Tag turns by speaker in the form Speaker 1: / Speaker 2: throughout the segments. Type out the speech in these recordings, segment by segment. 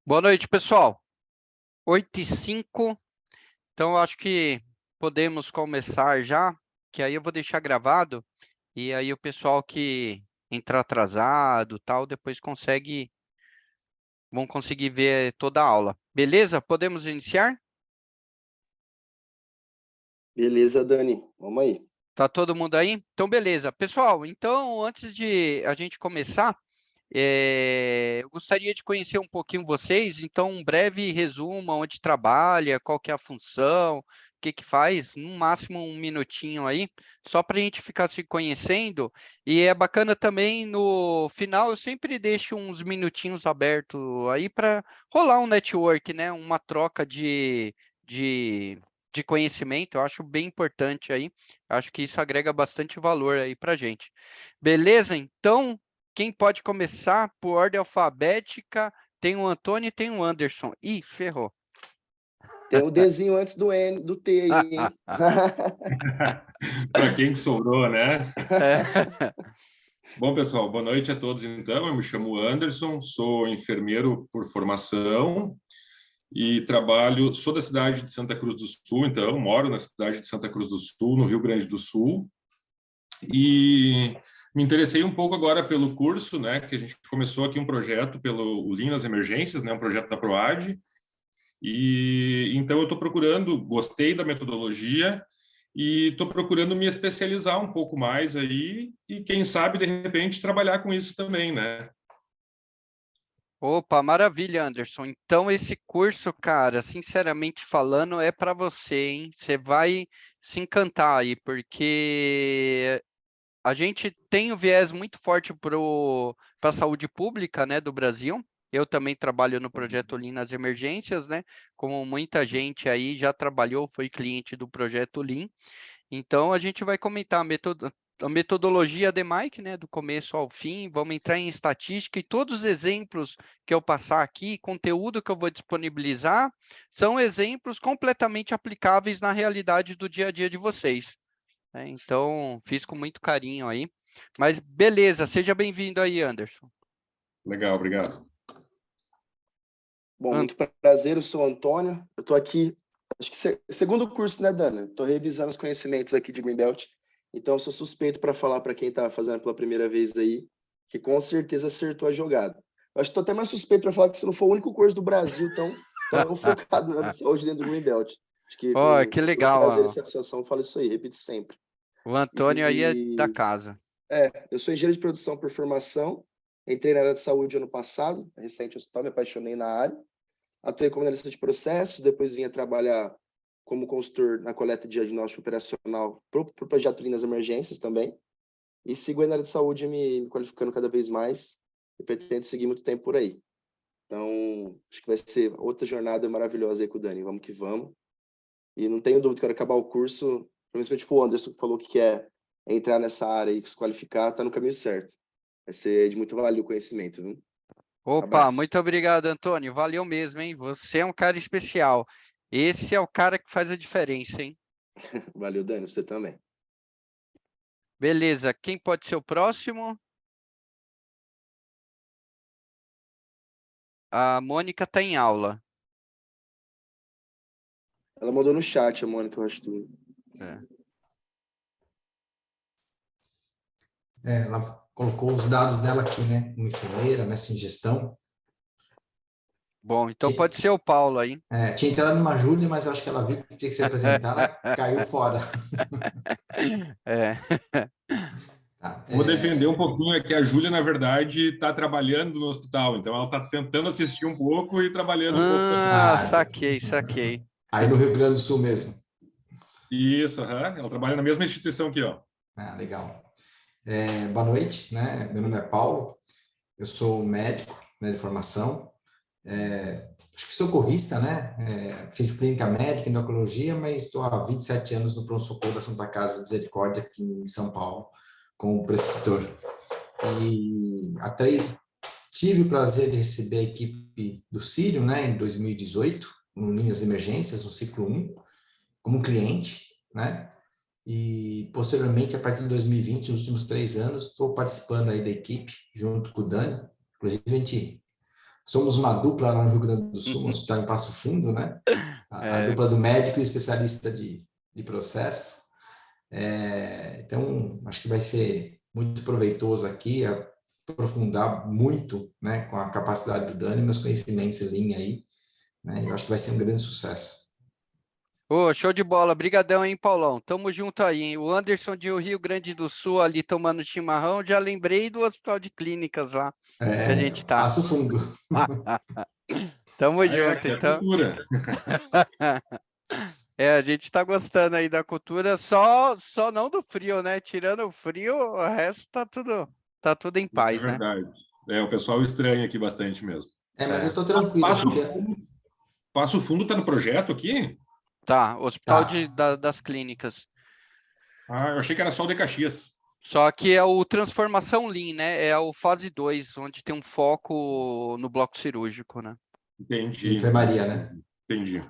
Speaker 1: Boa noite, pessoal. 8h05, então eu acho que podemos começar já, que aí eu vou deixar gravado, e aí o pessoal que entrar atrasado, tal, depois vão conseguir ver toda a aula. Beleza? Podemos iniciar?
Speaker 2: Beleza, Dani. Vamos aí.
Speaker 1: Tá todo mundo aí? Então, beleza. Pessoal, então, antes de a gente começar, eu gostaria de conhecer um pouquinho vocês, então um breve resumo, onde trabalha, qual que é a função, o que que faz, no máximo um minutinho aí, só para a gente ficar se conhecendo. E é bacana também, no final, eu sempre deixo uns minutinhos abertos aí para rolar um network, né? Uma troca de conhecimento, eu acho bem importante aí, acho que isso agrega bastante valor aí para gente. Beleza? Então, quem pode começar por ordem alfabética? Tem o Antônio e tem o Anderson. Ih, ferrou.
Speaker 2: Tem um Dzinho antes do N, do T aí, hein?
Speaker 3: Para quem que sobrou, né?
Speaker 1: É.
Speaker 3: Bom, pessoal, boa noite a todos. Então, eu me chamo Anderson, sou enfermeiro por formação e sou da cidade de Santa Cruz do Sul, então, moro na cidade de Santa Cruz do Sul, no Rio Grande do Sul, e me interessei um pouco agora pelo curso, né, que a gente começou aqui um projeto pelo Lean nas Emergências, né, um projeto da PROAD, e então eu estou procurando, gostei da metodologia, e estou procurando me especializar um pouco mais aí e, quem sabe, de repente, trabalhar com isso também, né?
Speaker 1: Opa, maravilha, Anderson. Então, esse curso, cara, sinceramente falando, é para você, hein? Você vai se encantar aí, porque a gente tem um viés muito forte para a saúde pública, né, do Brasil. Eu também trabalho no projeto Lean nas emergências, né? Como muita gente aí já trabalhou, foi cliente do projeto Lean. Então, a gente vai comentar a metodologia de Mike, né, do começo ao fim, vamos entrar em estatística e todos os exemplos que eu passar aqui, conteúdo que eu vou disponibilizar, são exemplos completamente aplicáveis na realidade do dia a dia de vocês, né? Então, fiz com muito carinho aí. Mas beleza, seja bem-vindo aí, Anderson.
Speaker 3: Legal, obrigado.
Speaker 2: Bom, muito prazer, eu sou o Antônio. Eu estou aqui, acho que segundo curso, né, Dani? Estou revisando os conhecimentos aqui de Greenbelt. Então, eu sou suspeito para falar para quem está fazendo pela primeira vez aí, que com certeza acertou a jogada. Eu acho que estou até mais suspeito para falar que esse não foi o único curso do Brasil tão focado na área de saúde dentro do Greenbelt. Acho que
Speaker 1: Ó,
Speaker 2: com
Speaker 1: que
Speaker 2: todo
Speaker 1: legal,
Speaker 2: prazer e
Speaker 1: ó.
Speaker 2: satisfação eu falo isso aí, repito sempre.
Speaker 1: O Antônio aí é da casa.
Speaker 2: Eu sou engenheiro de produção por formação, entrei na área de saúde ano passado, recente hospital, me apaixonei na área. Atuei como analista de processos, depois vim a trabalhar como consultor na coleta de diagnóstico operacional para o projeto Lean nas Emergências também. E sigo aí na área de saúde me qualificando cada vez mais e pretendo seguir muito tempo por aí. Então, acho que vai ser outra jornada maravilhosa aí com o Dani. Vamos que vamos. E não tenho dúvida que quando acabar o curso, principalmente o Anderson que falou que quer entrar nessa área e se qualificar, está no caminho certo. Vai ser de muito valia o conhecimento, viu?
Speaker 1: Opa,
Speaker 2: Abraço.
Speaker 1: muito obrigado, Antônio. Valeu mesmo, hein? Você é um cara especial. Esse é o cara que faz a diferença, hein?
Speaker 2: Valeu, Dani, você também.
Speaker 1: Beleza, quem pode ser o próximo? A Mônica está em aula.
Speaker 2: Ela mandou no chat, a Mônica, eu acho tudo.
Speaker 1: É.
Speaker 4: Ela colocou os dados dela aqui, né? Uma enfermeira, mestre em gestão.
Speaker 1: Bom, então pode ser o Paulo aí.
Speaker 4: Tinha entrado numa Júlia, mas eu acho que ela viu que tinha que se apresentar, ela caiu fora.
Speaker 1: É.
Speaker 4: Tá,
Speaker 3: Vou defender um pouquinho aqui. A Júlia, na verdade, está trabalhando no hospital, então ela está tentando assistir um pouco e trabalhando um pouco também.
Speaker 1: Saquei.
Speaker 4: Aí no Rio Grande do Sul mesmo.
Speaker 3: Isso, ela trabalha na mesma instituição aqui, ó.
Speaker 4: Legal. Boa noite, né? Meu nome é Paulo, eu sou médico, né, de formação, acho que socorrista, né? Fiz clínica médica, endocrinologia, mas estou há 27 anos no pronto-socorro da Santa Casa Misericórdia, aqui em São Paulo, como preceptor. E até tive o prazer de receber a equipe do Sírio, né, em 2018, no Linhas de Emergências, no ciclo 1, como cliente, né? E, posteriormente, a partir de 2020, nos últimos 3 anos, estou participando aí da equipe, junto com o Dani. Inclusive, a gente somos uma dupla lá no Rio Grande do Sul, no Hospital em Passo Fundo, né? A dupla do médico e especialista de processo. Então, acho que vai ser muito proveitoso aqui, aprofundar muito, né, com a capacidade do Dani, meus conhecimentos em linha aí, né? Eu acho que vai ser um grande sucesso.
Speaker 1: Ô, show de bola, brigadão, hein, Paulão? Tamo junto aí, hein? O Anderson de Rio Grande do Sul ali tomando chimarrão, já lembrei do Hospital de Clínicas lá que a gente tá.
Speaker 4: Passo Fundo.
Speaker 1: Tamo junto,
Speaker 3: aqui é
Speaker 1: então.
Speaker 3: cultura.
Speaker 1: A gente tá gostando aí da cultura, só não do frio, né? Tirando o frio, o resto tá tudo em
Speaker 3: É
Speaker 1: paz, né?
Speaker 3: verdade. O pessoal estranha aqui bastante mesmo.
Speaker 4: Mas eu tô tranquilo, porque...
Speaker 3: Passo Fundo está no projeto aqui?
Speaker 1: Tá, Hospital
Speaker 4: Tá.
Speaker 1: das Clínicas.
Speaker 3: Eu achei que era só o de Caxias.
Speaker 1: Só que é o Transformação Lean, né? É o fase 2, onde tem um foco no bloco cirúrgico, né?
Speaker 3: Entendi.
Speaker 4: Enfermaria, né?
Speaker 3: Entendi.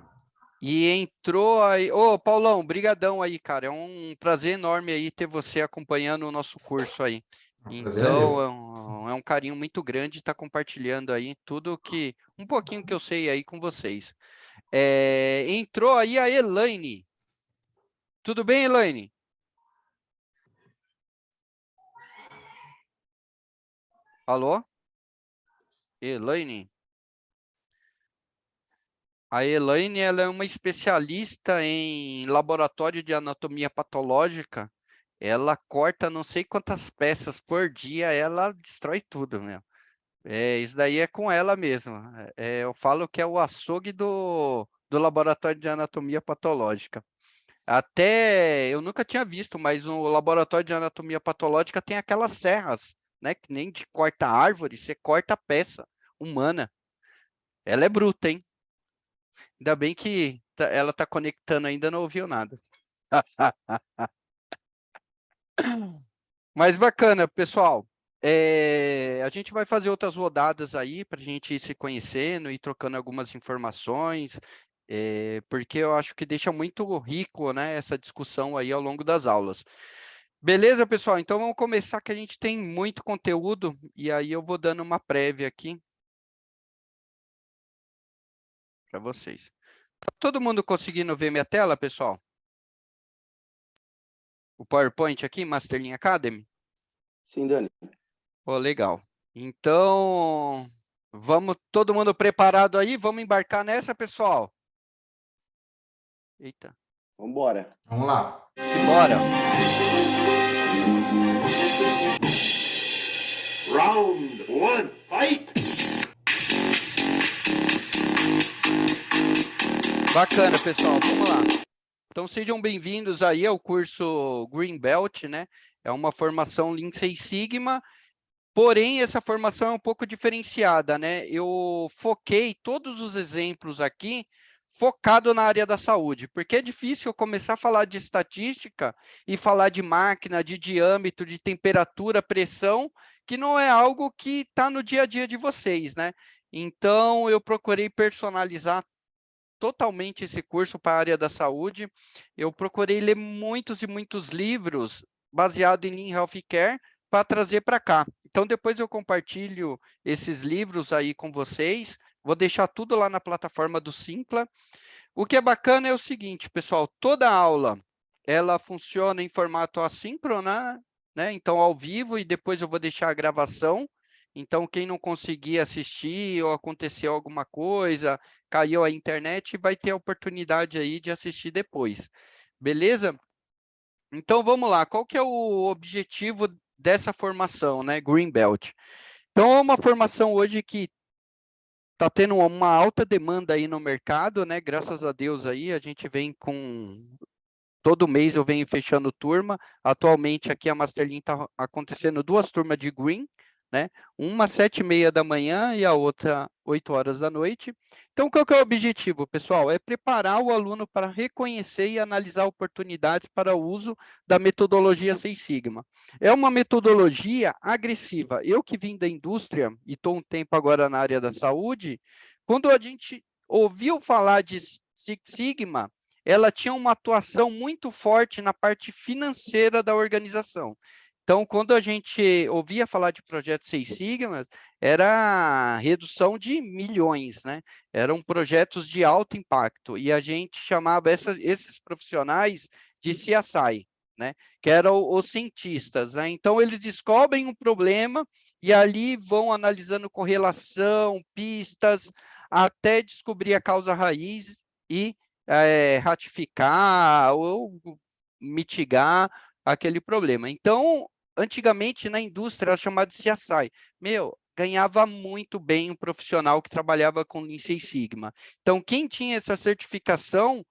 Speaker 1: E entrou aí... Ô, Paulão, brigadão aí, cara. É um prazer enorme aí ter você acompanhando o nosso curso aí.
Speaker 4: O prazer é
Speaker 1: Então,
Speaker 4: meu.
Speaker 1: é um carinho muito grande estar compartilhando aí um pouquinho que eu sei aí com vocês. Entrou aí a Elaine. Tudo bem, Elaine? Alô? Elaine? A Elaine, ela é uma especialista em laboratório de anatomia patológica. Ela corta não sei quantas peças por dia, ela destrói tudo, meu. Isso daí é com ela mesmo. Eu falo que é o açougue do laboratório de anatomia patológica. Até eu nunca tinha visto, mas o laboratório de anatomia patológica tem aquelas serras, né? Que nem de corta árvore, você corta a peça humana. Ela é bruta, hein? Ainda bem que ela tá conectando ainda, não ouviu nada. Mas bacana, pessoal. A gente vai fazer outras rodadas aí para a gente ir se conhecendo e trocando algumas informações, porque eu acho que deixa muito rico, né, essa discussão aí ao longo das aulas. Beleza, pessoal? Então vamos começar que a gente tem muito conteúdo e aí eu vou dando uma prévia aqui para vocês. Tá todo mundo conseguindo ver minha tela, pessoal? O PowerPoint aqui, Masterlin Academy?
Speaker 2: Sim, Dani.
Speaker 1: Pô, legal. Então, vamos, todo mundo preparado aí? Vamos embarcar nessa, pessoal? Eita.
Speaker 2: Vamos embora.
Speaker 4: Vamos lá.
Speaker 1: Bora.
Speaker 5: Round one, fight!
Speaker 1: Bacana, pessoal. Vamos lá. Então, sejam bem-vindos aí ao curso Green Belt, né? É uma formação Lean Six Sigma. Porém, essa formação é um pouco diferenciada, né? Eu foquei todos os exemplos aqui focado na área da saúde, porque é difícil eu começar a falar de estatística e falar de máquina, de diâmetro, de temperatura, pressão, que não é algo que está no dia a dia de vocês, né? Então, eu procurei personalizar totalmente esse curso para a área da saúde. Eu procurei ler muitos e muitos livros baseados em Lean Healthcare para trazer para cá. Então, depois eu compartilho esses livros aí com vocês. Vou deixar tudo lá na plataforma do Simpla. O que é bacana é o seguinte, pessoal, toda aula, ela funciona em formato assíncrono, né? Então, ao vivo, e depois eu vou deixar a gravação. Então, quem não conseguir assistir ou aconteceu alguma coisa, caiu a internet, vai ter a oportunidade aí de assistir depois. Beleza? Então, vamos lá. Qual que é o objetivo dessa formação, né? Green Belt. Então, é uma formação hoje que está tendo uma alta demanda aí no mercado, né? Graças a Deus aí, a gente vem com... Todo mês eu venho fechando turma. Atualmente aqui a Masterlin está acontecendo 2 turmas de Green, né? Uma 7h30 da manhã e a outra 8 horas da noite. Então, qual que é o objetivo, pessoal? É preparar o aluno para reconhecer e analisar oportunidades para o uso da metodologia Six Sigma. É uma metodologia agressiva. Eu que vim da indústria e estou um tempo agora na área da saúde, quando a gente ouviu falar de Six Sigma, ela tinha uma atuação muito forte na parte financeira da organização. Então, quando a gente ouvia falar de projeto Seis Sigmas, era redução de milhões, né? Eram projetos de alto impacto, e a gente chamava esses profissionais de CSI, né? Que eram os cientistas, né? Então, eles descobrem um problema e ali vão analisando correlação, pistas, até descobrir a causa raiz e ratificar ou mitigar aquele problema. Então, antigamente na indústria era chamado de CSI. Meu, ganhava muito bem um profissional que trabalhava com Lean Six Sigma. Então, quem tinha essa certificação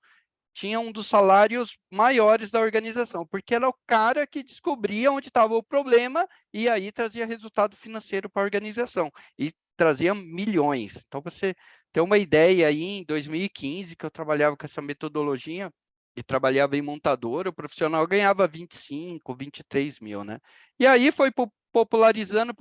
Speaker 1: tinha um dos salários maiores da organização, porque era o cara que descobria onde estava o problema e aí trazia resultado financeiro para a organização e trazia milhões. Então, você ter uma ideia aí, em 2015, que eu trabalhava com essa metodologia e trabalhava em montadora, o profissional ganhava 25, 23 mil, né? E aí foi popularizando,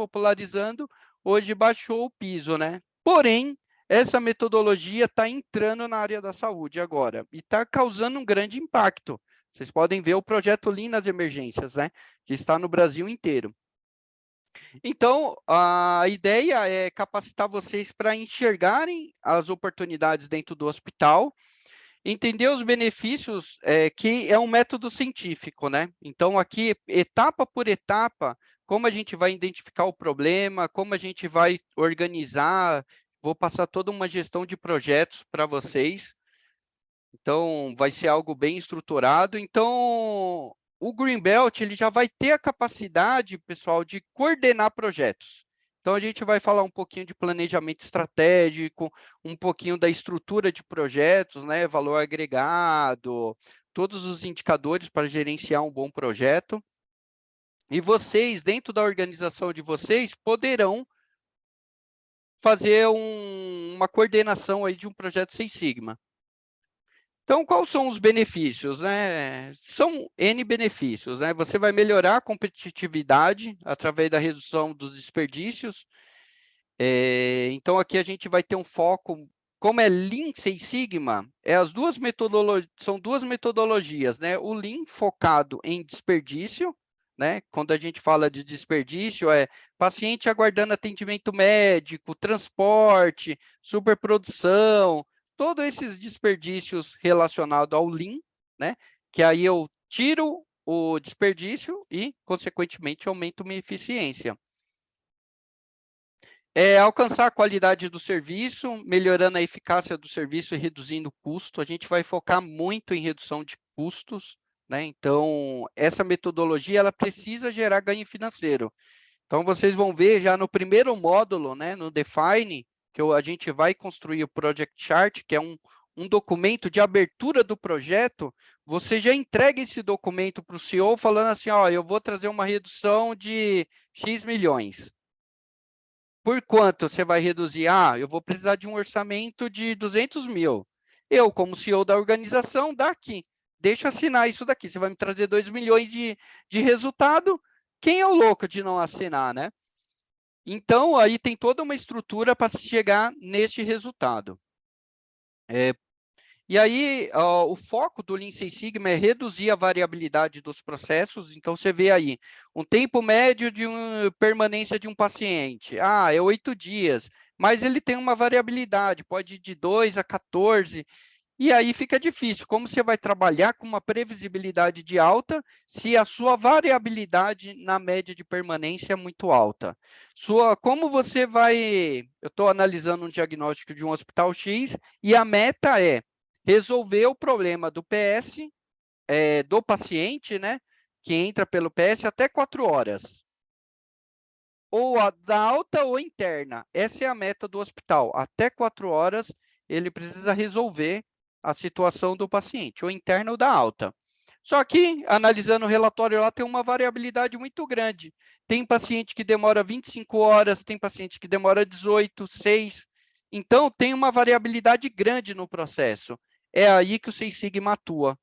Speaker 1: hoje baixou o piso, né? Porém, essa metodologia está entrando na área da saúde agora e está causando um grande impacto. Vocês podem ver o projeto Lean nas emergências, né? Que está no Brasil inteiro. Então, a ideia é capacitar vocês para enxergarem as oportunidades dentro do hospital, entender os benefícios, que é um método científico, né? Então, aqui, etapa por etapa, como a gente vai identificar o problema, como a gente vai organizar, vou passar toda uma gestão de projetos para vocês. Então, vai ser algo bem estruturado. Então, o Greenbelt, ele já vai ter a capacidade, pessoal, de coordenar projetos. Então, a gente vai falar um pouquinho de planejamento estratégico, um pouquinho da estrutura de projetos, né? Valor agregado, todos os indicadores para gerenciar um bom projeto. E vocês, dentro da organização de vocês, poderão fazer uma coordenação aí de um projeto Seis Sigma. Então, quais são os benefícios, né? São N benefícios, né? Você vai melhorar a competitividade através da redução dos desperdícios. Então, aqui a gente vai ter um foco, como é Lean Six Sigma, são duas metodologias, né? O Lean focado em desperdício, né? Quando a gente fala de desperdício, é paciente aguardando atendimento médico, transporte, superprodução, todos esses desperdícios relacionados ao Lean, né? Que aí eu tiro o desperdício e, consequentemente, aumento minha eficiência. Alcançar a qualidade do serviço, melhorando a eficácia do serviço e reduzindo o custo. A gente vai focar muito em redução de custos, né? Então, essa metodologia ela precisa gerar ganho financeiro. Então, vocês vão ver já no primeiro módulo, né, no Define, que a gente vai construir o Project Chart, que é um documento de abertura do projeto. Você já entrega esse documento para o CEO falando assim, ó, eu vou trazer uma redução de X milhões. Por quanto você vai reduzir? Ah, eu vou precisar de um orçamento de 200 mil. Eu, como CEO da organização, daqui. Deixa eu assinar isso daqui. Você vai me trazer 2 milhões de resultado. Quem é o louco de não assinar, né? Então, aí tem toda uma estrutura para se chegar neste resultado. E aí, o foco do Lean Six Sigma é reduzir a variabilidade dos processos. Então, você vê aí, um tempo médio de permanência de um paciente. Ah, é 8 dias. Mas ele tem uma variabilidade, pode ir de 2 a 14. E aí fica difícil. Como você vai trabalhar com uma previsibilidade de alta se a sua variabilidade na média de permanência é muito alta? Como você vai... Eu estou analisando um diagnóstico de um hospital X e a meta é resolver o problema do PS, do paciente, né, que entra pelo PS até 4 horas. Ou a da alta ou interna. Essa é a meta do hospital. Até 4 horas ele precisa resolver a situação do paciente, ou interna ou da alta. Só que, analisando o relatório lá, tem uma variabilidade muito grande. Tem paciente que demora 25 horas, tem paciente que demora 18, 6. Então, tem uma variabilidade grande no processo. É aí que o Six Sigma atua,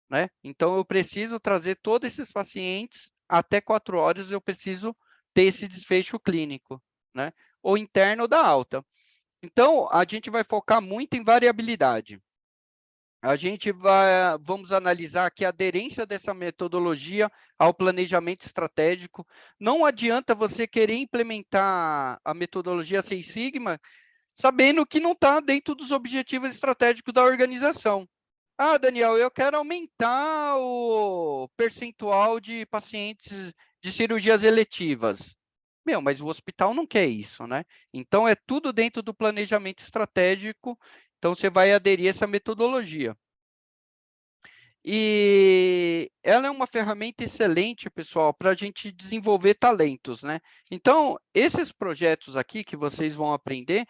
Speaker 1: né? Então, eu preciso trazer todos esses pacientes até 4 horas, eu preciso ter esse desfecho clínico, né? Ou interno ou da alta. Então, a gente vai focar muito em variabilidade. a gente vamos analisar aqui a aderência dessa metodologia ao planejamento estratégico. Não adianta você querer implementar a metodologia Six Sigma sabendo que não está dentro dos objetivos estratégicos da organização. Ah, Daniel, eu quero aumentar o percentual de pacientes de cirurgias eletivas. Mas o hospital não quer isso, né? Então, é tudo dentro do planejamento estratégico. Então, você vai aderir a essa metodologia. E ela é uma ferramenta excelente, pessoal, para a gente desenvolver talentos, né? Então, esses projetos aqui que vocês vão aprender,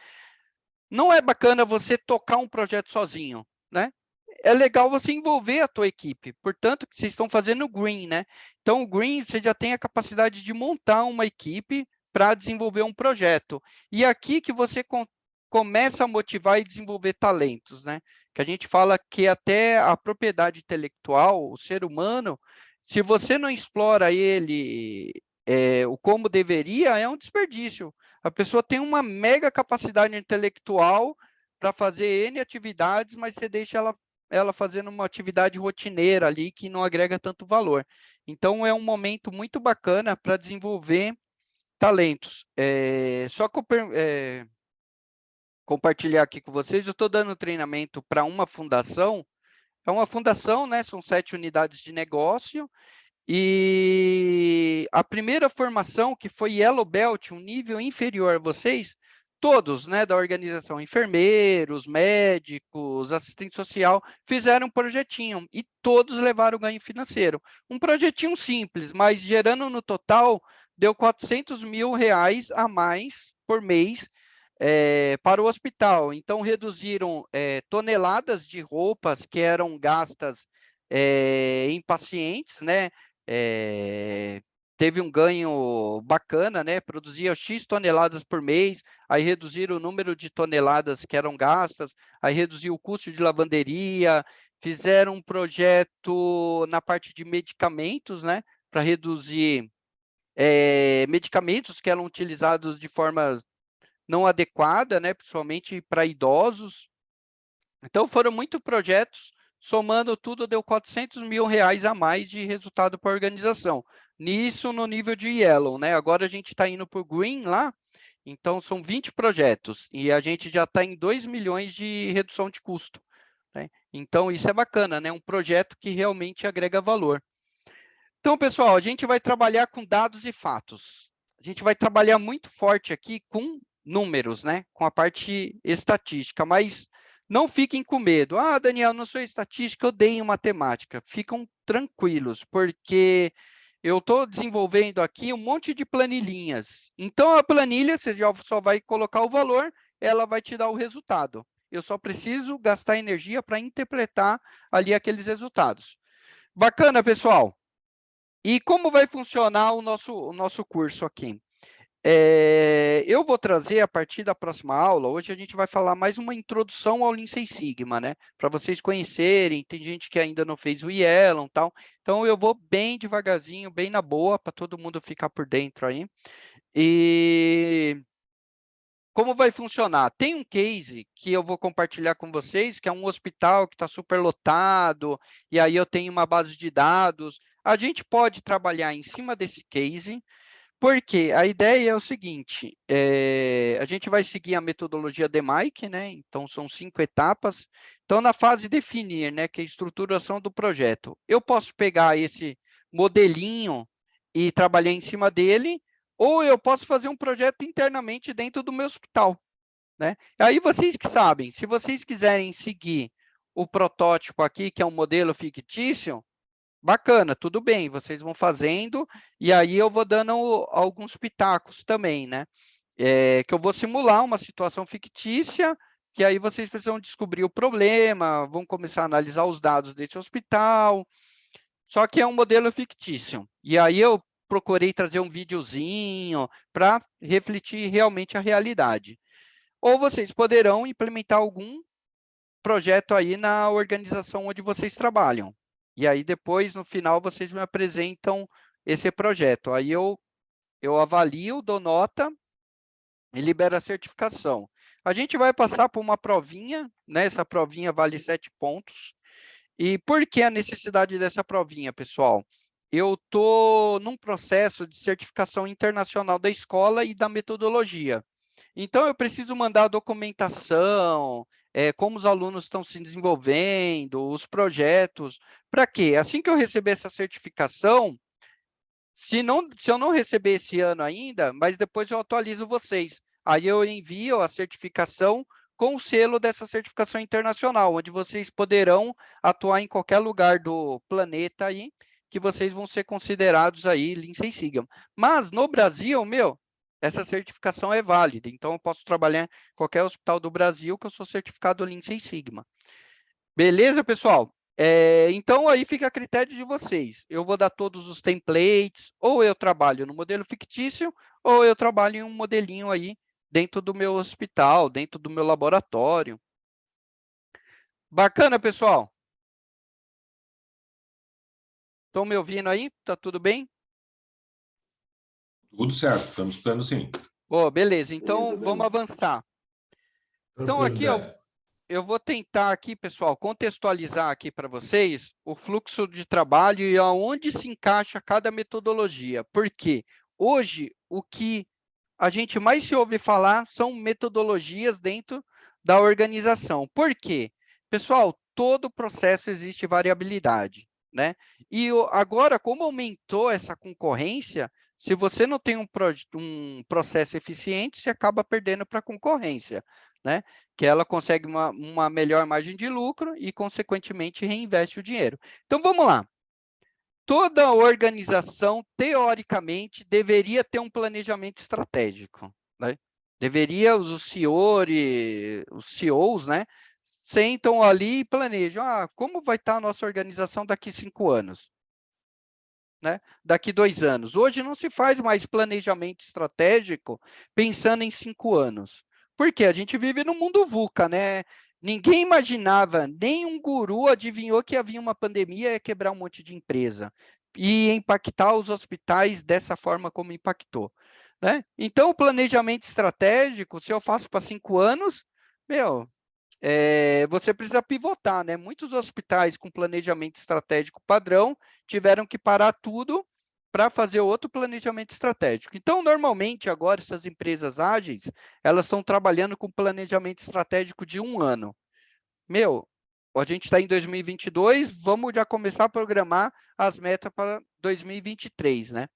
Speaker 1: não é bacana você tocar um projeto sozinho, né? É legal você envolver a tua equipe, portanto, que vocês estão fazendo o Green, né? Então, o Green, você já tem a capacidade de montar uma equipe para desenvolver um projeto. E aqui que você começa a motivar e desenvolver talentos, né? Que a gente fala que até a propriedade intelectual, o ser humano, se você não explora ele o como deveria, é um desperdício. A pessoa tem uma mega capacidade intelectual para fazer N atividades, mas você deixa ela fazendo uma atividade rotineira ali que não agrega tanto valor. Então, é um momento muito bacana para desenvolver talentos. Só compartilhar aqui com vocês, eu estou dando treinamento para uma fundação. É uma fundação, né? São 7 unidades de negócio. E a primeira formação, que foi Yellow Belt, um nível inferior a vocês, todos, né, da organização, enfermeiros, médicos, assistente social, fizeram um projetinho e todos levaram ganho financeiro. Um projetinho simples, mas gerando no total, deu R$400 mil a mais por mês para o hospital. Então, reduziram toneladas de roupas que eram gastas em pacientes, né? Teve um ganho bacana, né? Produzia X toneladas por mês, aí reduziram o número de toneladas que eram gastas, aí reduziu o custo de lavanderia, fizeram um projeto na parte de medicamentos, né? Para reduzir medicamentos que eram utilizados de forma não adequada, né? Principalmente para idosos. Então, foram muitos projetos, somando tudo, deu R$400 mil a mais de resultado para a organização. Nisso, no nível de Yellow, né? Agora a gente está indo para o Green lá, então são 20 projetos, e a gente já está em 2 milhões de redução de custo, né? Então, isso é bacana, né? Um projeto que realmente agrega valor. Então, pessoal, a gente vai trabalhar com dados e fatos. A gente vai trabalhar muito forte aqui com números, né? Com a parte estatística, mas não fiquem com medo. Ah, Daniel, não sou estatística, eu odeio matemática. Ficam tranquilos, porque eu estou desenvolvendo aqui um monte de planilhinhas. Então, a planilha, você já só vai colocar o valor, ela vai te dar o resultado. Eu só preciso gastar energia para interpretar ali aqueles resultados. Bacana, pessoal? E como vai funcionar o nosso curso aqui? Eu vou trazer a partir da próxima aula, hoje a gente vai falar mais uma introdução ao Lean Six Sigma, né? Para vocês conhecerem, tem gente que ainda não fez o Yellow e tal. Então, eu vou bem devagarzinho, bem na boa, para todo mundo ficar por dentro aí. E como vai funcionar? Tem um case que eu vou compartilhar com vocês, que é um hospital que está super lotado, e aí eu tenho uma base de dados. A gente pode trabalhar em cima desse case, porque a ideia é o seguinte, a gente vai seguir a metodologia DMAIC, né? Então, são 5 etapas. Então, na fase definir, né, que é a estruturação do projeto, eu posso pegar esse modelinho e trabalhar em cima dele, ou eu posso fazer um projeto internamente dentro do meu hospital, né? Aí vocês que sabem, se vocês quiserem seguir o protótipo aqui, que é um modelo fictício, bacana, tudo bem, vocês vão fazendo, e aí eu vou dando alguns pitacos também, né? Que eu vou simular uma situação fictícia, que aí vocês precisam descobrir o problema, vão começar a analisar os dados desse hospital, só que é um modelo fictício. E aí eu procurei trazer um videozinho para refletir realmente a realidade. Ou vocês poderão implementar algum projeto aí na organização onde vocês trabalham. E aí depois, no final, vocês me apresentam esse projeto. Aí eu avalio, dou nota e libero a certificação. A gente vai passar por uma provinha, né? Essa provinha vale 7 pontos. E por que a necessidade dessa provinha, pessoal? Eu estou num processo de certificação internacional da escola e da metodologia. Então, eu preciso mandar a documentação, como os alunos estão se desenvolvendo, os projetos. Para quê? Assim que eu receber essa certificação, se eu não receber esse ano ainda, mas depois eu atualizo vocês. Aí eu envio a certificação com o selo dessa certificação internacional, onde vocês poderão atuar em qualquer lugar do planeta aí, que vocês vão ser considerados aí Lean Six Sigma. Mas no Brasil, essa certificação é válida, então eu posso trabalhar em qualquer hospital do Brasil que eu sou certificado Lean Six Sigma. Beleza, pessoal? Então, aí fica a critério de vocês. Eu vou dar todos os templates, ou eu trabalho no modelo fictício, ou eu trabalho em um modelinho aí dentro do meu hospital, dentro do meu laboratório. Bacana, pessoal? Estão me ouvindo aí? Tá tudo bem?
Speaker 3: Tudo certo, estamos escutando sim.
Speaker 1: Beleza, então
Speaker 2: Beleza,
Speaker 1: vamos avançar. Então,
Speaker 4: Tranquilo,
Speaker 1: aqui eu vou tentar aqui, pessoal, contextualizar aqui para vocês o fluxo de trabalho e aonde se encaixa cada metodologia. Porque hoje o que a gente mais se ouve falar são metodologias dentro da organização. Por quê? Pessoal, todo processo existe variabilidade, né? E agora, como aumentou essa concorrência, se você não tem um processo eficiente, você acaba perdendo para a concorrência, né? Que ela consegue uma melhor margem de lucro e, consequentemente, reinveste o dinheiro. Então, vamos lá. Toda organização, teoricamente, deveria ter um planejamento estratégico, né? Deveria, os CEOs, né, sentam ali e planejam, como vai estar a nossa organização daqui 5 anos? Né? Daqui 2 anos. Hoje não se faz mais planejamento estratégico pensando em 5 anos. Porque a gente vive no mundo VUCA, né? Ninguém imaginava, nem um guru adivinhou que havia uma pandemia e ia quebrar um monte de empresa e impactar os hospitais dessa forma como impactou, né? Então, o planejamento estratégico, se eu faço para 5 anos, você precisa pivotar, né? Muitos hospitais com planejamento estratégico padrão tiveram que parar tudo para fazer outro planejamento estratégico. Então, normalmente, agora, essas empresas ágeis, elas estão trabalhando com planejamento estratégico de 1 ano. A gente está em 2022, vamos já começar a programar as metas para 2023, né?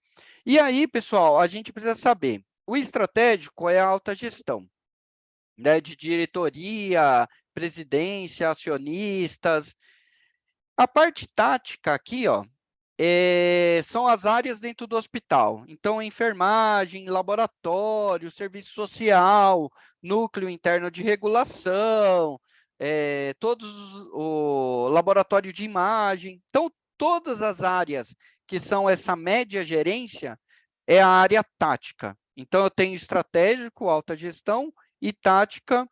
Speaker 1: E aí, pessoal, a gente precisa saber, o estratégico é a alta gestão, né, de diretoria, presidência, acionistas. A parte tática aqui, são as áreas dentro do hospital. Então, enfermagem, laboratório, serviço social, núcleo interno de regulação, o laboratório de imagem. Então, todas as áreas que são essa média gerência é a área tática. Então, eu tenho estratégico, alta gestão, e tática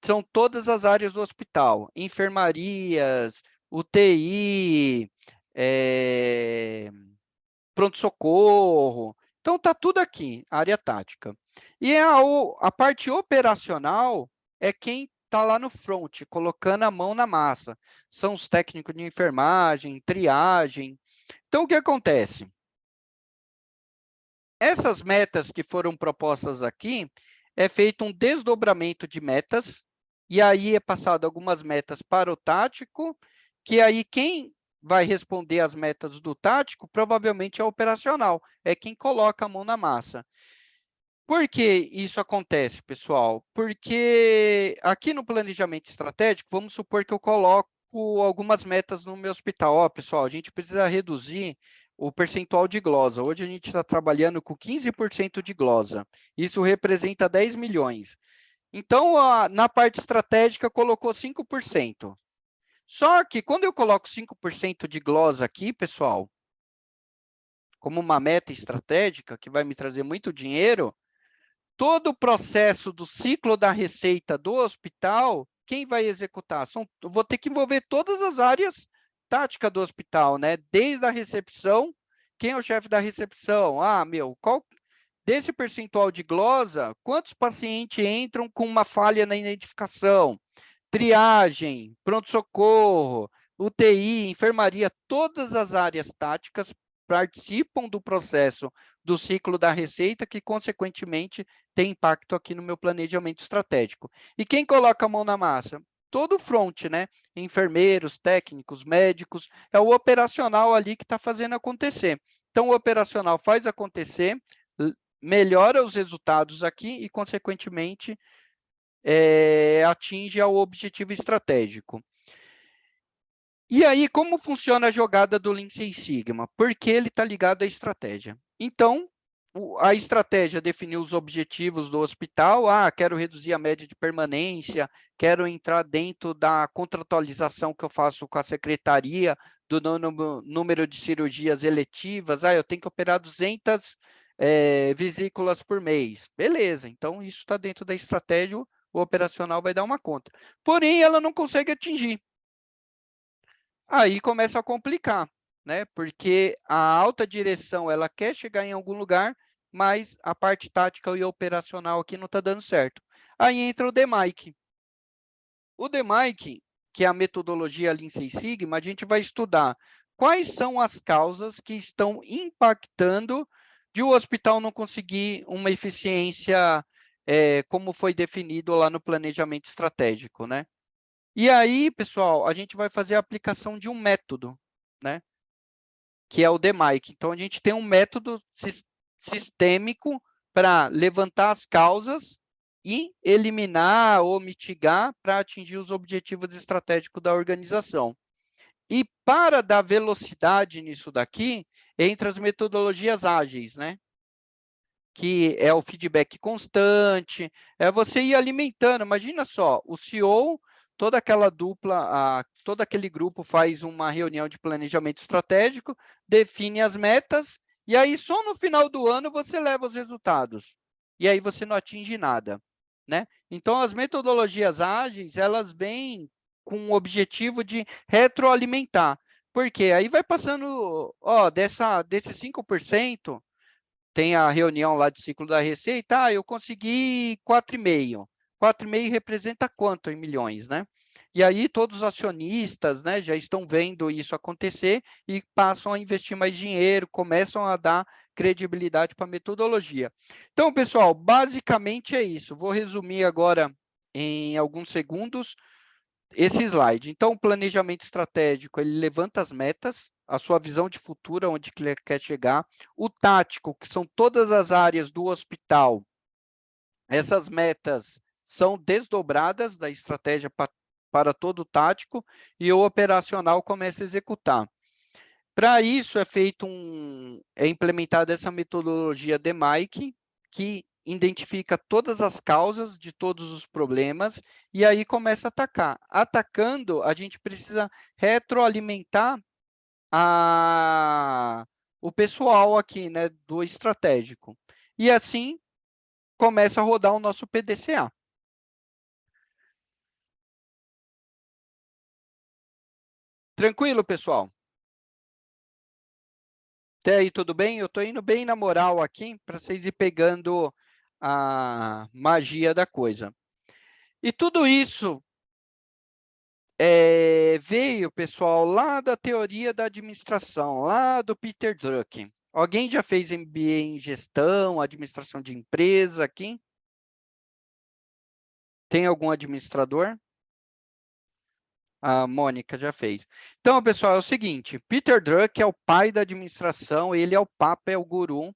Speaker 1: são todas as áreas do hospital, enfermarias, UTI, pronto-socorro. Então, está tudo aqui, área tática. E a parte operacional é quem está lá no front, colocando a mão na massa. São os técnicos de enfermagem, triagem. Então, o que acontece? Essas metas que foram propostas aqui, é feito um desdobramento de metas, e aí é passado algumas metas para o tático, que aí quem vai responder as metas do tático provavelmente é o operacional, é quem coloca a mão na massa. Por que isso acontece, pessoal? Porque aqui no planejamento estratégico, vamos supor que eu coloco algumas metas no meu hospital. Pessoal, a gente precisa reduzir o percentual de glosa. Hoje a gente está trabalhando com 15% de glosa. Isso representa 10 milhões. Então, na parte estratégica, colocou 5%. Só que quando eu coloco 5% de glosa aqui, pessoal, como uma meta estratégica, que vai me trazer muito dinheiro, todo o processo do ciclo da receita do hospital, quem vai executar? Eu vou ter que envolver todas as áreas táticas do hospital, né? Desde a recepção, quem é o chefe da recepção? Qual desse percentual de glosa, quantos pacientes entram com uma falha na identificação? Triagem, pronto-socorro, UTI, enfermaria, todas as áreas táticas participam do processo do ciclo da receita, que, consequentemente, tem impacto aqui no meu planejamento estratégico. E quem coloca a mão na massa? Todo o front, né? Enfermeiros, técnicos, médicos, é o operacional ali que está fazendo acontecer. Então, o operacional faz acontecer, melhora os resultados aqui e, consequentemente, atinge ao objetivo estratégico. E aí, como funciona a jogada do Lean Six Sigma? Porque ele está ligado à estratégia. Então, a estratégia definiu os objetivos do hospital. Quero reduzir a média de permanência, quero entrar dentro da contratualização que eu faço com a secretaria, do número de cirurgias eletivas. Eu tenho que operar 200 vesículas por mês. Beleza, então isso está dentro da estratégia, o operacional vai dar uma conta. Porém, ela não consegue atingir. Aí começa a complicar, né? Porque a alta direção, ela quer chegar em algum lugar, mas a parte tática e operacional aqui não está dando certo. Aí entra o DMAIC. O DMAIC, que é a metodologia Lean Six Sigma, a gente vai estudar quais são as causas que estão impactando de o hospital não conseguir uma eficiência como foi definido lá no planejamento estratégico, né? E aí, pessoal, a gente vai fazer a aplicação de um método, né? Que é o DMAIC. Então, a gente tem um método sistêmico para levantar as causas e eliminar ou mitigar para atingir os objetivos estratégicos da organização. E para dar velocidade nisso daqui, entre as metodologias ágeis, né? Que é o feedback constante, é você ir alimentando. Imagina só, o CEO, toda aquela dupla, todo aquele grupo faz uma reunião de planejamento estratégico, define as metas, e aí só no final do ano você leva os resultados. E aí você não atinge nada, né? Então, as metodologias ágeis, elas vêm com o objetivo de retroalimentar. Por quê? Aí vai passando, desses 5%, tem a reunião lá de ciclo da receita, eu consegui 4,5. 4,5 representa quanto em milhões, né? E aí todos os acionistas, né, já estão vendo isso acontecer e passam a investir mais dinheiro, começam a dar credibilidade para a metodologia. Então, pessoal, basicamente é isso. Vou resumir agora em alguns segundos esse slide. Então, o planejamento estratégico, ele levanta as metas, a sua visão de futuro, onde que ele quer chegar. O tático, que são todas as áreas do hospital, essas metas são desdobradas da estratégia para todo o tático e o operacional começa a executar. Para isso, é implementada essa metodologia DMAIC, que identifica todas as causas de todos os problemas e aí começa a atacar. Atacando, a gente precisa retroalimentar o pessoal aqui, né, do estratégico. E assim começa a rodar o nosso PDCA. Tranquilo, pessoal? Até aí, tudo bem? Eu estou indo bem na moral aqui para vocês ir pegando a magia da coisa. E tudo isso veio, pessoal, lá da teoria da administração, lá do Peter Drucker. Alguém já fez MBA em gestão, administração de empresa aqui? Tem algum administrador? A Mônica já fez. Então, pessoal, é o seguinte, Peter Drucker é o pai da administração, ele é o papa, é o guru.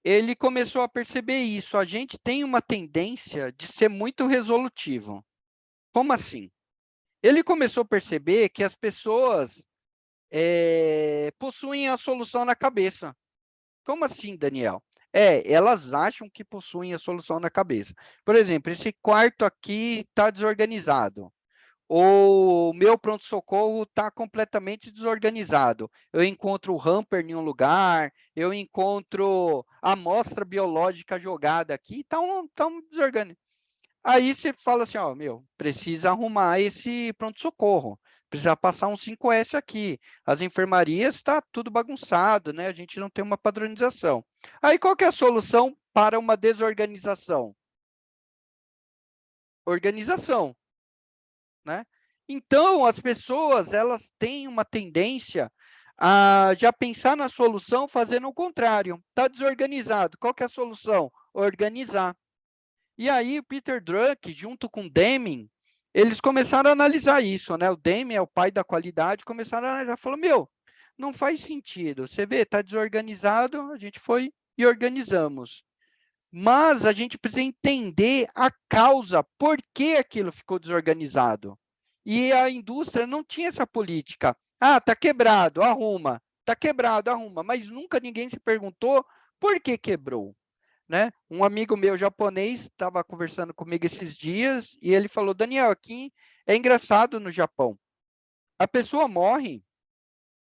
Speaker 1: Ele começou a perceber isso. A gente tem uma tendência de ser muito resolutivo. Como assim? Ele começou a perceber que as pessoas possuem a solução na cabeça. Como assim, Daniel? Elas acham que possuem a solução na cabeça. Por exemplo, esse quarto aqui está desorganizado. Ou o meu pronto-socorro está completamente desorganizado. Eu encontro o hamper em um lugar, eu encontro a amostra biológica jogada aqui, está desorganizado. Aí você fala assim, precisa arrumar esse pronto-socorro, precisa passar um 5S aqui. As enfermarias está tudo bagunçado, né? A gente não tem uma padronização. Aí qual que é a solução para uma desorganização? Organização, né? Então, as pessoas, elas têm uma tendência a já pensar na solução fazendo o contrário. Está desorganizado. Qual que é a solução? Organizar. E aí, o Peter Drucker, junto com o Deming, eles começaram a analisar isso, né? O Deming é o pai da qualidade, começaram a analisar, falou, meu, não faz sentido. Você vê, está desorganizado, a gente foi e organizamos. Mas a gente precisa entender a causa, por que aquilo ficou desorganizado. E a indústria não tinha essa política. Ah, está quebrado, arruma. Está quebrado, arruma. Mas nunca ninguém se perguntou por que quebrou. Né? Um amigo meu japonês estava conversando comigo esses dias e ele falou, Daniel, aqui é engraçado no Japão. A pessoa morre,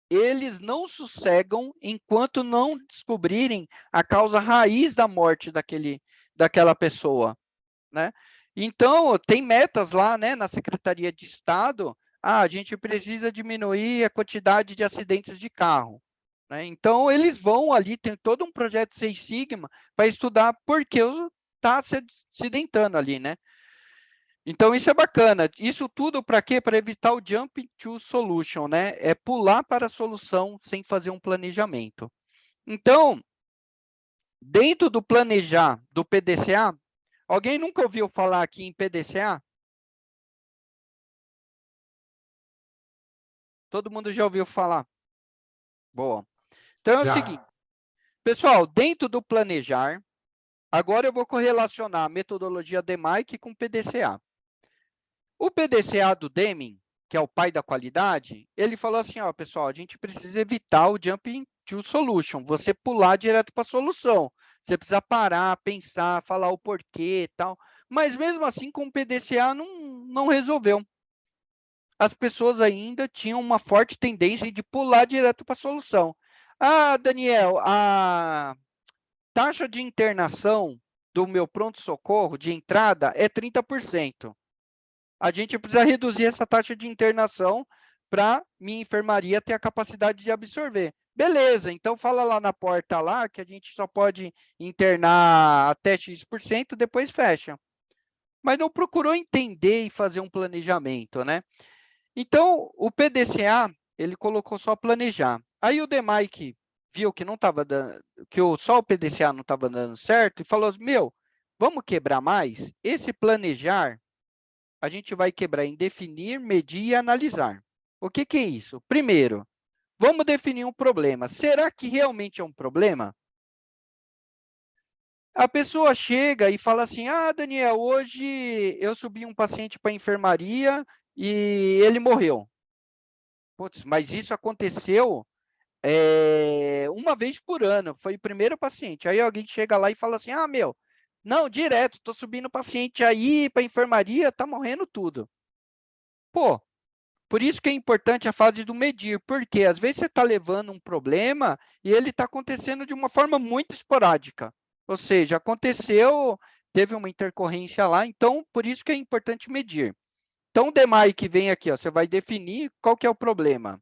Speaker 1: eles não sossegam enquanto não descobrirem a causa raiz da morte daquela pessoa, né? Então, tem metas lá, né, na Secretaria de Estado, a gente precisa diminuir a quantidade de acidentes de carro, né? Então, eles vão ali, tem todo um projeto Seis Sigma para estudar por que está se acidentando ali, né? Então, isso é bacana. Isso tudo para quê? Para evitar o jump to solution, né? É pular para a solução sem fazer um planejamento. Então, dentro do planejar do PDCA, alguém nunca ouviu falar aqui em PDCA? Todo mundo já ouviu falar? Boa. Então, é o seguinte,
Speaker 4: Já.
Speaker 1: pessoal, dentro do planejar, agora eu vou correlacionar a metodologia DMAIC com o PDCA. O PDCA do Deming, que é o pai da qualidade, ele falou assim, ó, pessoal, a gente precisa evitar o jumping to solution, você pular direto para a solução. Você precisa parar, pensar, falar o porquê e tal. Mas mesmo assim, com o PDCA não resolveu. As pessoas ainda tinham uma forte tendência de pular direto para a solução. Ah, Daniel, a taxa de internação do meu pronto-socorro de entrada é 30%. A gente precisa reduzir essa taxa de internação para minha enfermaria ter a capacidade de absorver. Beleza, então fala lá na porta lá que a gente só pode internar até X%, depois fecha. Mas não procurou entender e fazer um planejamento, né? Então, o PDCA, ele colocou só planejar. Aí o DMAIC viu que não estava dando, que só o PDCA não estava dando certo e falou assim, meu, vamos quebrar mais? Esse planejar a gente vai quebrar em definir, medir e analisar. O que é isso? Primeiro, vamos definir um problema. Será que realmente é um problema? A pessoa chega e fala assim, ah, Daniel, hoje eu subi um paciente para a enfermaria e ele morreu. Putz, mas isso aconteceu uma vez por ano, foi o primeiro paciente. Aí alguém chega lá e fala assim, ah, meu, não, direto, estou subindo paciente aí para a enfermaria, está morrendo tudo. Pô, por isso que é importante a fase do medir, porque às vezes você está levando um problema e ele está acontecendo de uma forma muito esporádica. Ou seja, aconteceu, teve uma intercorrência lá, então por isso que é importante medir. Então o DMAI que vem aqui, ó, você vai definir qual que é o problema.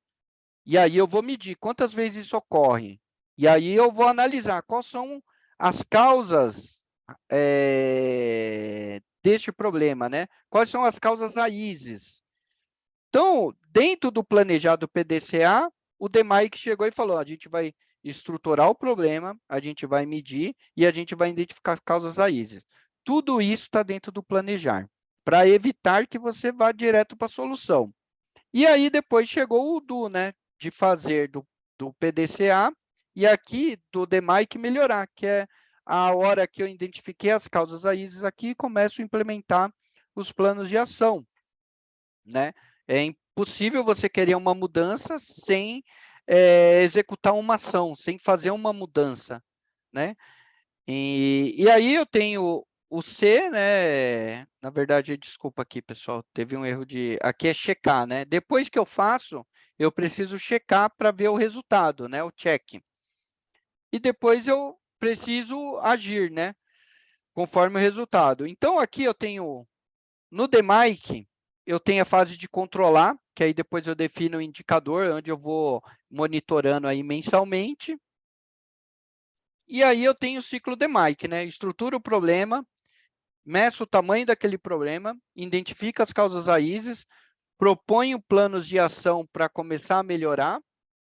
Speaker 1: E aí eu vou medir quantas vezes isso ocorre. E aí eu vou analisar quais são as causas deste problema, né? Quais são as causas raízes. Então, dentro do planejado PDCA, o DMAIC chegou e falou, a gente vai estruturar o problema, a gente vai medir e a gente vai identificar as causas raízes. Tudo isso está dentro do planejar, para evitar que você vá direto para a solução. E aí depois chegou o do, né, de fazer do PDCA e aqui do DMAIC melhorar, que é a hora que eu identifiquei as causas raízes aqui, começo a implementar os planos de ação, né? É impossível você querer uma mudança sem executar uma ação, sem fazer uma mudança, né? E aí eu tenho o C, né? Na verdade, desculpa aqui, pessoal, teve um erro de... Aqui é checar, né? Depois que eu faço, eu preciso checar para ver o resultado, né? O check. E depois eu preciso agir, né? Conforme o resultado. Então, aqui eu tenho, no DMAIC, eu tenho a fase de controlar, que aí depois eu defino o indicador, onde eu vou monitorando aí mensalmente. E aí eu tenho o ciclo DMAIC, né? Estrutura o problema, meço o tamanho daquele problema, identifica as causas raízes, proponho planos de ação para começar a melhorar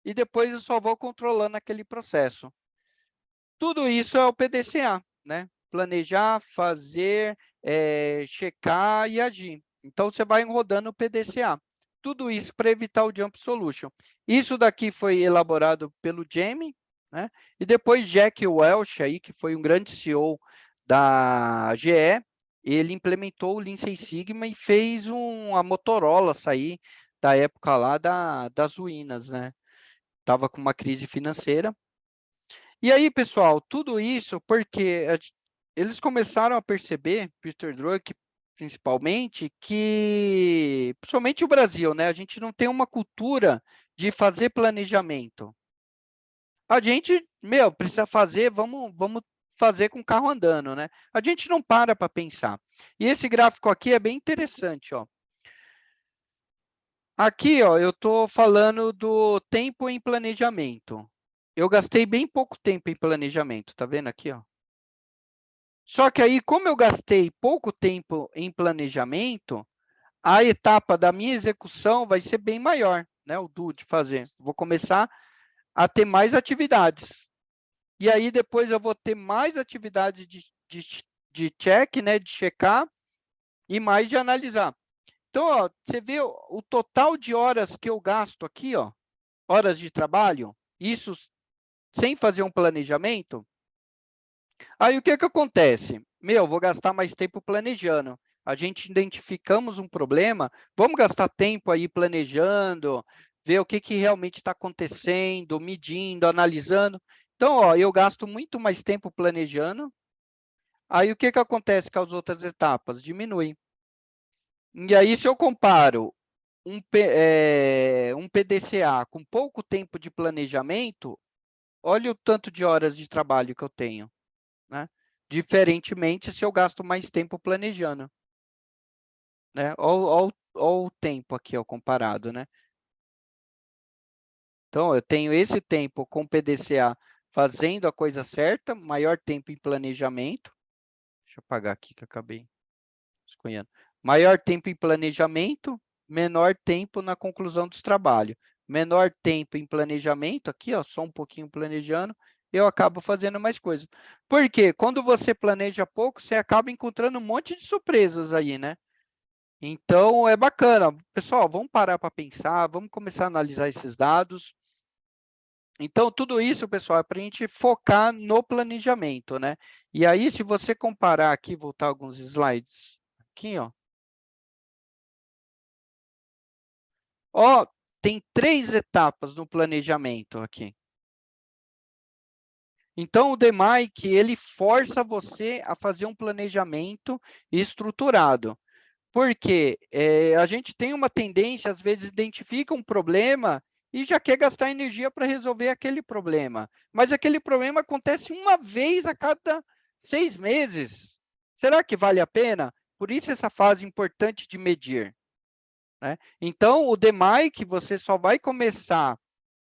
Speaker 1: e depois eu só vou controlando aquele processo. Tudo isso é o PDCA, né? Planejar, fazer, checar e agir. Então, você vai rodando o PDCA. Tudo isso para evitar o Jump Solution. Isso daqui foi elaborado pelo Jamie, né? E depois Jack Welch, aí, que foi um grande CEO da GE, ele implementou o Lean Six Sigma e fez a Motorola sair da época lá das ruínas, né? Estava com uma crise financeira. E aí, pessoal, tudo isso porque eles começaram a perceber, Peter Drucker principalmente, que, principalmente o Brasil, né? A gente não tem uma cultura de fazer planejamento. A gente, precisa fazer, vamos fazer com o carro andando, né? A gente não para pensar. E esse gráfico aqui é bem interessante, ó. Aqui, ó, eu estou falando do tempo em planejamento. Eu gastei bem pouco tempo em planejamento, tá vendo aqui, ó? Só que aí, como eu gastei pouco tempo em planejamento, a etapa da minha execução vai ser bem maior, né? O do de fazer. Vou começar a ter mais atividades. E aí, depois eu vou ter mais atividades de check, né? De checar e mais de analisar. Então, ó, você vê o total de horas que eu gasto aqui, ó, horas de trabalho, isso sem fazer um planejamento. Aí o que acontece? Vou gastar mais tempo planejando. A gente identificamos um problema, vamos gastar tempo aí planejando, ver o que realmente está acontecendo, medindo, analisando. Então, ó, eu gasto muito mais tempo planejando. Aí o que acontece com as outras etapas? Diminui. E aí, se eu comparo um PDCA com pouco tempo de planejamento, olha o tanto de horas de trabalho que eu tenho, né? Diferentemente se eu gasto mais tempo planejando, né? Olha o tempo aqui, ó, comparado, né? Então, eu tenho esse tempo com PDCA fazendo a coisa certa, maior tempo em planejamento. Deixa eu apagar aqui que eu acabei escolhendo. Maior tempo em planejamento, menor tempo na conclusão dos trabalhos. Menor tempo em planejamento, aqui, ó, só um pouquinho planejando, eu acabo fazendo mais coisas. Por quê? Quando você planeja pouco, você acaba encontrando um monte de surpresas aí, né? Então, é bacana. Pessoal, vamos parar para pensar, vamos começar a analisar esses dados. Então, tudo isso, pessoal, é para a gente focar no planejamento, né? E aí, se você comparar aqui, voltar alguns slides, aqui, ó. Ó, tem 3 etapas no planejamento aqui. Então, o DMAIC, ele força você a fazer um planejamento estruturado. Porque a gente tem uma tendência, às vezes, identifica um problema e já quer gastar energia para resolver aquele problema. Mas aquele problema acontece uma vez a cada 6 meses. Será que vale a pena? Por isso essa fase importante de medir, né? Então, o DMAIC, você só vai começar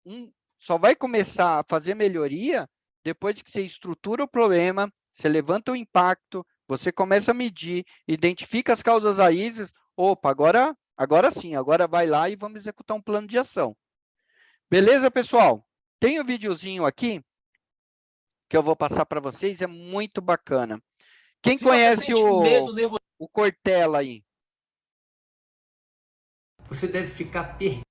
Speaker 1: a fazer melhoria depois que você estrutura o problema, você levanta o impacto, você começa a medir, identifica as causas raízes. Opa, agora sim, agora vai lá e vamos executar um plano de ação. Beleza, pessoal? Tem um videozinho aqui que eu vou passar para vocês, é muito bacana. Quem conhece o Cortella aí?
Speaker 6: Você deve ficar perdido.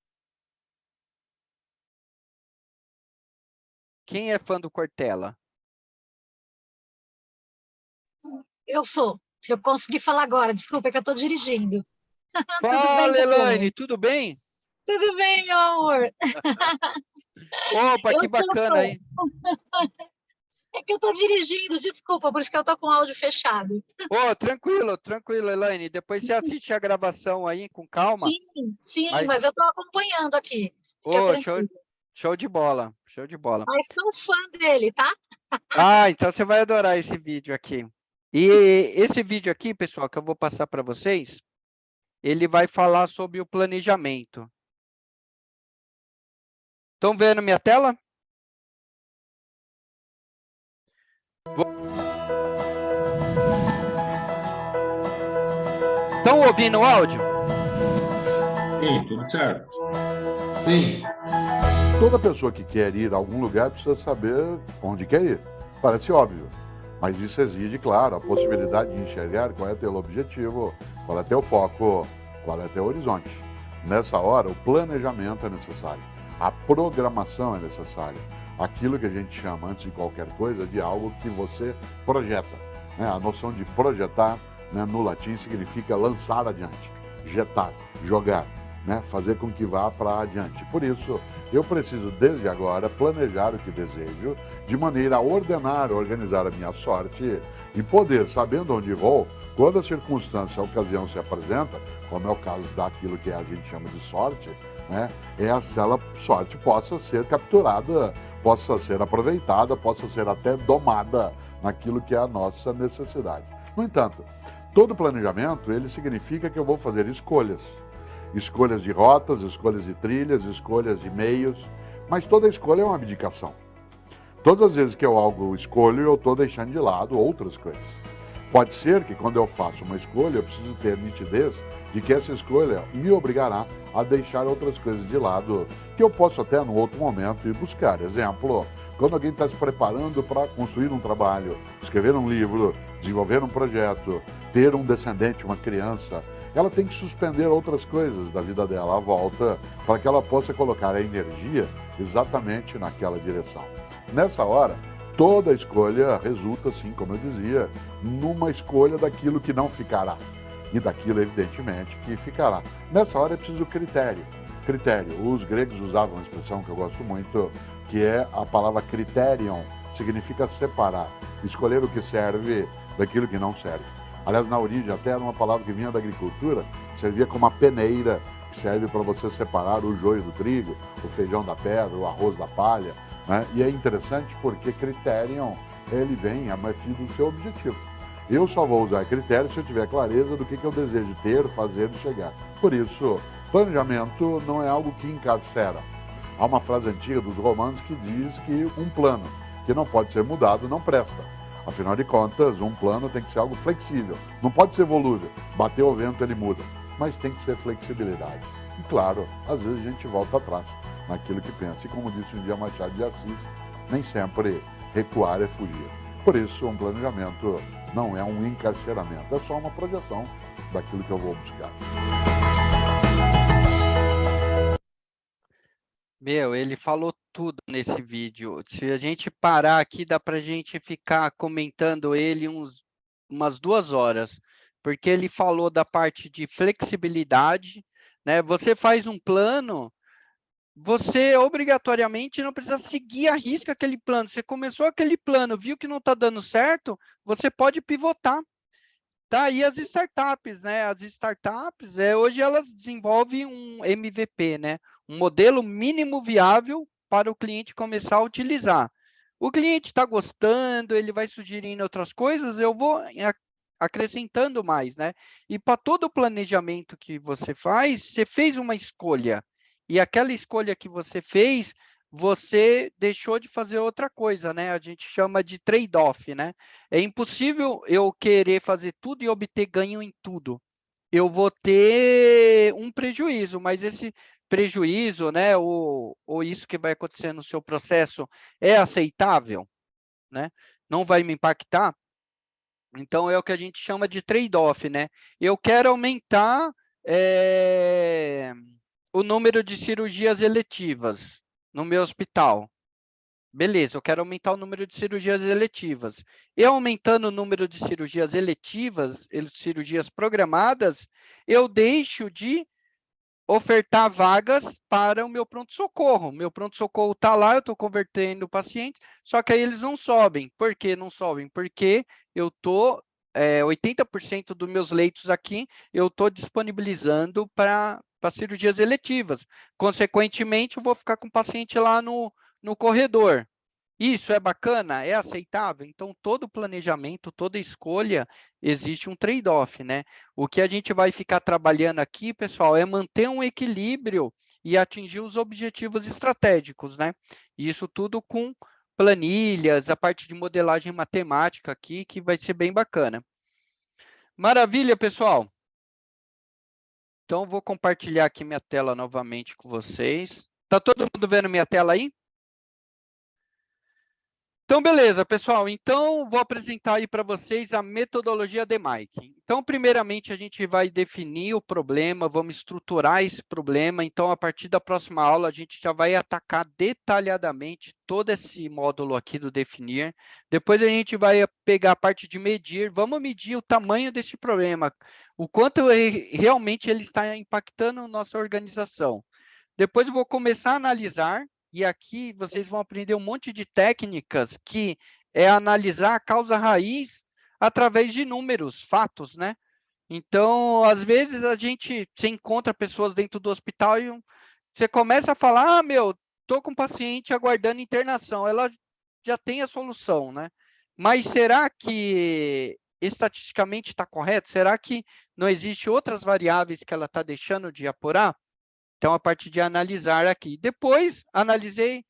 Speaker 1: Quem é fã do Cortella?
Speaker 7: Eu sou. Eu consegui falar agora, desculpa, é que eu estou dirigindo.
Speaker 1: Fala,
Speaker 7: bem,
Speaker 1: Elaine, tudo bem?
Speaker 7: Tudo bem, meu amor?
Speaker 1: Opa,
Speaker 7: Eu
Speaker 1: que
Speaker 7: sou
Speaker 1: bacana
Speaker 7: fã.
Speaker 1: aí.
Speaker 7: É que eu estou dirigindo, desculpa, por isso que eu estou com o áudio fechado.
Speaker 1: Ô, tranquilo, Elaine. Depois você assiste a gravação aí com calma.
Speaker 7: Sim, mas eu estou acompanhando aqui. Fica tranquilo.
Speaker 1: Show de bola, show de bola.
Speaker 7: Mas sou fã dele, tá?
Speaker 1: Ah, então você vai adorar esse vídeo aqui. E esse vídeo aqui, pessoal, que eu vou passar para vocês, ele vai falar sobre o planejamento. Estão vendo minha tela? Estão ouvindo o áudio?
Speaker 3: Sim, tudo certo.
Speaker 4: Sim.
Speaker 8: Toda pessoa que quer ir a algum lugar precisa saber onde quer ir. Parece óbvio, mas isso exige, claro, a possibilidade de enxergar qual é teu objetivo, qual é teu foco, qual é teu horizonte. Nessa hora, o planejamento é necessário, a programação é necessária. Aquilo que a gente chama, antes de qualquer coisa, de algo que você projeta. Né? A noção de projetar, né, no latim, significa lançar adiante, jetar, jogar, né? Fazer com que vá para adiante. Por isso, eu preciso, desde agora, planejar o que desejo, de maneira a ordenar, organizar a minha sorte e poder, sabendo onde vou, quando a circunstância, a ocasião se apresenta, como é o caso daquilo que a gente chama de sorte, né? Essa sorte possa ser capturada, possa ser aproveitada, possa ser até domada naquilo que é a nossa necessidade. No entanto, todo planejamento, ele significa que eu vou fazer escolhas. Escolhas de rotas, escolhas de trilhas, escolhas de meios, mas toda escolha é uma abdicação. Todas as vezes que eu algo escolho, eu estou deixando de lado outras coisas. Pode ser que quando eu faço uma escolha, eu preciso ter nitidez de que essa escolha me obrigará a deixar outras coisas de lado, que eu posso até, num outro momento, ir buscar. Exemplo, quando alguém está se preparando para construir um trabalho, escrever um livro, desenvolver um projeto, ter um descendente, uma criança, ela tem que suspender outras coisas da vida dela à volta para que ela possa colocar a energia exatamente naquela direção. Nessa hora, toda escolha resulta, assim como eu dizia, numa escolha daquilo que não ficará e daquilo, evidentemente, que ficará. Nessa hora é preciso critério. Critério. Os gregos usavam uma expressão que eu gosto muito, que é a palavra criterion, significa separar, escolher o que serve daquilo que não serve. Aliás, na origem até era uma palavra que vinha da agricultura, servia como uma peneira, que serve para você separar o joio do trigo, o feijão da pedra, o arroz da palha, né? E é interessante porque criterion, ele vem a partir do seu objetivo. Eu só vou usar critério se eu tiver clareza do que eu desejo ter, fazer e chegar. Por isso, planejamento não é algo que encarcera. Há uma frase antiga dos romanos que diz que um plano que não pode ser mudado não presta. Afinal de contas, um plano tem que ser algo flexível. Não pode ser volúvel. Bateu o vento, ele muda. Mas tem que ser flexibilidade. E claro, às vezes a gente volta atrás naquilo que pensa. E como disse um dia Machado de Assis, nem sempre recuar é fugir. Por isso, um planejamento não é um encarceramento. É só uma projeção daquilo que eu vou buscar.
Speaker 1: Meu, ele falou tudo nesse vídeo. Se a gente parar aqui, dá para a gente ficar comentando ele umas 2 horas, porque ele falou da parte de flexibilidade, né? Você faz um plano, você obrigatoriamente não precisa seguir à risca aquele plano. Você começou aquele plano, viu que não está dando certo, você pode pivotar. Tá aí as startups, né? As startups, hoje elas desenvolvem um MVP, né? Um modelo mínimo viável para o cliente começar a utilizar. O cliente está gostando, ele vai sugerindo outras coisas, eu vou acrescentando mais, né? E para todo o planejamento que você faz, você fez uma escolha. E aquela escolha que você fez, você deixou de fazer outra coisa, né? A gente chama de trade-off, né? É impossível eu querer fazer tudo e obter ganho em tudo. Eu vou ter um prejuízo, mas esse prejuízo, né, ou isso que vai acontecer no seu processo é aceitável, né? Não vai me impactar? Então, é o que a gente chama de trade-off, né? Eu quero aumentar o número de cirurgias eletivas no meu hospital. Beleza, eu quero aumentar o número de cirurgias eletivas. Eu aumentando o número de cirurgias eletivas, cirurgias programadas, eu deixo de ofertar vagas para o meu pronto-socorro. Meu pronto-socorro está lá, eu estou convertendo o paciente, só que aí eles não sobem. Por que não sobem? Porque eu estou, 80% dos meus leitos aqui, eu estou disponibilizando para cirurgias eletivas. Consequentemente, eu vou ficar com o paciente lá no corredor. Isso é bacana? É aceitável? Então, todo planejamento, toda escolha, existe um trade-off, né? O que a gente vai ficar trabalhando aqui, pessoal, é manter um equilíbrio e atingir os objetivos estratégicos, né? Isso tudo com planilhas, a parte de modelagem matemática aqui, que vai ser bem bacana. Maravilha, pessoal! Então, vou compartilhar aqui minha tela novamente com vocês. Tá todo mundo vendo minha tela aí? Então, beleza, pessoal. Então, vou apresentar aí para vocês a metodologia DMAIC. Então, primeiramente, a gente vai definir o problema, vamos estruturar esse problema. Então, a partir da próxima aula, a gente já vai atacar detalhadamente todo esse módulo aqui do definir. Depois, a gente vai pegar a parte de medir. Vamos medir o tamanho desse problema, o quanto realmente ele está impactando a nossa organização. Depois, eu vou começar a analisar. E aqui vocês vão aprender um monte de técnicas que é analisar a causa raiz através de números, fatos, né? Então, às vezes a gente se encontra pessoas dentro do hospital e você começa a falar, tô com um paciente aguardando internação, ela já tem a solução, né? Mas será que estatisticamente está correto? Será que não existe outras variáveis que ela está deixando de apurar? Então, a partir de analisar aqui. Depois, analisei,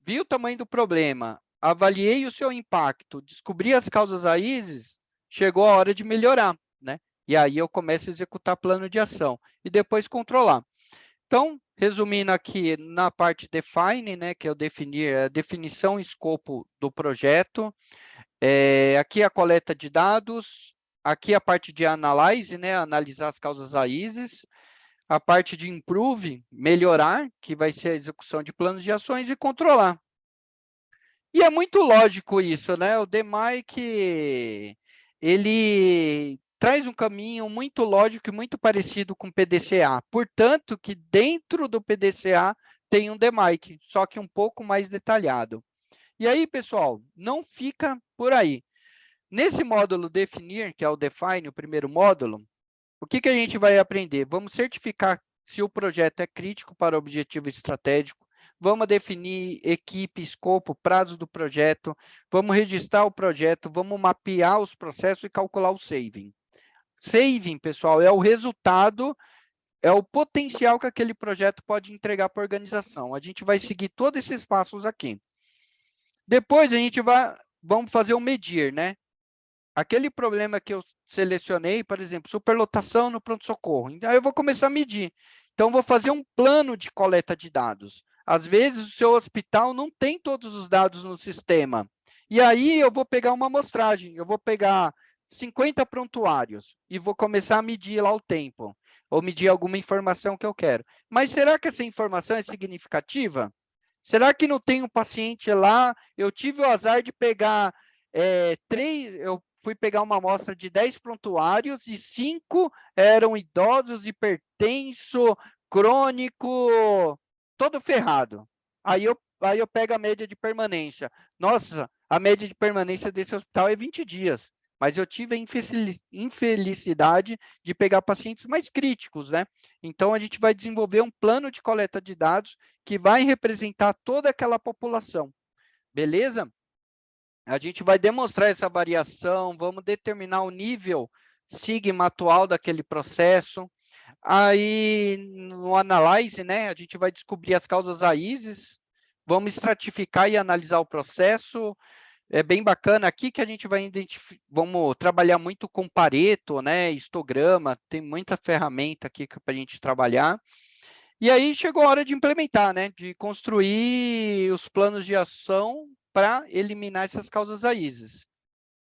Speaker 1: vi o tamanho do problema, avaliei o seu impacto, descobri as causas raízes, chegou a hora de melhorar, né? E aí eu começo a executar plano de ação e depois controlar. Então, resumindo aqui, na parte define, né, que é o definir, a definição e escopo do projeto, aqui a coleta de dados, aqui a parte de analyze, né, analisar as causas raízes, a parte de improve, melhorar, que vai ser a execução de planos de ações, e controlar. E é muito lógico isso, né? O DMAIC, ele traz um caminho muito lógico e muito parecido com o PDCA. Portanto, que dentro do PDCA tem um DMAIC, só que um pouco mais detalhado. E aí, pessoal, não fica por aí. Nesse módulo definir, que é o define, o primeiro módulo, o que a gente vai aprender? Vamos certificar se o projeto é crítico para o objetivo estratégico, vamos definir equipe, escopo, prazo do projeto, vamos registrar o projeto, vamos mapear os processos e calcular o saving. Saving, pessoal, é o resultado, é o potencial que aquele projeto pode entregar para a organização. A gente vai seguir todos esses passos aqui. Depois, vamos fazer o medir, né? Aquele problema que eu selecionei, por exemplo, superlotação no pronto-socorro. Então, eu vou começar a medir. Então, vou fazer um plano de coleta de dados. Às vezes, o seu hospital não tem todos os dados no sistema. E aí, eu vou pegar uma amostragem. Eu vou pegar 50 prontuários e vou começar a medir lá o tempo. Ou medir alguma informação que eu quero. Mas será que essa informação é significativa? Será que não tem um paciente lá? Eu tive o azar de pegar eu fui pegar uma amostra de 10 prontuários e 5 eram idosos, hipertenso, crônico, todo ferrado. Aí eu pego a média de permanência. Nossa, a média de permanência desse hospital é 20 dias. Mas eu tive a infelicidade de pegar pacientes mais críticos, né? Então, a gente vai desenvolver um plano de coleta de dados que vai representar toda aquela população. Beleza? A gente vai demonstrar essa variação, vamos determinar o nível sigma atual daquele processo. Aí, no Analyze, né, a gente vai descobrir as causas raízes, vamos estratificar e analisar o processo. É bem bacana aqui que a gente vai vamos trabalhar muito com Pareto, né, histograma, tem muita ferramenta aqui para a gente trabalhar. E aí chegou a hora de implementar, né, de construir os planos de ação para eliminar essas causas raízes.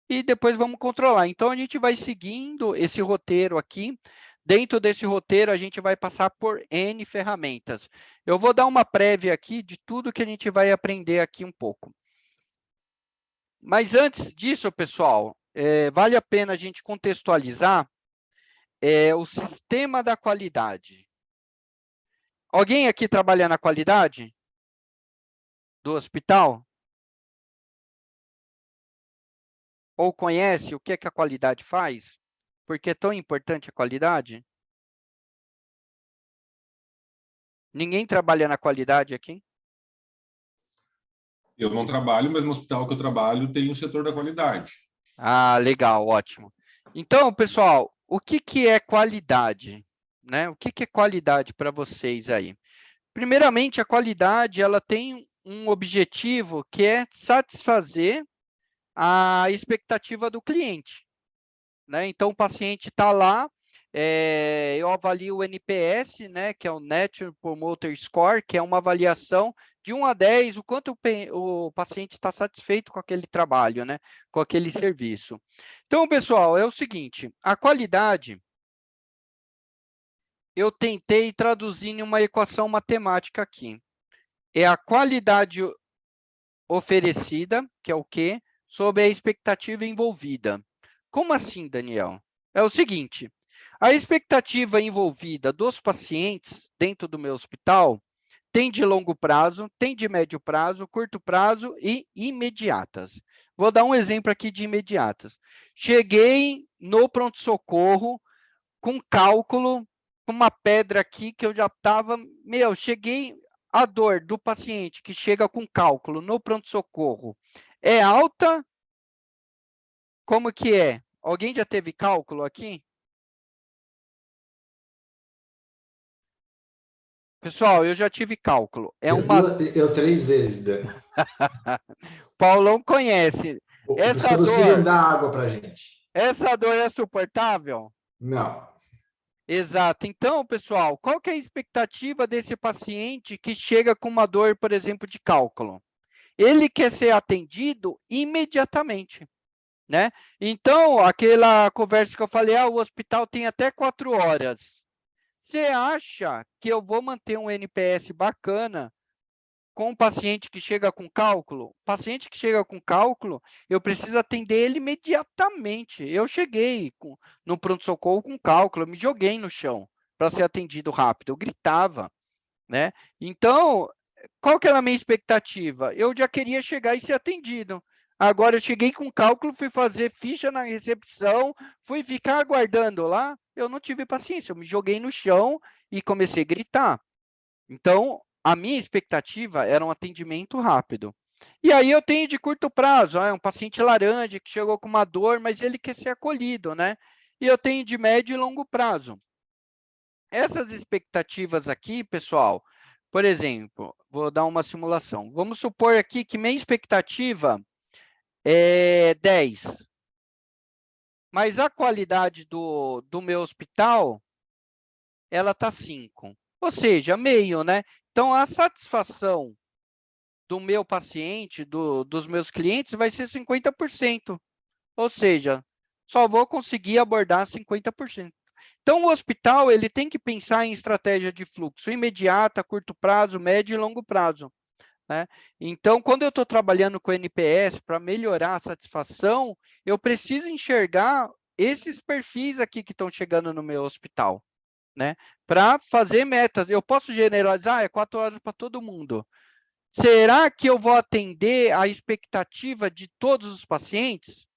Speaker 1: E depois vamos controlar. Então, a gente vai seguindo esse roteiro aqui. Dentro desse roteiro, a gente vai passar por N ferramentas. Eu vou dar uma prévia aqui de tudo que a gente vai aprender aqui um pouco. Mas antes disso, pessoal, vale a pena a gente contextualizar o sistema da qualidade. Alguém aqui trabalha na qualidade do hospital? Ou conhece o que a qualidade faz? Por que é tão importante a qualidade? Ninguém trabalha na qualidade aqui?
Speaker 3: Eu não trabalho, mas no hospital que eu trabalho tem um setor da qualidade.
Speaker 1: Ah, legal, ótimo. Então, pessoal, o que é qualidade? Né? O que é qualidade para vocês aí? Primeiramente, a qualidade ela tem um objetivo que é satisfazer a expectativa do cliente. Né? Então, o paciente está lá, eu avalio o NPS, né, que é o Net Promoter Score, que é uma avaliação de 1 a 10, o quanto o paciente está satisfeito com aquele trabalho, né, com aquele serviço. Então, pessoal, é o seguinte, a qualidade, eu tentei traduzir em uma equação matemática aqui. É a qualidade oferecida, que é o quê? Sobre a expectativa envolvida. Como assim, Daniel? É o seguinte, a expectativa envolvida dos pacientes dentro do meu hospital tem de longo prazo, tem de médio prazo, curto prazo e imediatas. Vou dar um exemplo aqui de imediatas. Cheguei no pronto-socorro com cálculo, com uma pedra aqui que eu já estava... cheguei... A dor do paciente que chega com cálculo no pronto-socorro é alta? Como que é? Alguém já teve cálculo aqui? Pessoal, eu já tive cálculo.
Speaker 4: Eu 3 vezes, Dani.
Speaker 1: Paulão conhece.
Speaker 4: Essa dor... dá água para gente.
Speaker 1: Essa dor é suportável?
Speaker 4: Não.
Speaker 1: Exato. Então, pessoal, qual que é a expectativa desse paciente que chega com uma dor, por exemplo, de cálculo? Ele quer ser atendido imediatamente, né? Então, aquela conversa que eu falei, o hospital tem até 4 horas. Você acha que eu vou manter um NPS bacana com um paciente que chega com cálculo? Paciente que chega com cálculo, eu preciso atender ele imediatamente. Eu cheguei no pronto-socorro com cálculo, eu me joguei no chão para ser atendido rápido, eu gritava, né? Então, qual que era a minha expectativa? Eu já queria chegar e ser atendido. Agora eu cheguei com cálculo, fui fazer ficha na recepção, fui ficar aguardando lá, eu não tive paciência, eu me joguei no chão e comecei a gritar. Então, a minha expectativa era um atendimento rápido. E aí eu tenho de curto prazo, um paciente laranja que chegou com uma dor, mas ele quer ser acolhido, né? E eu tenho de médio e longo prazo. Essas expectativas aqui, pessoal, por exemplo, vou dar uma simulação. Vamos supor aqui que minha expectativa é 10. Mas a qualidade do meu hospital, ela está 5. Ou seja, meio, né? Então, a satisfação do meu paciente, dos meus clientes, vai ser 50%. Ou seja, só vou conseguir abordar 50%. Então, o hospital ele tem que pensar em estratégia de fluxo imediata, curto prazo, médio e longo prazo, né? Então, quando eu estou trabalhando com NPS para melhorar a satisfação, eu preciso enxergar esses perfis aqui que estão chegando no meu hospital, né? Para fazer metas. Eu posso generalizar, é 4 horas para todo mundo. Será que eu vou atender a expectativa de todos os pacientes?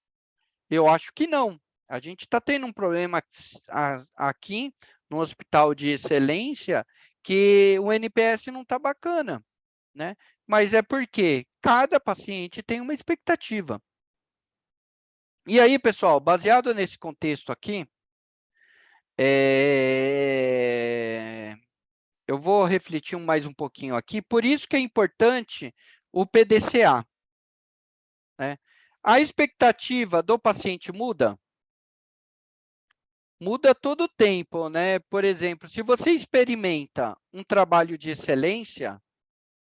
Speaker 1: Eu acho que não. A gente está tendo um problema aqui no hospital de excelência que o NPS não está bacana, né? Mas é porque cada paciente tem uma expectativa. E aí, pessoal, baseado nesse contexto aqui, eu vou refletir mais um pouquinho aqui. Por isso que é importante o PDCA, né? A expectativa do paciente muda? Muda todo o tempo, né? Por exemplo, se você experimenta um trabalho de excelência,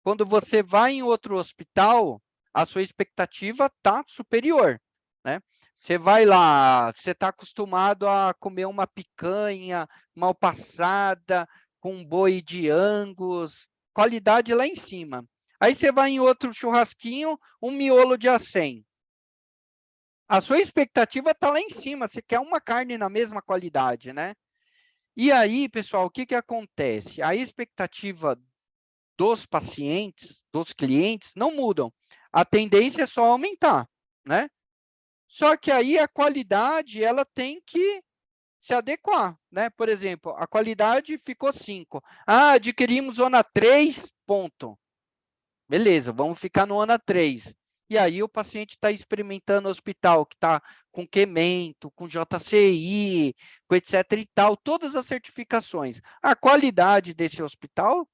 Speaker 1: quando você vai em outro hospital, a sua expectativa está superior, né? Você vai lá, você está acostumado a comer uma picanha mal passada, com boi de Angus, qualidade lá em cima. Aí você vai em outro churrasquinho, um miolo de acém. A sua expectativa está lá em cima, você quer uma carne na mesma qualidade, né? E aí, pessoal, o que acontece? A expectativa dos pacientes, dos clientes, não mudam. A tendência é só aumentar, né? Só que aí a qualidade, ela tem que se adequar, né? Por exemplo, a qualidade ficou 5. Adquirimos zona 3, ponto. Beleza, vamos ficar no zona 3. E aí o paciente está experimentando o hospital que está com Qmento, com JCI, com etc e tal, todas as certificações. A qualidade desse hospital,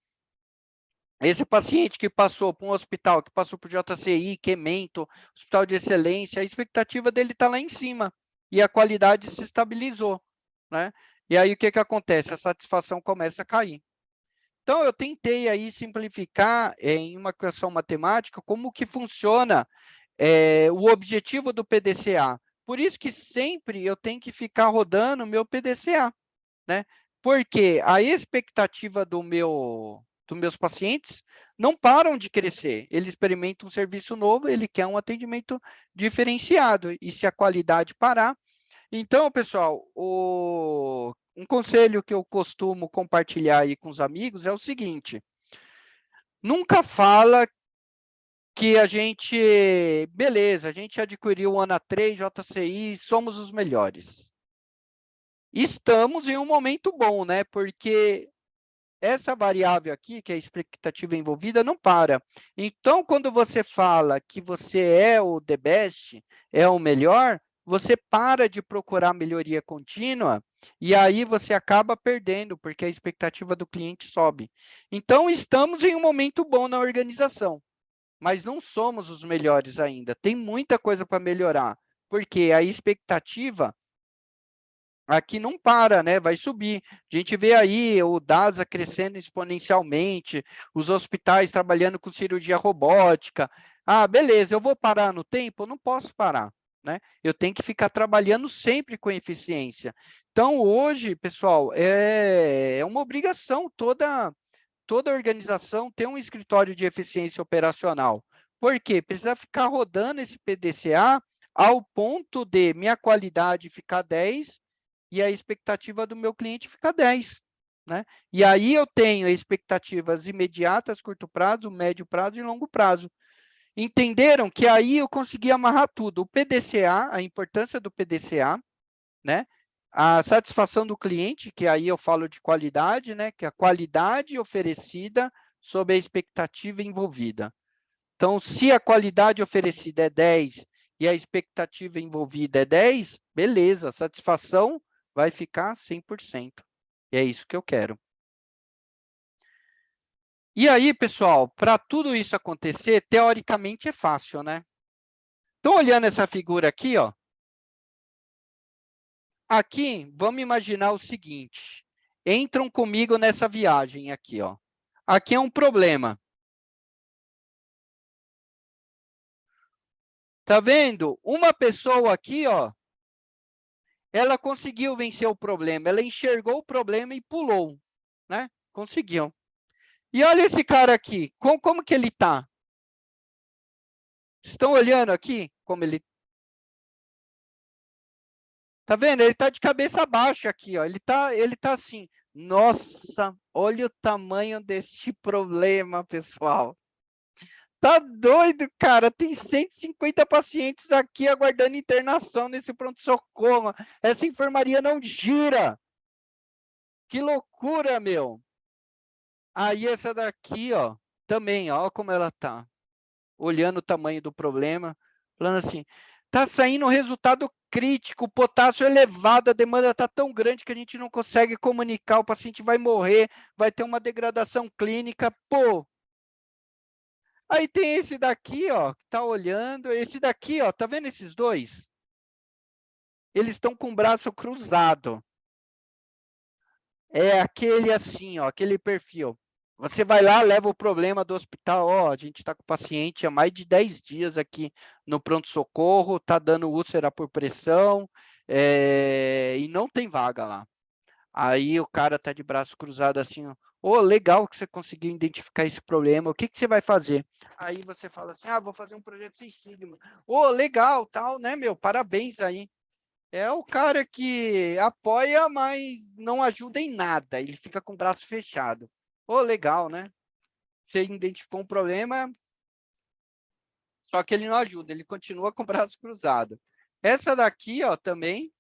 Speaker 1: esse paciente que passou por um hospital, que passou por JCI, Qmento, hospital de excelência, a expectativa dele está lá em cima e a qualidade se estabilizou, né? E aí o que acontece? A satisfação começa a cair. Então, eu tentei aí simplificar em uma equação matemática como que funciona o objetivo do PDCA. Por isso que sempre eu tenho que ficar rodando o meu PDCA, né? Porque a expectativa dos meus pacientes não param de crescer. Ele experimenta um serviço novo, ele quer um atendimento diferenciado. E se a qualidade parar... Então, pessoal, um conselho que eu costumo compartilhar aí com os amigos é o seguinte: nunca fala que a gente, beleza, a gente adquiriu o ANA 3, JCI, somos os melhores. Estamos em um momento bom, né? Porque essa variável aqui, que é a expectativa envolvida, não para. Então, quando você fala que você é o the best, é o melhor, você para de procurar melhoria contínua e aí você acaba perdendo, porque a expectativa do cliente sobe. Então, estamos em um momento bom na organização, mas não somos os melhores ainda. Tem muita coisa para melhorar, porque a expectativa aqui não para, né? Vai subir. A gente vê aí o DASA crescendo exponencialmente, os hospitais trabalhando com cirurgia robótica. Ah, beleza, eu vou parar no tempo? Eu não posso parar, né? Eu tenho que ficar trabalhando sempre com eficiência. Então, hoje, pessoal, é uma obrigação toda organização ter um escritório de eficiência operacional. Por quê? Precisa ficar rodando esse PDCA ao ponto de minha qualidade ficar 10 e a expectativa do meu cliente ficar 10. Né? E aí eu tenho expectativas imediatas, curto prazo, médio prazo e longo prazo. Entenderam que aí eu consegui amarrar tudo. O PDCA, a importância do PDCA, né? A satisfação do cliente, que aí eu falo de qualidade, né? Que é a qualidade oferecida sob a expectativa envolvida. Então, se a qualidade oferecida é 10 e a expectativa envolvida é 10, beleza, a satisfação vai ficar 100%. E é isso que eu quero. E aí, pessoal, para tudo isso acontecer, teoricamente é fácil, né? Então, olhando essa figura aqui, ó. Aqui, vamos imaginar o seguinte. Entram comigo nessa viagem aqui, ó. Aqui é um problema. Tá vendo? Uma pessoa aqui, ó, ela conseguiu vencer o problema. Ela enxergou o problema e pulou, né? Conseguiu. E olha esse cara aqui. Como que ele tá? Estão olhando aqui como ele... Tá vendo? Ele tá de cabeça baixa aqui, ó. Ele tá assim. Nossa, olha o tamanho deste problema, pessoal. Tá doido, cara. Tem 150 pacientes aqui aguardando internação nesse pronto-socorro. Essa enfermaria não gira. Que loucura, meu. Aí essa daqui, ó, também, ó, como ela tá. Olhando o tamanho do problema, falando assim, tá saindo um resultado crítico, potássio elevado, a demanda tá tão grande que a gente não consegue comunicar, o paciente vai morrer, vai ter uma degradação clínica, pô. Aí tem esse daqui, ó, que tá olhando, esse daqui, ó, tá vendo esses dois? Eles estão com o braço cruzado. É aquele assim, ó, aquele perfil. Você vai lá, leva o problema do hospital, ó, a gente está com o paciente há mais de 10 dias aqui no pronto-socorro, tá dando úlcera por pressão, e não tem vaga lá. Aí o cara tá de braço cruzado assim, ó, ô, legal que você conseguiu identificar esse problema, o que que você vai fazer? Aí você fala assim, vou fazer um projeto Six Sigma. Ô, legal, tal, né, meu, parabéns aí. É o cara que apoia, mas não ajuda em nada. Ele fica com o braço fechado. Ô, legal, né? Você identificou um problema, só que ele não ajuda. Ele continua com o braço cruzado. Essa daqui, ó, também.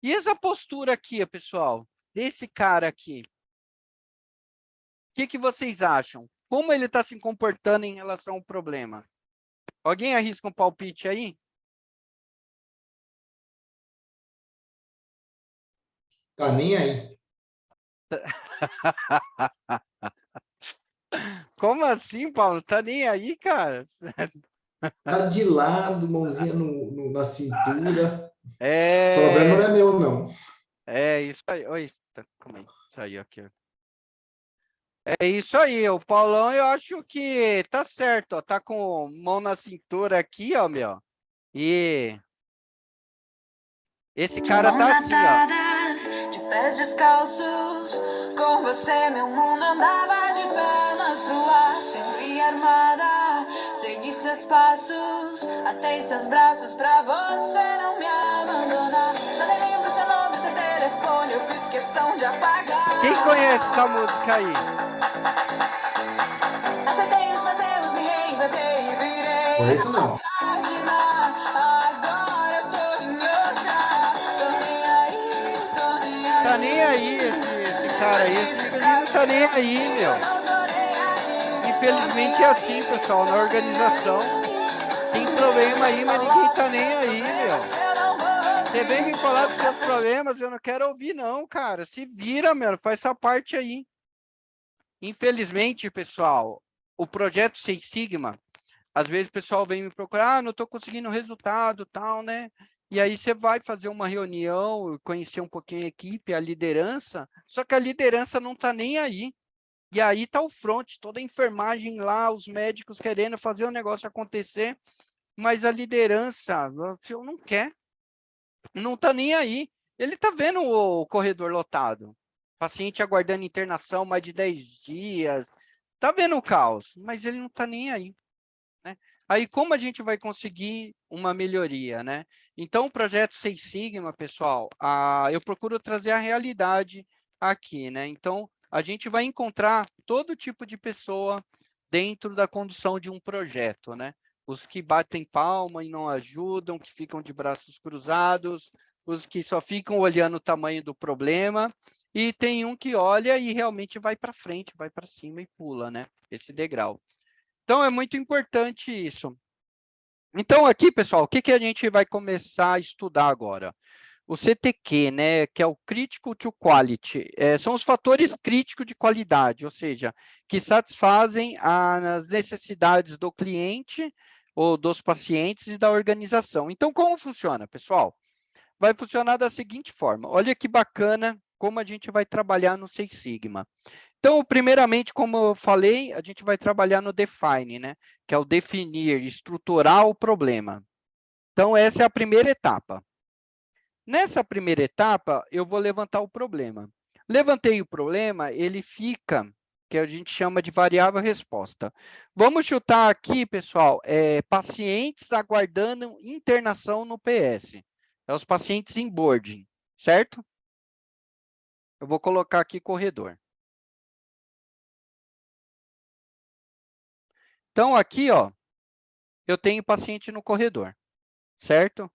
Speaker 1: E essa postura aqui, ó, pessoal? Desse cara aqui. O que vocês acham? Como ele está se comportando em relação ao problema? Alguém arrisca um palpite aí?
Speaker 4: Tá nem aí.
Speaker 1: Como assim, Paulo? Tá nem aí, cara?
Speaker 4: Tá de lado, mãozinha na cintura.
Speaker 1: É...
Speaker 4: O problema não é meu, não.
Speaker 1: É isso aí. Oi, calma aí. Saiu aqui, ó. É isso aí, o Paulão, eu acho que tá certo, ó. Tá com mão na cintura aqui, ó, meu. E esse cara tá assim, ó.
Speaker 9: De pés descalços, com você meu mundo andava de pernas pro ar, sempre armada. Segui seus passos, atei seus braços pra você não me abandonar. Não nem lembro seu nome, seu telefone, eu fiz questão de apagar.
Speaker 1: Quem conhece essa música aí?
Speaker 9: Aceitei os meus erros, me reinventei e virei.
Speaker 4: Conheço não.
Speaker 9: Agora eu tô em outra. Tô nem aí, tô nem aí.
Speaker 1: Tá nem aí esse cara aí. Ele não tá nem aí, meu. Infelizmente é assim, pessoal, na organização. Tem problema aí, mas ninguém tá nem aí, meu. Você vem me falar dos seus problemas, eu não quero ouvir não, cara. Se vira, meu, faz essa parte aí. Infelizmente, pessoal, o projeto Seis Sigma, às vezes o pessoal vem me procurar, não estou conseguindo resultado, tal, né? E aí você vai fazer uma reunião, conhecer um pouquinho a equipe, a liderança, só que a liderança não está nem aí. E aí está o front, toda a enfermagem lá, os médicos querendo fazer o negócio acontecer, mas a liderança não quer, não está nem aí. Ele está vendo o corredor lotado, paciente aguardando internação mais de 10 dias, está vendo o caos, mas ele não está nem aí. Né? Aí, como a gente vai conseguir uma melhoria, né? Então, o projeto Seis Sigma, pessoal, eu procuro trazer a realidade aqui, né? Então, a gente vai encontrar todo tipo de pessoa dentro da condução de um projeto, né? Os que batem palma e não ajudam, que ficam de braços cruzados, os que só ficam olhando o tamanho do problema, e tem um que olha e realmente vai para frente, vai para cima e pula, né? Esse degrau. Então, é muito importante isso. Então, aqui, pessoal, o que a gente vai começar a estudar agora? O CTQ, né, que é o Critical to Quality, são os fatores críticos de qualidade, ou seja, que satisfazem as necessidades do cliente ou dos pacientes e da organização. Então, como funciona, pessoal? Vai funcionar da seguinte forma. Olha que bacana como a gente vai trabalhar no Seis Sigma. Então, primeiramente, como eu falei, a gente vai trabalhar no define, né? Que é o definir, estruturar o problema. Então, essa é a primeira etapa. Nessa primeira etapa, eu vou levantar o problema. Levantei o problema, ele fica, que a gente chama de variável resposta. Vamos chutar aqui, pessoal, pacientes aguardando internação no PS. É os pacientes em boarding, certo? Eu vou colocar aqui corredor. Então, aqui, ó, eu tenho paciente no corredor, certo?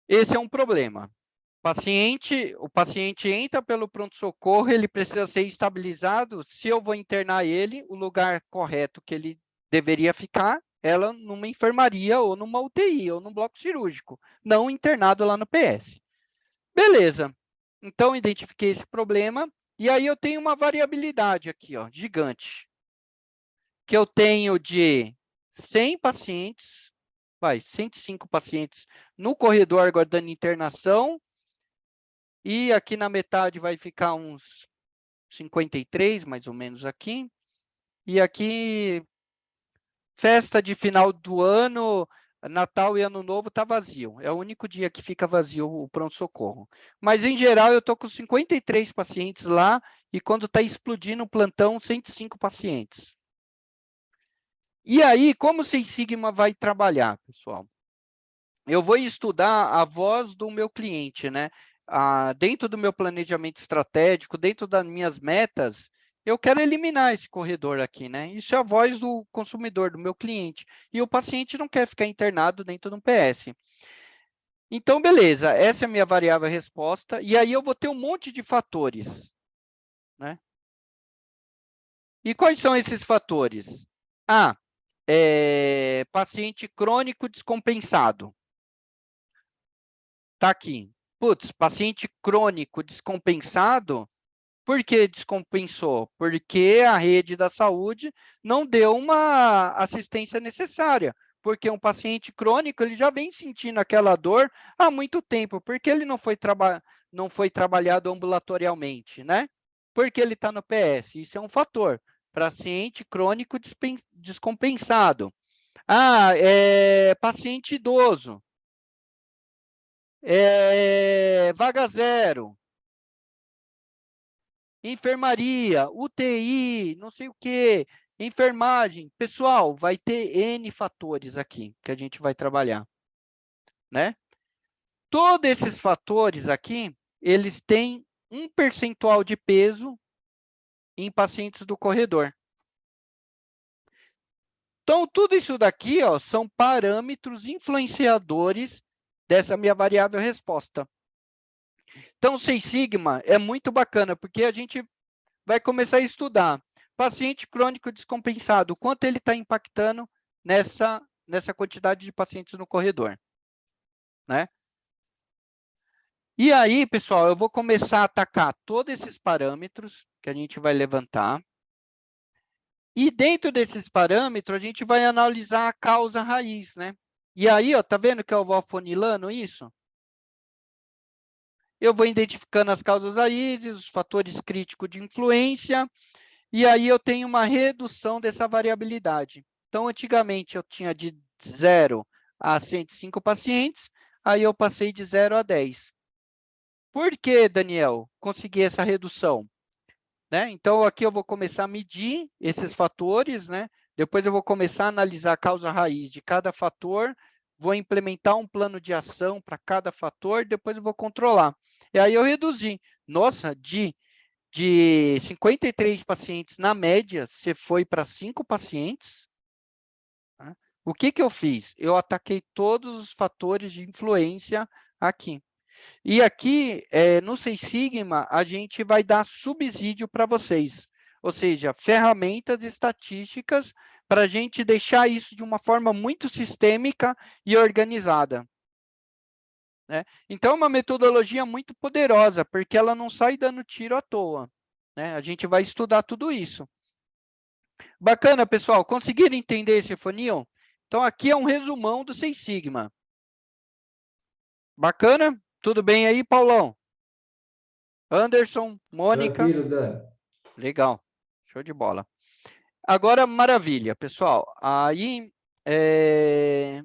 Speaker 1: Esse é um problema. O paciente entra pelo pronto-socorro, ele precisa ser estabilizado. Se eu vou internar ele, o lugar correto que ele deveria ficar, ela numa enfermaria ou numa UTI ou num bloco cirúrgico, não internado lá no PS. Beleza. Então, identifiquei esse problema e aí eu tenho uma variabilidade aqui, ó, gigante, que eu tenho de 100 pacientes, 105 pacientes no corredor aguardando internação, e aqui na metade vai ficar uns 53, mais ou menos aqui. E aqui, festa de final do ano, Natal e Ano Novo está vazio. É o único dia que fica vazio o pronto-socorro. Mas, em geral, eu estou com 53 pacientes lá e quando está explodindo o plantão, 105 pacientes. E aí, como o Seis Sigma vai trabalhar, pessoal? Eu vou estudar a voz do meu cliente, né? Dentro do meu planejamento estratégico, dentro das minhas metas, eu quero eliminar esse corredor aqui, né? Isso é a voz do consumidor, do meu cliente. E o paciente não quer ficar internado dentro de um PS. Então, beleza, essa é a minha variável resposta. E aí eu vou ter um monte de fatores, né? E quais são esses fatores? Paciente crônico descompensado. Está aqui. Putz, paciente crônico descompensado, por que descompensou? Porque a rede da saúde não deu uma assistência necessária. Porque um paciente crônico, ele já vem sentindo aquela dor há muito tempo, porque ele não foi trabalhado ambulatorialmente, né? Porque ele está no PS, isso é um fator. Paciente crônico descompensado. Paciente idoso. Vaga zero. Enfermaria, UTI, não sei o quê, enfermagem. Pessoal, vai ter N fatores aqui que a gente vai trabalhar, né? Todos esses fatores aqui, eles têm um percentual de peso em pacientes do corredor. Então, tudo isso daqui, ó, são parâmetros influenciadores dessa minha variável resposta. Então, o 6 sigma é muito bacana, porque a gente vai começar a estudar paciente crônico descompensado, o quanto ele está impactando nessa quantidade de pacientes no corredor, né? E aí, pessoal, eu vou começar a atacar todos esses parâmetros que a gente vai levantar. E dentro desses parâmetros, a gente vai analisar a causa raiz, né? E aí, ó, tá vendo que eu vou afunilando isso? Eu vou identificando as causas raízes, os fatores críticos de influência, e aí eu tenho uma redução dessa variabilidade. Então, antigamente, eu tinha de 0 a 105 pacientes, aí eu passei de 0 a 10. Por que, Daniel, consegui essa redução? Né? Então, aqui eu vou começar a medir esses fatores, né? Depois eu vou começar a analisar a causa raiz de cada fator, vou implementar um plano de ação para cada fator, depois eu vou controlar. E aí eu reduzi. Nossa, de 53 pacientes na média, você foi para 5 pacientes. Né? O que eu fiz? Eu ataquei todos os fatores de influência aqui. E aqui, no 6 Sigma, a gente vai dar subsídio para vocês. Ou seja, ferramentas estatísticas para a gente deixar isso de uma forma muito sistêmica e organizada. Né? Então, é uma metodologia muito poderosa, porque ela não sai dando tiro à toa. Né? A gente vai estudar tudo isso. Bacana, pessoal. Conseguiram entender esse funil? Então, aqui é um resumão do 6 Sigma. Bacana? Tudo bem aí, Paulão? Anderson, Mônica?
Speaker 4: Tranquilo, Dani.
Speaker 1: Legal. Show de bola. Agora, maravilha, pessoal. Aí,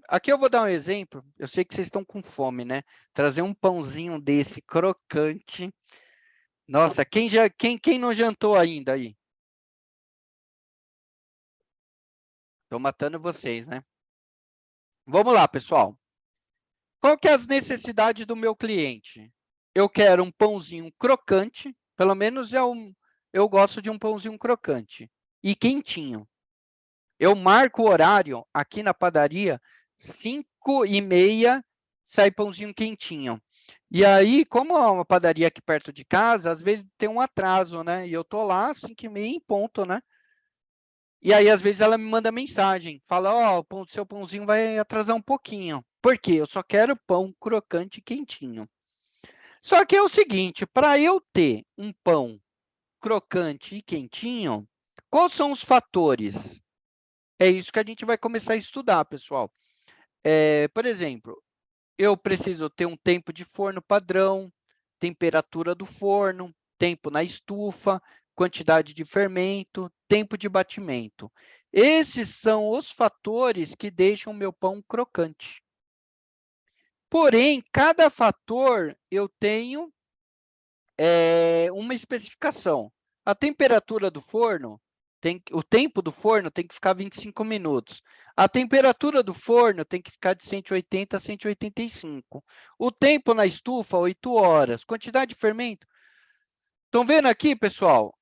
Speaker 1: aqui eu vou dar um exemplo. Eu sei que vocês estão com fome, né? Trazer um pãozinho desse crocante. Nossa, quem não jantou ainda aí? Estou matando vocês, né? Vamos lá, pessoal. Qual que é as necessidades do meu cliente? Eu quero um pãozinho crocante, pelo menos eu gosto de um pãozinho crocante e quentinho. Eu marco o horário aqui na padaria, 5h30, sai pãozinho quentinho. E aí, como é uma padaria aqui perto de casa, às vezes tem um atraso, né? E eu tô lá, 5h30 em ponto, né? E aí, às vezes, ela me manda mensagem, fala, ó, o seu pãozinho vai atrasar um pouquinho. Por quê? Eu só quero pão crocante e quentinho. Só que é o seguinte, para eu ter um pão crocante e quentinho, quais são os fatores? É isso que a gente vai começar a estudar, pessoal. Por exemplo, eu preciso ter um tempo de forno padrão, temperatura do forno, tempo na estufa, quantidade de fermento, tempo de batimento. Esses são os fatores que deixam o meu pão crocante. Porém, cada fator eu tenho uma especificação. A temperatura do forno, o tempo do forno tem que ficar 25 minutos. A temperatura do forno tem que ficar de 180 a 185. O tempo na estufa, 8 horas. Quantidade de fermento. Estão vendo aqui, pessoal?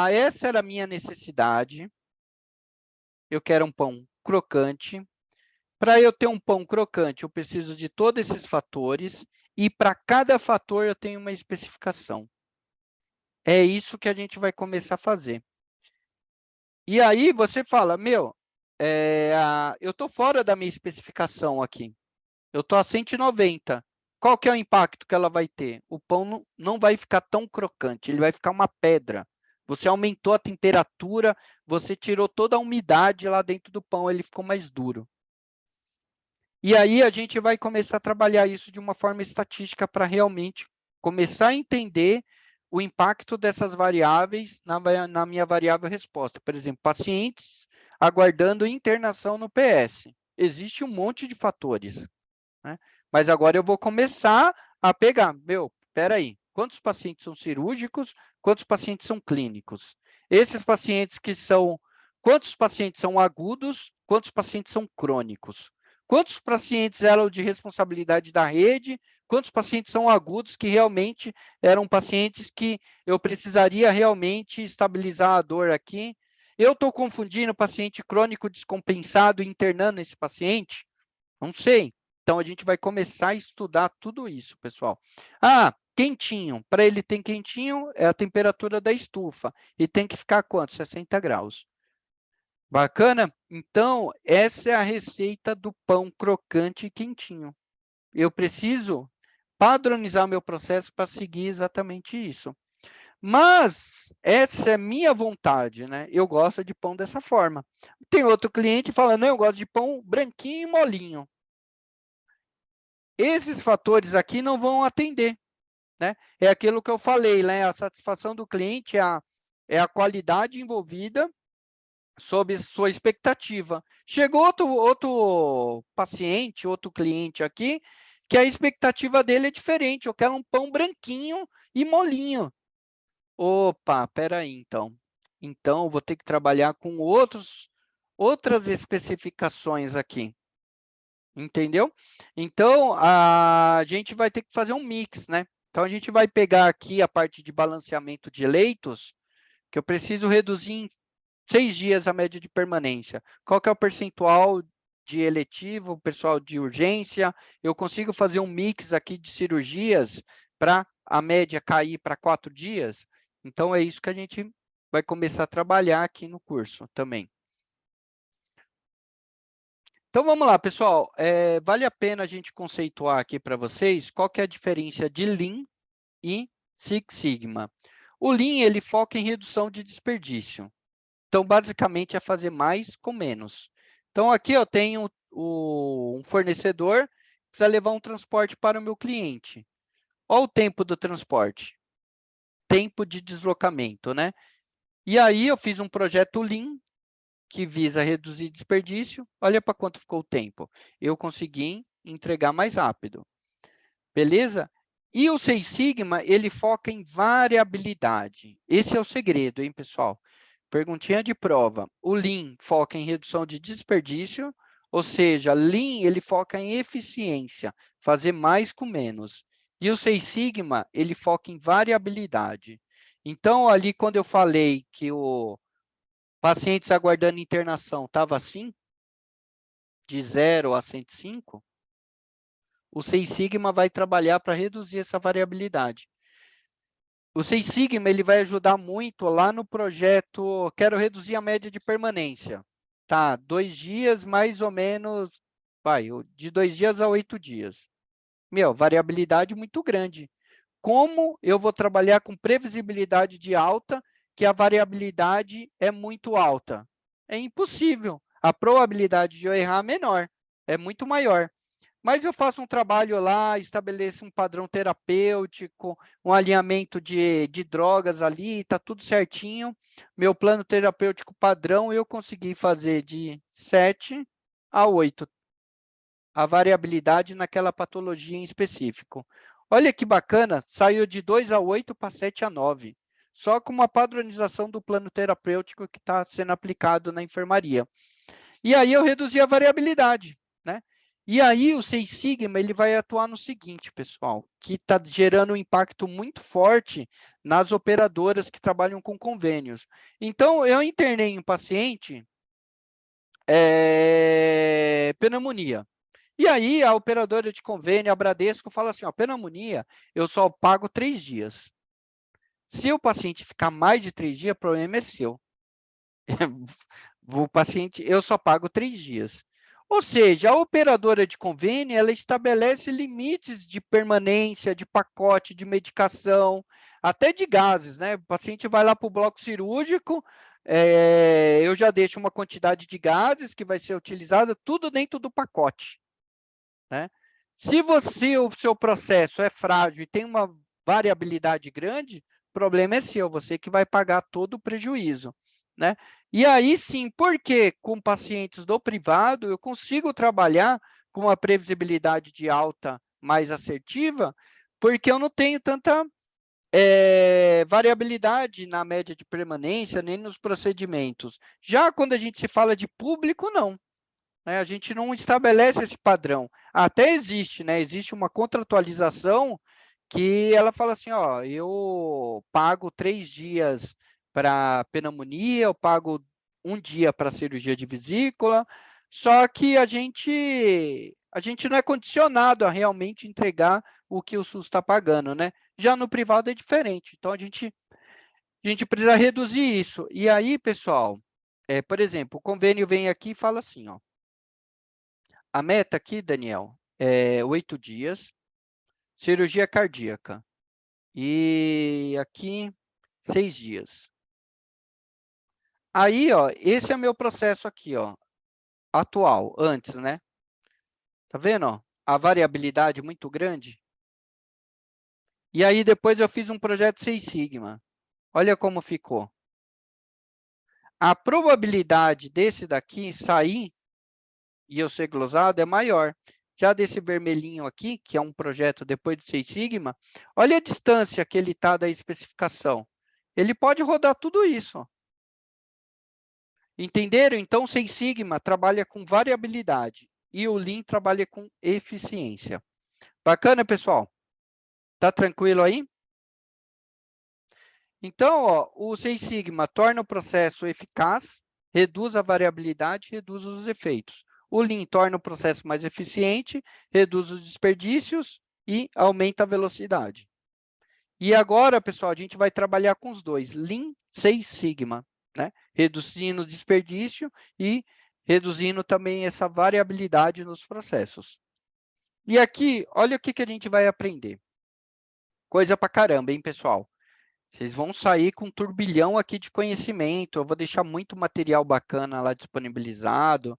Speaker 1: Essa era a minha necessidade. Eu quero um pão crocante. Para eu ter um pão crocante, eu preciso de todos esses fatores. E para cada fator, eu tenho uma especificação. É isso que a gente vai começar a fazer. E aí você fala, eu estou fora da minha especificação aqui. Eu estou a 190. Qual que é o impacto que ela vai ter? O pão não vai ficar tão crocante, ele vai ficar uma pedra. Você aumentou a temperatura, você tirou toda a umidade lá dentro do pão, ele ficou mais duro. E aí a gente vai começar a trabalhar isso de uma forma estatística para realmente começar a entender o impacto dessas variáveis na minha variável resposta. Por exemplo, pacientes aguardando internação no PS. Existe um monte de fatores, né? Mas agora eu vou começar a pegar, espera aí, quantos pacientes são cirúrgicos, quantos pacientes são clínicos? Esses pacientes quantos pacientes são agudos, quantos pacientes são crônicos? Quantos pacientes eram de responsabilidade da rede, quantos pacientes são agudos que realmente eram pacientes que eu precisaria realmente estabilizar a dor aqui? Eu estou confundindo paciente crônico descompensado e internando esse paciente? Não sei. Então, a gente vai começar a estudar tudo isso, pessoal. Quentinho. Para ele ter quentinho, é a temperatura da estufa. E tem que ficar quanto? 60 graus. Bacana? Então, essa é a receita do pão crocante e quentinho. Eu preciso padronizar meu processo para seguir exatamente isso. Mas essa é minha vontade, né? Eu gosto de pão dessa forma. Tem outro cliente falando, não, eu gosto de pão branquinho e molinho. Esses fatores aqui não vão atender, né? É aquilo que eu falei, né? A satisfação do cliente é a qualidade envolvida sob sua expectativa. Chegou outro paciente, outro cliente aqui, que a expectativa dele é diferente. Eu quero um pão branquinho e molinho. Opa, peraí, então. Então, eu vou ter que trabalhar com outras especificações aqui. Entendeu? Então, a gente vai ter que fazer um mix, né? Então, a gente vai pegar aqui a parte de balanceamento de leitos, que eu preciso reduzir em 6 dias a média de permanência. Qual que é o percentual de eletivo, pessoal de urgência? Eu consigo fazer um mix aqui de cirurgias para a média cair para 4 dias? Então, é isso que a gente vai começar a trabalhar aqui no curso também. Então, vamos lá, pessoal. Vale a pena a gente conceituar aqui para vocês qual que é a diferença de Lean e Six Sigma. O Lean, ele foca em redução de desperdício. Então, basicamente, é fazer mais com menos. Então, aqui eu tenho um fornecedor que precisa levar um transporte para o meu cliente. Olha o tempo do transporte. Tempo de deslocamento, né? E aí, eu fiz um projeto Lean, que visa reduzir desperdício. Olha para quanto ficou o tempo. Eu consegui entregar mais rápido. Beleza? E o Seis Sigma, ele foca em variabilidade. Esse é o segredo, hein, pessoal? Perguntinha de prova. O Lean foca em redução de desperdício, ou seja, Lean ele foca em eficiência, fazer mais com menos. E o Seis Sigma, ele foca em variabilidade. Então, ali, quando eu falei que o pacientes aguardando internação estava assim, de 0 a 105, o Seis Sigma vai trabalhar para reduzir essa variabilidade. O Seis Sigma ele vai ajudar muito lá no projeto, quero reduzir a média de permanência. Tá, 2 dias mais ou menos, de 2 dias a 8 dias. Variabilidade muito grande. Como eu vou trabalhar com previsibilidade de alta, que a variabilidade é muito alta? É impossível. A probabilidade de eu errar é menor, é muito maior. Mas eu faço um trabalho lá, estabeleço um padrão terapêutico, um alinhamento de drogas ali, está tudo certinho. Meu plano terapêutico padrão, eu consegui fazer de 7 a 8. A variabilidade naquela patologia em específico. Olha que bacana, saiu de 2 a 8 para 7 a 9. Só com uma padronização do plano terapêutico que está sendo aplicado na enfermaria. E aí eu reduzi a variabilidade, né? E aí o Seis Sigma ele vai atuar no seguinte, pessoal, que está gerando um impacto muito forte nas operadoras que trabalham com convênios. Então, eu internei um paciente, pneumonia. E aí a operadora de convênio, a Bradesco, fala assim, pneumonia, eu só pago 3 dias. Se o paciente ficar mais de 3 dias, o problema é seu. O paciente, eu só pago 3 dias. Ou seja, a operadora de convênio, ela estabelece limites de permanência, de pacote, de medicação, até de gases, né? O paciente vai lá para o bloco cirúrgico, eu já deixo uma quantidade de gases que vai ser utilizada, tudo dentro do pacote. né? Se o seu processo é frágil e tem uma variabilidade grande, o problema é seu, você que vai pagar todo o prejuízo, né? E aí sim, porque com pacientes do privado eu consigo trabalhar com uma previsibilidade de alta mais assertiva, porque eu não tenho tanta variabilidade na média de permanência, nem nos procedimentos. Já quando a gente se fala de público, não. Né? A gente não estabelece esse padrão. Até existe, né? Existe uma contratualização que ela fala assim, ó, eu pago 3 dias para pneumonia, eu pago 1 dia para cirurgia de vesícula, só que a gente não é condicionado a realmente entregar o que o SUS está pagando, né? Já no privado é diferente, então a gente precisa reduzir isso. E aí, pessoal, por exemplo, o convênio vem aqui e fala assim, ó, a meta aqui, Daniel, é 8 dias, cirurgia cardíaca. E aqui, 6 dias. Aí, ó, esse é meu processo aqui, ó, atual, antes, né? Tá vendo, ó? A variabilidade muito grande. E aí, depois eu fiz um projeto 6 Sigma. Olha como ficou. A probabilidade desse daqui sair e eu ser glosado é maior. Já desse vermelhinho aqui, que é um projeto depois do 6 Sigma, olha a distância que ele está da especificação. Ele pode rodar tudo isso. Ó. Entenderam? Então, o 6 Sigma trabalha com variabilidade e o Lean trabalha com eficiência. Bacana, pessoal? Tá tranquilo aí? Então, ó, o 6 Sigma torna o processo eficaz, reduz a variabilidade, reduz os efeitos. O Lean torna o processo mais eficiente, reduz os desperdícios e aumenta a velocidade. E agora, pessoal, a gente vai trabalhar com os dois, Lean 6 Sigma, né? Reduzindo o desperdício e reduzindo também essa variabilidade nos processos. E aqui, olha o que a gente vai aprender. Coisa pra caramba, hein, pessoal? Vocês vão sair com um turbilhão aqui de conhecimento. Eu vou deixar muito material bacana lá disponibilizado.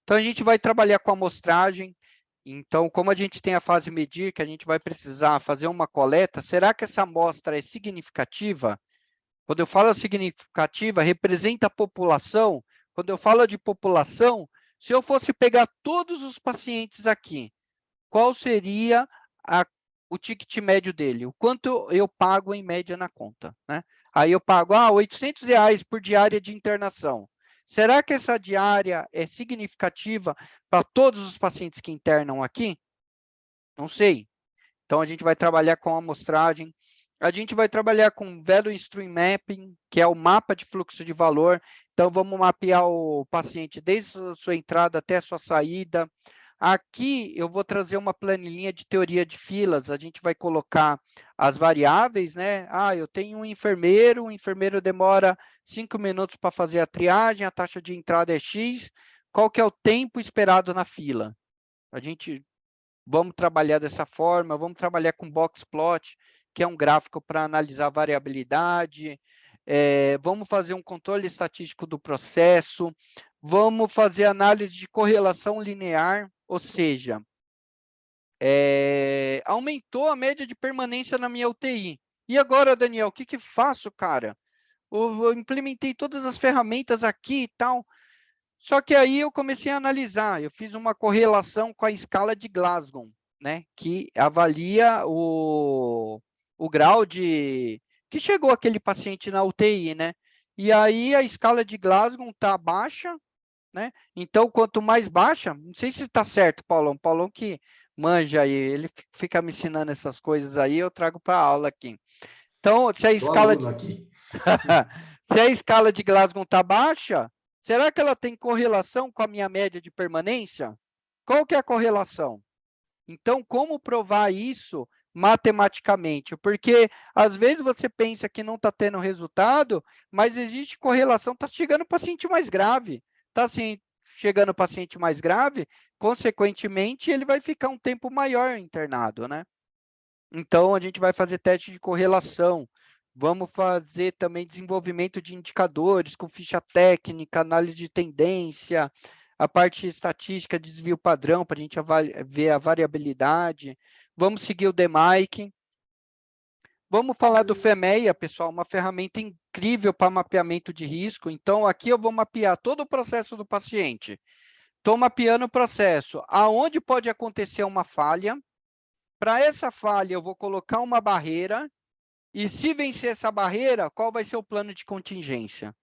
Speaker 1: Então, a gente vai trabalhar com amostragem. Então, como a gente tem a fase medir, que a gente vai precisar fazer uma coleta, será que essa amostra é significativa? Quando eu falo significativa, representa a população. Quando eu falo de população, se eu fosse pegar todos os pacientes aqui, qual seria o ticket médio dele? O quanto eu pago em média na conta? Né? Aí eu pago R$800 por diária de internação. Será que essa diária é significativa para todos os pacientes que internam aqui? Não sei. Então, a gente vai trabalhar com amostragem. A gente vai trabalhar com Value Stream Mapping, que é o mapa de fluxo de valor. Então, vamos mapear o paciente desde a sua entrada até a sua saída. Aqui, eu vou trazer uma planilhinha de teoria de filas. A gente vai colocar as variáveis, né? Eu tenho um enfermeiro, o enfermeiro demora 5 minutos para fazer a triagem, a taxa de entrada é X. Qual que é o tempo esperado na fila? Vamos trabalhar dessa forma, vamos trabalhar com box plot, que é um gráfico para analisar a variabilidade, vamos fazer um controle estatístico do processo, vamos fazer análise de correlação linear, ou seja, aumentou a média de permanência na minha UTI. E agora, Daniel, o que faço, cara? Eu implementei todas as ferramentas aqui e tal, só que aí eu comecei a analisar, eu fiz uma correlação com a escala de Glasgow, né, que avalia o grau de que chegou aquele paciente na UTI, né? E aí a escala de Glasgow está baixa, né? Então, quanto mais baixa, não sei se está certo, Paulão que manja aí, ele fica me ensinando essas coisas aí, eu trago para a aula aqui. Então, se a escala se a escala de Glasgow está baixa, será que ela tem correlação com a minha média de permanência? Qual que é a correlação? Então, como provar isso matematicamente? Porque, às vezes, você pensa que não está tendo resultado, mas existe correlação, está chegando paciente mais grave. Está chegando paciente mais grave, consequentemente, ele vai ficar um tempo maior internado, né? Então, a gente vai fazer teste de correlação. Vamos fazer também desenvolvimento de indicadores com ficha técnica, análise de tendência. a parte estatística, desvio padrão, para a gente ver a variabilidade. Vamos seguir o DMAIC. Vamos falar do FEMEA, pessoal, uma ferramenta incrível para mapeamento de risco. Então, aqui eu vou mapear todo o processo do paciente. Estou mapeando o processo. Aonde pode acontecer uma falha? Para essa falha, eu vou colocar uma barreira. E se vencer essa barreira, qual vai ser o plano de contingência?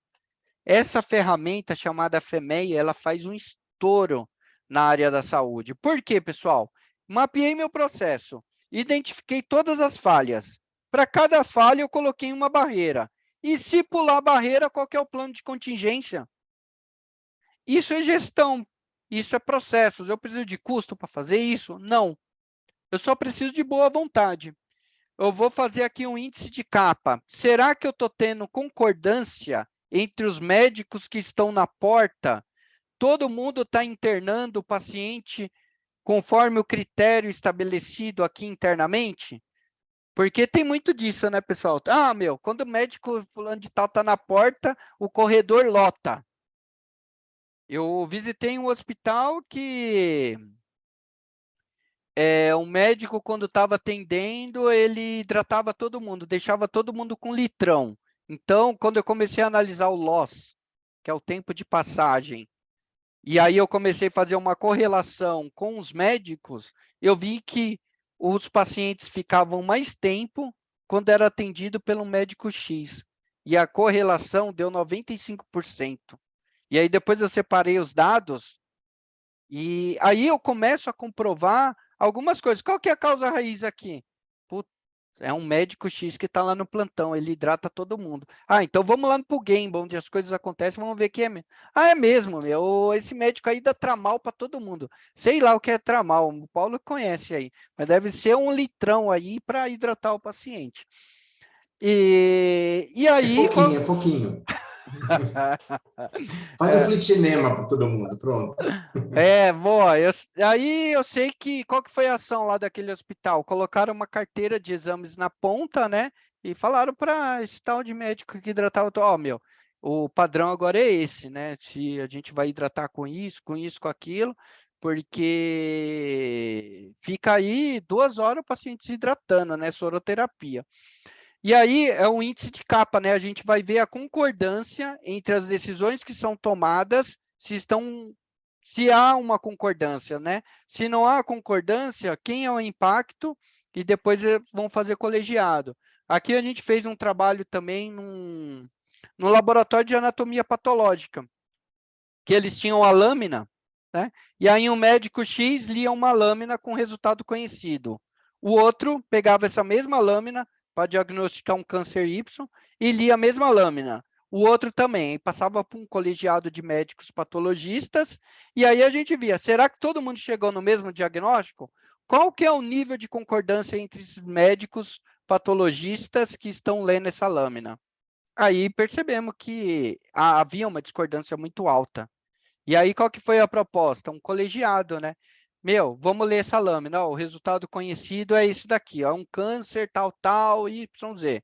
Speaker 1: Essa ferramenta chamada FEMEA, ela faz um estouro na área da saúde. Por quê, pessoal? Mapeei meu processo, identifiquei todas as falhas. Para cada falha, eu coloquei uma barreira. E se pular a barreira, qual que é o plano de contingência? Isso é gestão, isso é processos. Eu preciso de custo para fazer isso? Não. Eu só preciso de boa vontade. Eu vou fazer aqui um índice de capa. Será que eu estou tendo concordância entre os médicos que estão na porta? Todo mundo está internando o paciente conforme o critério estabelecido aqui internamente? Porque tem muito disso, né, pessoal? Ah, meu, quando o médico fulano de tal está na porta, o corredor lota. Eu visitei um hospital que um médico, quando estava atendendo, ele hidratava todo mundo, deixava todo mundo com litrão. Então, quando eu comecei a analisar o loss, que é o tempo de passagem, e aí eu comecei a fazer uma correlação com os médicos, eu vi que os pacientes ficavam mais tempo quando era atendido pelo médico X. E a correlação deu 95%. E aí depois eu separei os dados, e aí eu começo a comprovar algumas coisas. Qual que é a causa raiz aqui? Putz, é um médico X que está lá no plantão, ele hidrata todo mundo. Ah, então vamos lá no Game, onde as coisas acontecem, vamos ver quem é mesmo. Ah, é mesmo, meu, esse médico aí dá tramal para todo mundo. Sei lá o que é tramal, o Paulo conhece aí, mas deve ser um litrão aí para hidratar o paciente. E aí...
Speaker 4: É pouquinho. Faz um flitinema para todo mundo, pronto.
Speaker 1: boa. Aí eu sei que... Qual que foi a ação lá daquele hospital? Colocaram uma carteira de exames na ponta, né? E falaram para esse tal de médico que hidratava... Ó, meu, o padrão agora é esse, né? Se a gente vai hidratar com isso, com aquilo, porque fica aí 2 horas o paciente se hidratando, né? Soroterapia. E aí é um índice de capa, né? A gente vai ver a concordância entre as decisões que são tomadas, se há uma concordância, né? Se não há concordância, quem é o impacto? E depois vão fazer colegiado. Aqui a gente fez um trabalho também no laboratório de anatomia patológica, que eles tinham a lâmina, né? E aí um médico X lia uma lâmina com resultado conhecido. O outro pegava essa mesma lâmina para diagnosticar um câncer Y e lia a mesma lâmina. O outro também, passava por um colegiado de médicos patologistas, e aí a gente via, será que todo mundo chegou no mesmo diagnóstico? Qual que é o nível de concordância entre esses médicos patologistas que estão lendo essa lâmina? Aí percebemos que havia uma discordância muito alta. E aí, qual que foi a proposta? Um colegiado, né? Meu, vamos ler essa lâmina. Ó, o resultado conhecido é esse daqui, ó, um câncer, tal, YZ.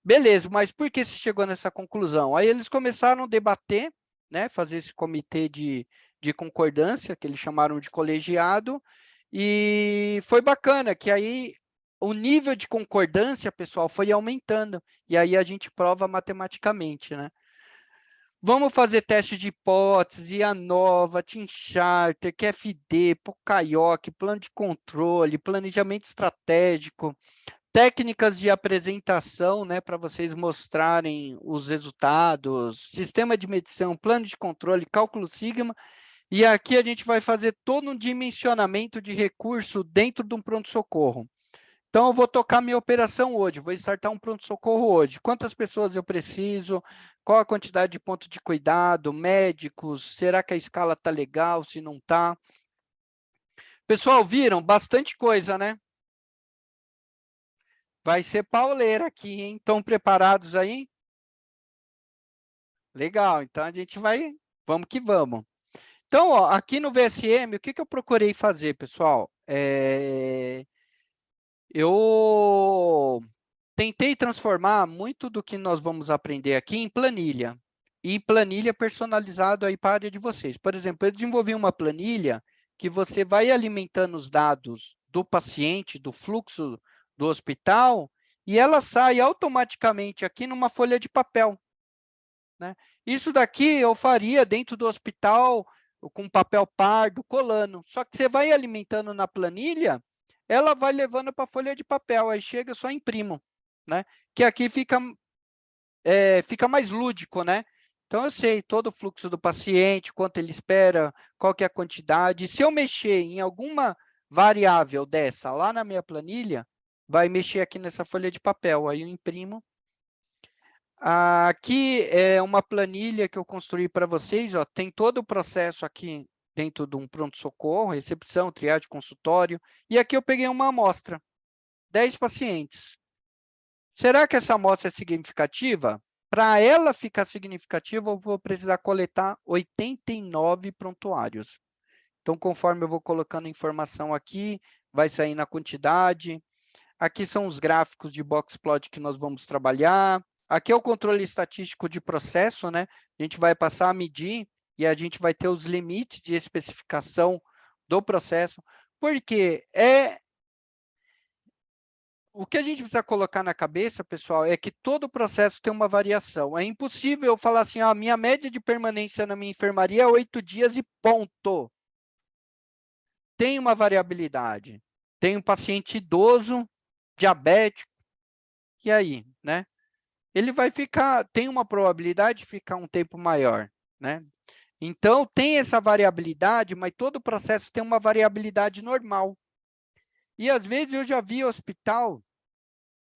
Speaker 1: Beleza, mas por que se chegou nessa conclusão? Aí eles começaram a debater, né? Fazer esse comitê de concordância, que eles chamaram de colegiado, e foi bacana, que aí o nível de concordância, pessoal, foi aumentando, e aí a gente prova matematicamente, né? Vamos fazer teste de hipótese, ANOVA, Team Charter, QFD, Pocayoke, plano de controle, planejamento estratégico, técnicas de apresentação, né, para vocês mostrarem os resultados, sistema de medição, plano de controle, cálculo sigma, e aqui a gente vai fazer todo um dimensionamento de recurso dentro de um pronto-socorro. Então, eu vou tocar minha operação hoje, vou startar um pronto-socorro hoje. Quantas pessoas eu preciso? Qual a quantidade de pontos de cuidado? Médicos? Será que a escala está legal? Se não está? Pessoal, viram? Bastante coisa, né? Vai ser pauleira aqui, hein? Estão preparados aí? Legal, então a gente vai... Vamos que vamos. Então, ó, aqui no VSM, o que eu procurei fazer, pessoal? Eu tentei transformar muito do que nós vamos aprender aqui em planilha. e planilha personalizado aí para a área de vocês. Por exemplo, eu desenvolvi uma planilha que você vai alimentando os dados do paciente, do fluxo do hospital, e ela sai automaticamente aqui numa folha de papel, né? Isso daqui eu faria dentro do hospital com papel pardo, colando. Só que você vai alimentando na planilha, ela vai levando para a folha de papel, aí chega, eu só imprimo, né? Que aqui fica mais lúdico, né? Então, eu sei todo o fluxo do paciente, quanto ele espera, qual que é a quantidade. Se eu mexer em alguma variável dessa lá na minha planilha, vai mexer aqui nessa folha de papel. Aí eu imprimo. Aqui é uma planilha que eu construí para vocês. Ó, tem todo o processo aqui dentro de um pronto-socorro, recepção, triagem, consultório. E aqui eu peguei uma amostra, 10 pacientes. Será que essa amostra é significativa? Para ela ficar significativa, eu vou precisar coletar 89 prontuários. Então, conforme eu vou colocando informação aqui, vai sair na quantidade. Aqui são os gráficos de boxplot que nós vamos trabalhar. Aqui é o controle estatístico de processo, né? A gente vai passar a medir e a gente vai ter os limites de especificação do processo. Porque o que a gente precisa colocar na cabeça, pessoal, é que todo processo tem uma variação. É impossível eu falar assim, a minha média de permanência na minha enfermaria é 8 dias e ponto. Tem uma variabilidade. Tem um paciente idoso, diabético, e aí, né? Ele vai ficar, tem uma probabilidade de ficar um tempo maior, né? Então, tem essa variabilidade, mas todo processo tem uma variabilidade normal. E, às vezes, eu já vi hospital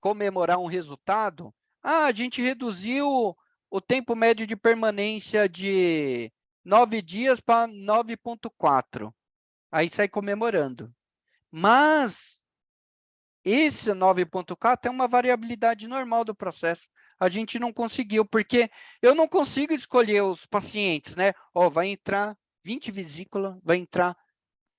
Speaker 1: comemorar um resultado. A gente reduziu o tempo médio de permanência de 9 dias para 9,4. Aí sai comemorando. Mas esse 9,4 é uma variabilidade normal do processo. A gente não conseguiu, porque eu não consigo escolher os pacientes, né? Ó, vai entrar 20 vesícula, vai entrar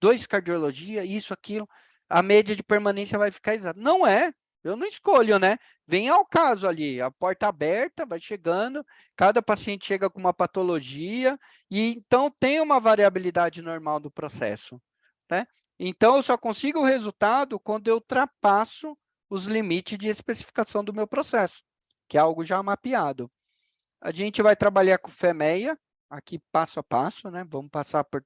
Speaker 1: 2 cardiologia, isso, aquilo. A média de permanência vai ficar exata. Não é. Eu não escolho, né? Vem ao caso ali, a porta aberta, vai chegando, cada paciente chega com uma patologia, e então tem uma variabilidade normal do processo, né? Então, eu só consigo o resultado quando eu ultrapasso os limites de especificação do meu processo, que é algo já mapeado. A gente vai trabalhar com FEMEA, aqui passo a passo, né? Vamos passar por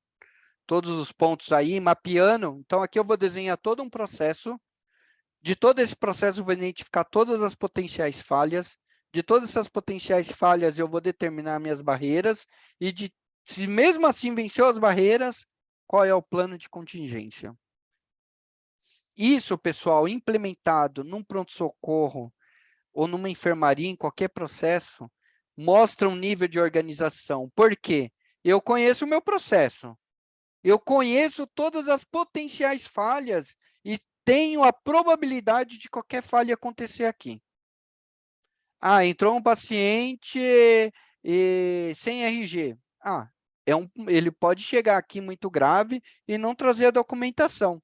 Speaker 1: todos os pontos aí, mapeando. Então, aqui eu vou desenhar todo um processo. De todo esse processo, eu vou identificar todas as potenciais falhas. De todas essas potenciais falhas, eu vou determinar minhas barreiras. E se mesmo assim venceu as barreiras, qual é o plano de contingência? Isso, pessoal, implementado num pronto-socorro ou numa enfermaria, em qualquer processo, mostra um nível de organização. Por quê? Eu conheço o meu processo. Eu conheço todas as potenciais falhas e tenho a probabilidade de qualquer falha acontecer aqui. Entrou um paciente sem RG. Ele pode chegar aqui muito grave e não trazer a documentação.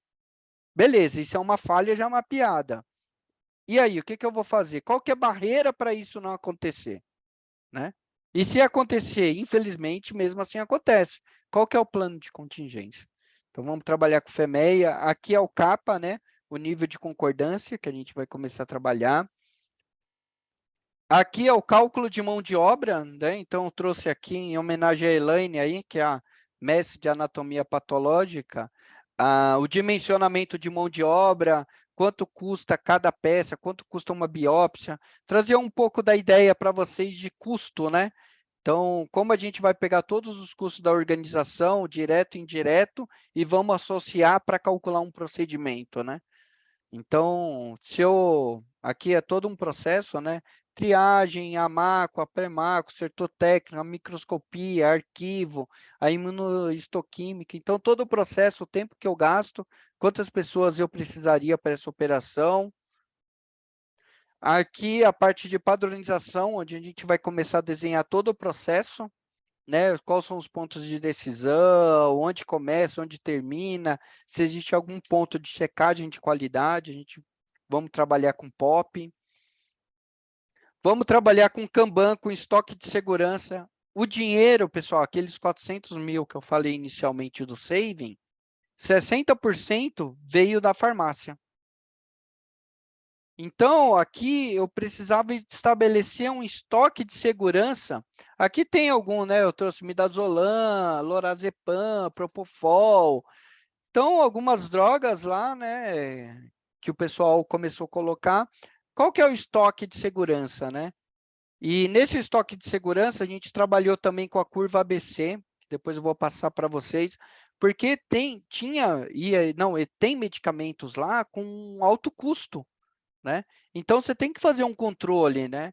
Speaker 1: Beleza, isso é uma falha já mapeada. E aí, o que eu vou fazer? Qual que é a barreira para isso não acontecer? Né? E se acontecer, infelizmente, mesmo assim acontece. Qual que é o plano de contingência? Então, vamos trabalhar com FEMEA. Aqui é o CAPA, né? O nível de concordância, que a gente vai começar a trabalhar. Aqui é o cálculo de mão de obra, né? Então, eu trouxe aqui, em homenagem a Elaine, aí, que é a mestre de anatomia patológica, o dimensionamento de mão de obra, quanto custa cada peça, quanto custa uma biópsia, trazer um pouco da ideia para vocês de custo, né? Então, como a gente vai pegar todos os custos da organização, direto e indireto, e vamos associar para calcular um procedimento, né? Então, aqui é todo um processo, né? Triagem, a macro, a pré-macro, setor técnico, a microscopia, arquivo, a imunohistoquímica. Então, todo o processo, o tempo que eu gasto, quantas pessoas eu precisaria para essa operação. Aqui a parte de padronização, onde a gente vai começar a desenhar todo o processo, né? Quais são os pontos de decisão, onde começa, onde termina, se existe algum ponto de checagem de qualidade, vamos trabalhar com POP. Vamos trabalhar com Kanban, com estoque de segurança. o dinheiro, pessoal, aqueles 400 mil que eu falei inicialmente do saving, 60% veio da farmácia. Então, aqui eu precisava estabelecer um estoque de segurança. Aqui tem algum, né? Eu trouxe midazolam, lorazepam, propofol. Então, algumas drogas lá, né? Que o pessoal começou a colocar. Qual que é o estoque de segurança, né? E nesse estoque de segurança, a gente trabalhou também com a curva ABC. Depois eu vou passar para vocês. Porque tem medicamentos lá com alto custo, né? Então, você tem que fazer um controle, né?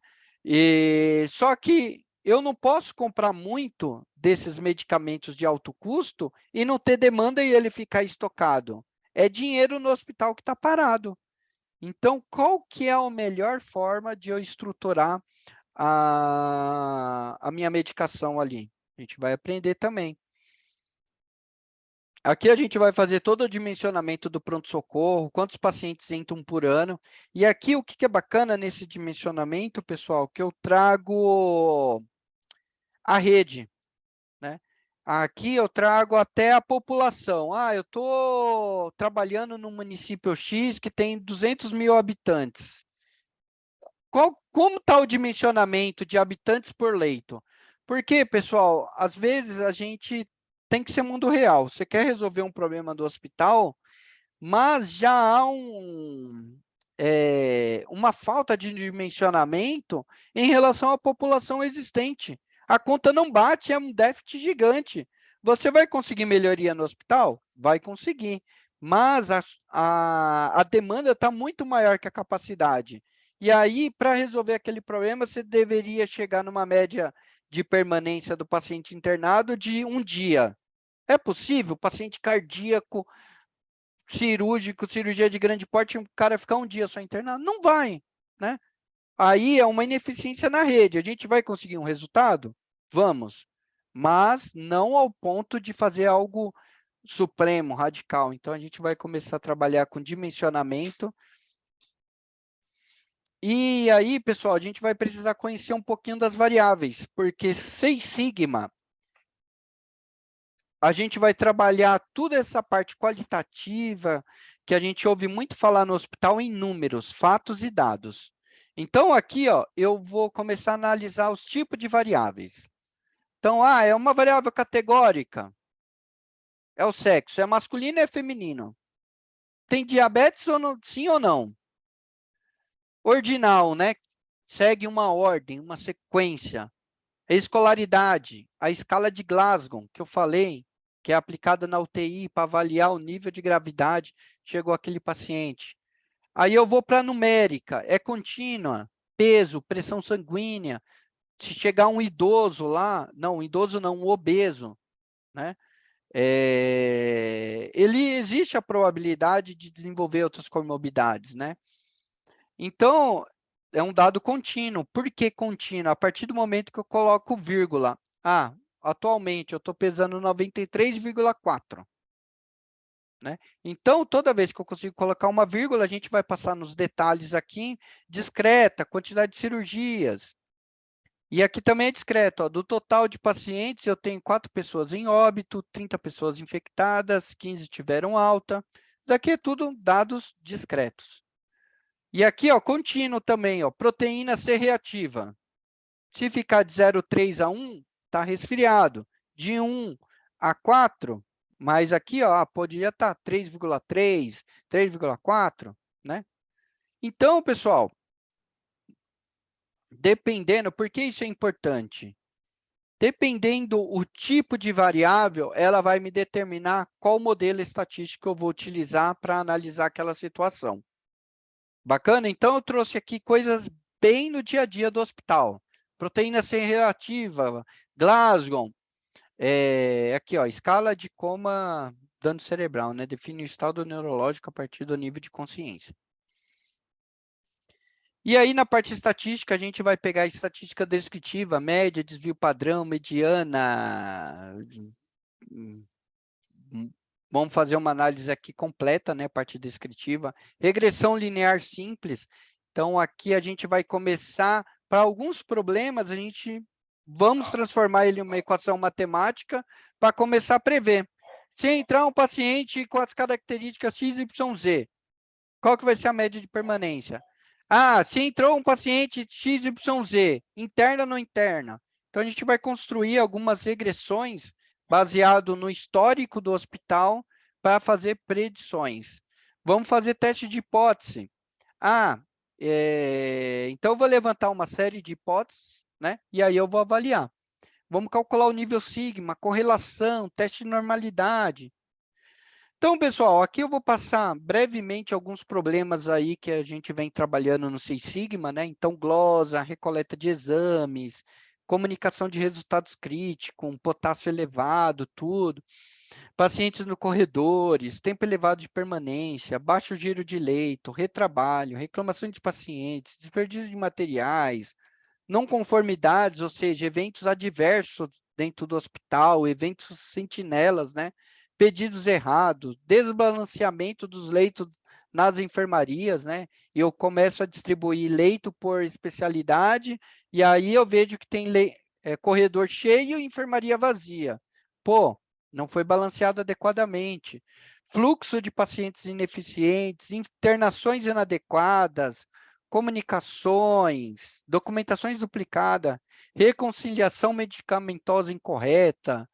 Speaker 1: Só que eu não posso comprar muito desses medicamentos de alto custo e não ter demanda e ele ficar estocado. É dinheiro no hospital que está parado. Então, qual que é a melhor forma de eu estruturar a minha medicação ali? A gente vai aprender também. Aqui a gente vai fazer todo o dimensionamento do pronto-socorro, quantos pacientes entram por ano. E aqui o que é bacana nesse dimensionamento, pessoal, que eu trago a rede, né? Aqui eu trago até a população. Eu estou trabalhando num município X que tem 200 mil habitantes. Como está o dimensionamento de habitantes por leito? Porque, pessoal, às vezes a gente tem que ser mundo real. Você quer resolver um problema do hospital, mas já há uma falta de dimensionamento em relação à população existente. A conta não bate, é um déficit gigante. Você vai conseguir melhoria no hospital? Vai conseguir, mas a demanda está muito maior que a capacidade. E aí, para resolver aquele problema, você deveria chegar numa média de permanência do paciente internado de 1 dia. É possível? Paciente cardíaco, cirúrgico, cirurgia de grande porte, o cara ficar 1 dia só internado? Não vai, né? Aí é uma ineficiência na rede. A gente vai conseguir um resultado? Vamos. Mas não ao ponto de fazer algo supremo, radical. Então, a gente vai começar a trabalhar com dimensionamento. E aí, pessoal, a gente vai precisar conhecer um pouquinho das variáveis, porque Six Sigma, a gente vai trabalhar toda essa parte qualitativa, que a gente ouve muito falar no hospital em números, fatos e dados. Então, aqui, ó, eu vou começar a analisar os tipos de variáveis. Então, é uma variável categórica. É o sexo, é masculino ou é feminino? Tem diabetes ou não? Sim ou não? Ordinal, né? Segue uma ordem, uma sequência. A escolaridade, a escala de Glasgow, que eu falei, que é aplicada na UTI para avaliar o nível de gravidade, chegou aquele paciente. Aí eu vou para a numérica, é contínua, peso, pressão sanguínea. Se chegar um idoso lá, não, um idoso não, um obeso, né? Existe a probabilidade de desenvolver outras comorbidades, né? Então, é um dado contínuo. Por que contínuo? A partir do momento que eu coloco vírgula. Atualmente eu estou pesando 93,4. Né? Então, toda vez que eu consigo colocar uma vírgula, a gente vai passar nos detalhes aqui, discreta, quantidade de cirurgias. E aqui também é discreto, ó, do total de pacientes, eu tenho 4 pessoas em óbito, 30 pessoas infectadas, 15 tiveram alta. Daqui é tudo dados discretos. E aqui, ó, contínuo também, ó, proteína C reativa. Se ficar de 0,3 a 1, está resfriado. De 1 a 4, mas aqui, ó, poderia estar 3,3, 3,4, né? Então, pessoal, dependendo, por que isso é importante? Dependendo o tipo de variável, ela vai me determinar qual modelo estatístico eu vou utilizar para analisar aquela situação. Bacana? Então, eu trouxe aqui coisas bem no dia a dia do hospital. Proteína C reativa, Glasgow. Aqui, ó, escala de coma, dano cerebral, né? Define o estado neurológico a partir do nível de consciência. E aí, na parte estatística, a gente vai pegar a estatística descritiva, média, desvio padrão, mediana. Vamos fazer uma análise aqui completa, né? Parte descritiva. Regressão linear simples. Então, aqui a gente vai começar, para alguns problemas, a gente vamos transformar ele em uma equação matemática para começar a prever. Se entrar um paciente com as características X, Y, Z, qual que vai ser a média de permanência? Ah, se entrou um paciente X, Y, Z, interna ou não interna? Então, a gente vai construir algumas regressões baseado no histórico do hospital para fazer predições. Vamos fazer teste de hipótese. Ah, então eu vou levantar uma série de hipóteses, né? E aí eu vou avaliar. Vamos calcular o nível sigma, correlação, teste de normalidade. Então, pessoal, aqui eu vou passar brevemente alguns problemas aí que a gente vem trabalhando no Six Sigma, né? Então, glosa, recoleta de exames, comunicação de resultados críticos, um potássio elevado, tudo. Pacientes no corredores, tempo elevado de permanência, baixo giro de leito, retrabalho, reclamação de pacientes, desperdício de materiais, não conformidades, ou seja, eventos adversos dentro do hospital, eventos sentinelas, né? Pedidos errados, desbalanceamento dos leitos nas enfermarias, né? E eu começo a distribuir leito por especialidade, e aí eu vejo que tem corredor cheio e enfermaria vazia. Pô, não foi balanceado adequadamente. Fluxo de pacientes ineficientes, internações inadequadas, comunicações, documentações duplicadas, reconciliação medicamentosa incorreta,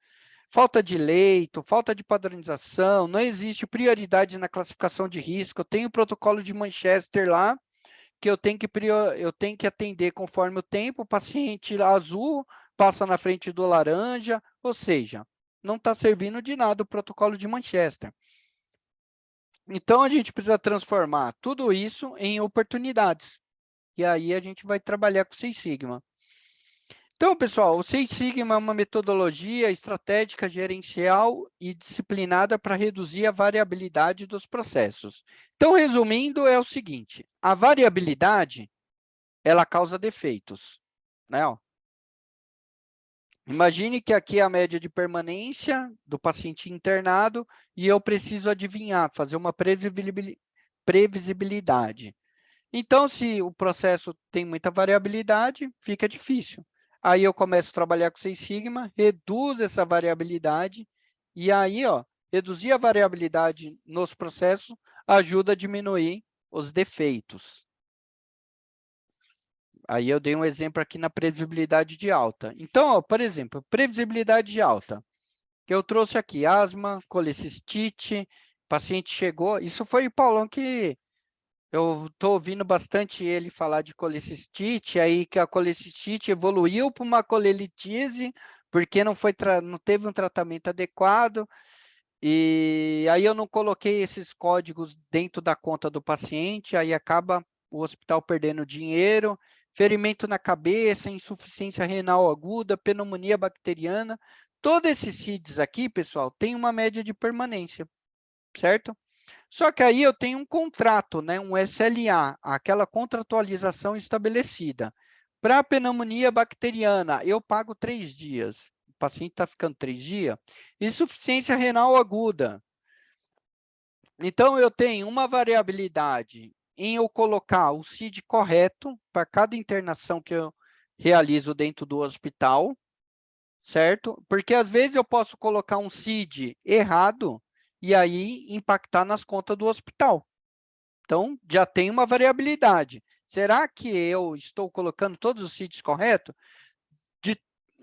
Speaker 1: falta de leito, falta de padronização, não existe prioridade na classificação de risco. Eu tenho o protocolo de Manchester lá, que eu tenho que atender conforme o tempo, o paciente azul passa na frente do laranja, ou seja, não está servindo de nada o protocolo de Manchester. Então, a gente precisa transformar tudo isso em oportunidades. E aí a gente vai trabalhar com o Six Sigma. Então, pessoal, o Six Sigma é uma metodologia estratégica, gerencial e disciplinada para reduzir a variabilidade dos processos. Então, resumindo, é o seguinte: a variabilidade, ela causa defeitos, né? Ó. Imagine que aqui é a média de permanência do paciente internado e eu preciso adivinhar, fazer uma previsibilidade. Então, se o processo tem muita variabilidade, fica difícil. Aí eu começo a trabalhar com Six Sigma, reduzo essa variabilidade, e aí, ó, reduzir a variabilidade nos processos ajuda a diminuir os defeitos. Aí eu dei um exemplo aqui na previsibilidade de alta. Então, ó, por exemplo, previsibilidade de alta, que eu trouxe aqui, asma, colecistite, paciente chegou, isso foi o Paulão que eu estou ouvindo bastante ele falar de colecistite, aí que a colecistite evoluiu para uma colelitise, porque não teve um tratamento adequado, e aí eu não coloquei esses códigos dentro da conta do paciente, aí acaba o hospital perdendo dinheiro, ferimento na cabeça, insuficiência renal aguda, pneumonia bacteriana, todos esses CIDs aqui, pessoal, tem uma média de permanência, certo? Só que aí eu tenho um contrato, né, um SLA, aquela contratualização estabelecida. Para a pneumonia bacteriana, eu pago 3 dias. O paciente está ficando 3 dias. Insuficiência renal aguda. Então, eu tenho uma variabilidade em eu colocar o CID correto para cada internação que eu realizo dentro do hospital, certo? Porque às vezes eu posso colocar um CID errado e aí impactar nas contas do hospital. Então, já tem uma variabilidade. Será que eu estou colocando todos os CIDs corretos?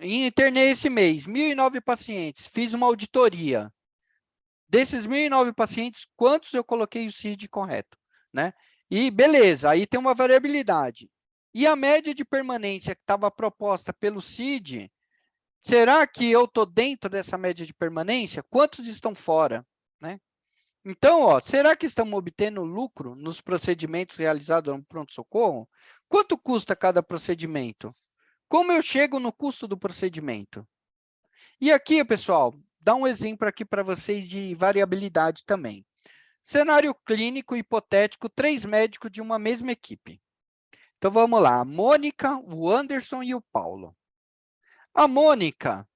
Speaker 1: Internei esse mês, 1.009 pacientes, fiz uma auditoria. Desses 1.009 pacientes, quantos eu coloquei o CID correto? Né? E beleza, aí tem uma variabilidade. E a média de permanência que estava proposta pelo CID, será que eu estou dentro dessa média de permanência? Quantos estão fora? Né? Então, ó, será que estamos obtendo lucro nos procedimentos realizados no pronto-socorro? Quanto custa cada procedimento? Como eu chego no custo do procedimento? E aqui, pessoal, dá um exemplo aqui para vocês de variabilidade também. Cenário clínico hipotético, 3 médicos de uma mesma equipe. Então, vamos lá. A Mônica, o Anderson e o Paulo. A Mônica,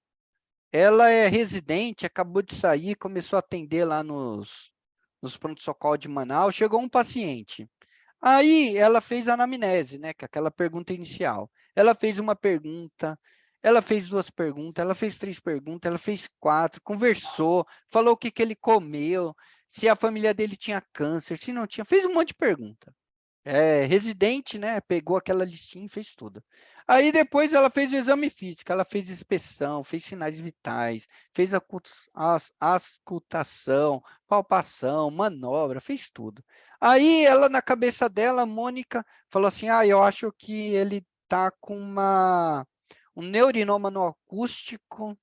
Speaker 1: ela é residente, acabou de sair, começou a atender lá nos pronto-socorro de Manaus, chegou um paciente. Aí ela fez a anamnese, né, que é aquela pergunta inicial. Ela fez uma pergunta, Ela fez 2 perguntas, ela fez 3 perguntas, ela fez 4, conversou, falou o que que ele comeu, se a família dele tinha câncer, se não tinha, fez um monte de pergunta. Residente, né? Pegou aquela listinha e fez tudo. Aí depois ela fez o exame físico, ela fez inspeção, fez sinais vitais, fez auscultação, palpação, manobra, fez tudo. Aí ela, na cabeça dela, a Mônica, falou assim: eu acho que ele tá com um neurinoma no acústico,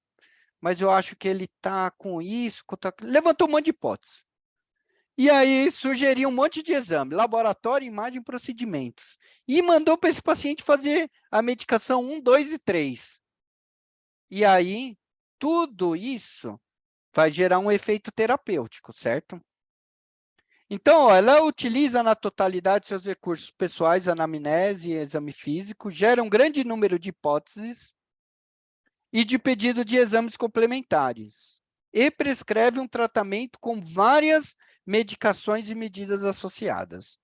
Speaker 1: mas eu acho que ele tá com isso, levantou um monte de hipóteses. E aí sugeriu um monte de exame, laboratório, imagem, procedimentos. E mandou para esse paciente fazer a medicação 1, 2 e 3. E aí, tudo isso vai gerar um efeito terapêutico, certo? Então, ela utiliza na totalidade seus recursos pessoais, anamnese e exame físico, gera um grande número de hipóteses e de pedido de exames complementares. E prescreve um tratamento com várias medicações e medidas associadas.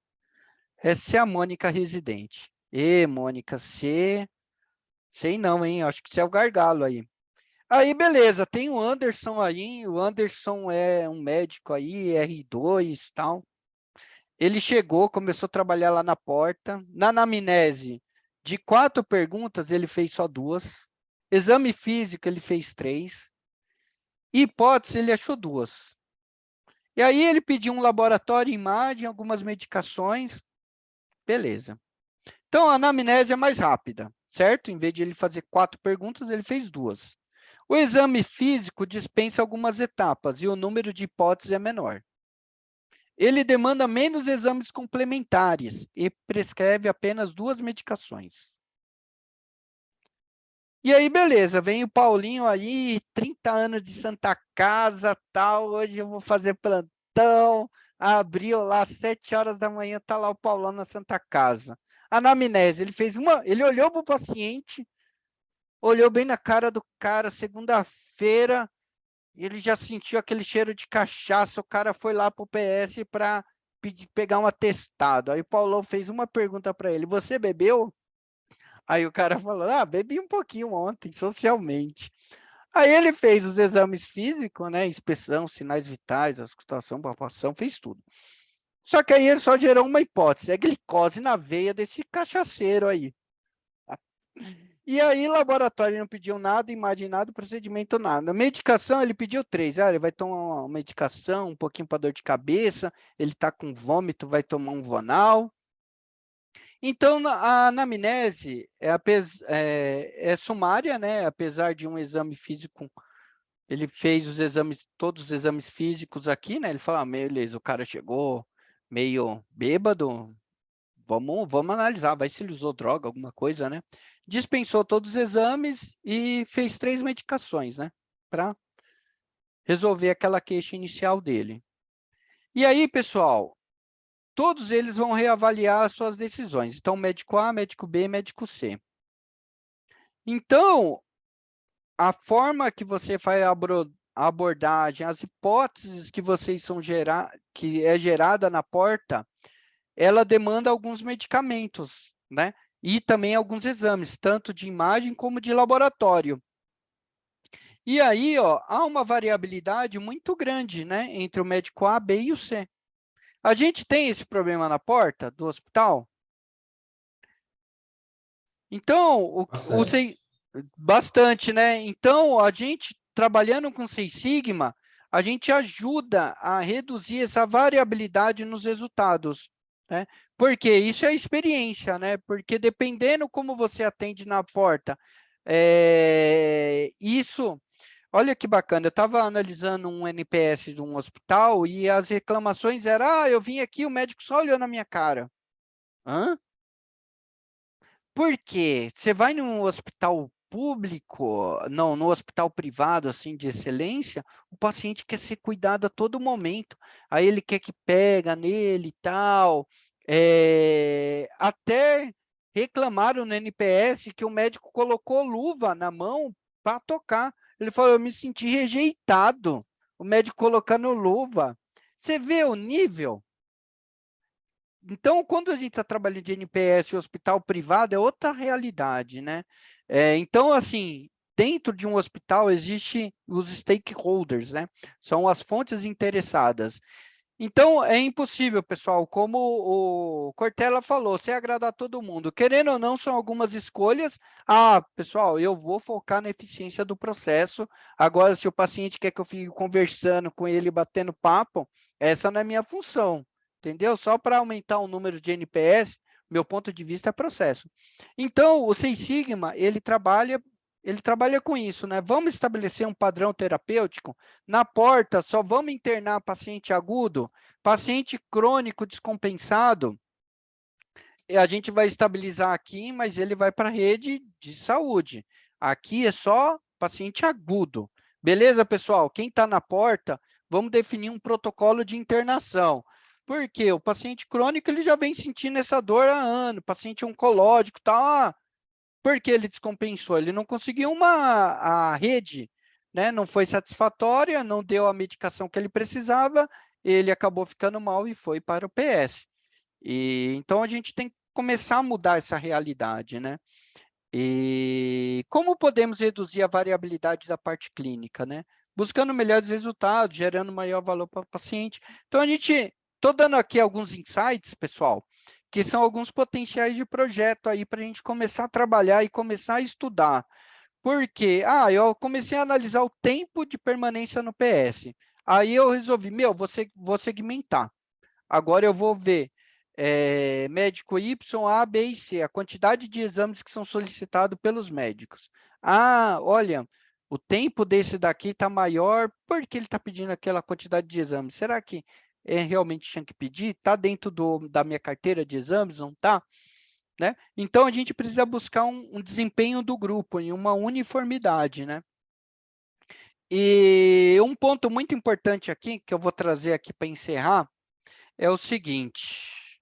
Speaker 1: Essa é a Mônica residente. Mônica, sei não, hein? Acho que você é o gargalo aí. Aí, beleza, tem o Anderson aí, o Anderson é um médico aí, R2 e tal. Ele chegou, começou a trabalhar lá na porta. Na anamnese, de 4 perguntas, ele fez só 2. Exame físico, ele fez 3. Hipótese, ele achou 2. E aí ele pediu um laboratório, imagem, algumas medicações. Beleza. Então, a anamnese é mais rápida, certo? Em vez de ele fazer 4 perguntas, ele fez 2. O exame físico dispensa algumas etapas e o número de hipóteses é menor. Ele demanda menos exames complementares e prescreve apenas 2 medicações. E aí, beleza, vem o Paulinho aí, 30 anos de Santa Casa, tal, hoje eu vou fazer plantão, abriu lá às 7 horas da manhã, tá lá o Paulão na Santa Casa. Anamnese, ele olhou para o paciente, olhou bem na cara do cara, segunda-feira, ele já sentiu aquele cheiro de cachaça, o cara foi lá pro PS para pegar um atestado. Aí o Paulão fez uma pergunta para ele, você bebeu? Aí o cara falou, bebi um pouquinho ontem, socialmente. Aí ele fez os exames físicos, né, inspeção, sinais vitais, auscultação, palpação, fez tudo. Só que aí ele só gerou uma hipótese, é glicose na veia desse cachaceiro aí. E aí, laboratório não pediu nada, imagem nada, procedimento nada. Medicação, ele pediu 3. Ele vai tomar uma medicação, um pouquinho para dor de cabeça, ele está com vômito, vai tomar um Vonal. Então, a anamnese é sumária, né? Apesar de um exame físico, ele fez todos os exames físicos aqui, né? Ele fala, beleza, o cara chegou meio bêbado, vamos analisar, vai se ele usou droga, alguma coisa, né? Dispensou todos os exames e fez 3 medicações, né? Para resolver aquela queixa inicial dele. E aí, pessoal, todos eles vão reavaliar as suas decisões. Então, médico A, médico B, médico C. Então, a forma que você faz a abordagem, as hipóteses que vocês que é gerada na porta, ela demanda alguns medicamentos, né? E também alguns exames, tanto de imagem como de laboratório. E aí, há uma variabilidade muito grande, né, entre o médico A, B e o C. A gente tem esse problema na porta do hospital? Então, bastante, né? Então, a gente, trabalhando com Six Sigma, a gente ajuda a reduzir essa variabilidade nos resultados, né? Porque isso é experiência, né? Porque dependendo como você atende na porta, olha que bacana, eu estava analisando um NPS de um hospital e as reclamações eram, eu vim aqui, o médico só olhou na minha cara. Hã? Por quê? Você vai num hospital público, não, no hospital privado, assim, de excelência, o paciente quer ser cuidado a todo momento. Aí ele quer que pega nele e tal. Até reclamaram no NPS que o médico colocou luva na mão para tocar. Ele falou, eu me senti rejeitado, o médico colocando luva. Você vê o nível? Então, quando a gente está trabalhando de NPS e hospital privado, é outra realidade, né? Então, assim, dentro de um hospital existe os stakeholders, né? São as fontes interessadas. Então, é impossível, pessoal, como o Cortella falou, você agradar todo mundo. Querendo ou não, são algumas escolhas. Ah, pessoal, eu vou focar na eficiência do processo. Agora, se o paciente quer que eu fique conversando com ele, batendo papo, essa não é minha função, entendeu? Só para aumentar o número de NPS, meu ponto de vista é processo. Então, o Six Sigma, ele trabalha com isso, né? Vamos estabelecer um padrão terapêutico. Na porta, só vamos internar paciente agudo, paciente crônico descompensado. A gente vai estabilizar aqui, mas ele vai para a rede de saúde. Aqui é só paciente agudo. Beleza, pessoal? Quem está na porta, vamos definir um protocolo de internação. Porque o paciente crônico ele já vem sentindo essa dor há anos, paciente oncológico, tá? Porque ele descompensou, ele não conseguiu a rede, né? Não foi satisfatória, não deu a medicação que ele precisava, ele acabou ficando mal e foi para o PS. Então, a gente tem que começar a mudar essa realidade, né? E como podemos reduzir a variabilidade da parte clínica, né? Buscando melhores resultados, gerando maior valor para o paciente. Então, estou dando aqui alguns insights, pessoal, que são alguns potenciais de projeto aí para a gente começar a trabalhar e começar a estudar. Porque, eu comecei a analisar o tempo de permanência no PS. Aí eu resolvi, vou segmentar. Agora eu vou ver médico Y, A, B e C, a quantidade de exames que são solicitados pelos médicos. Olha, o tempo desse daqui está maior, por que ele está pedindo aquela quantidade de exames? Será que realmente tinha que pedir? Está dentro da minha carteira de exames? Não está? Né? Então, a gente precisa buscar um desempenho do grupo, em uma uniformidade, né? E um ponto muito importante aqui, que eu vou trazer aqui para encerrar, é o seguinte.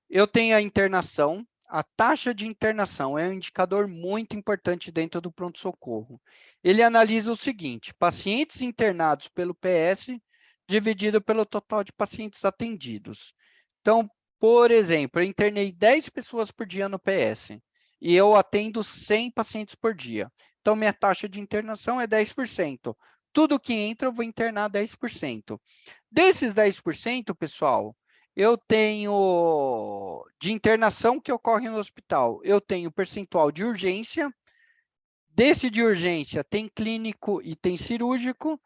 Speaker 1: Eu tenho a internação, a taxa de internação é um indicador muito importante dentro do pronto-socorro. Ele analisa o seguinte, pacientes internados pelo PS dividido pelo total de pacientes atendidos. Então, por exemplo, eu internei 10 pessoas por dia no PS e eu atendo 100 pacientes por dia. Então, minha taxa de internação é 10%. Tudo que entra, eu vou internar 10%. Desses 10%, pessoal, eu tenho de internação que ocorre no hospital, eu tenho percentual de urgência, desse de urgência tem clínico e tem cirúrgico,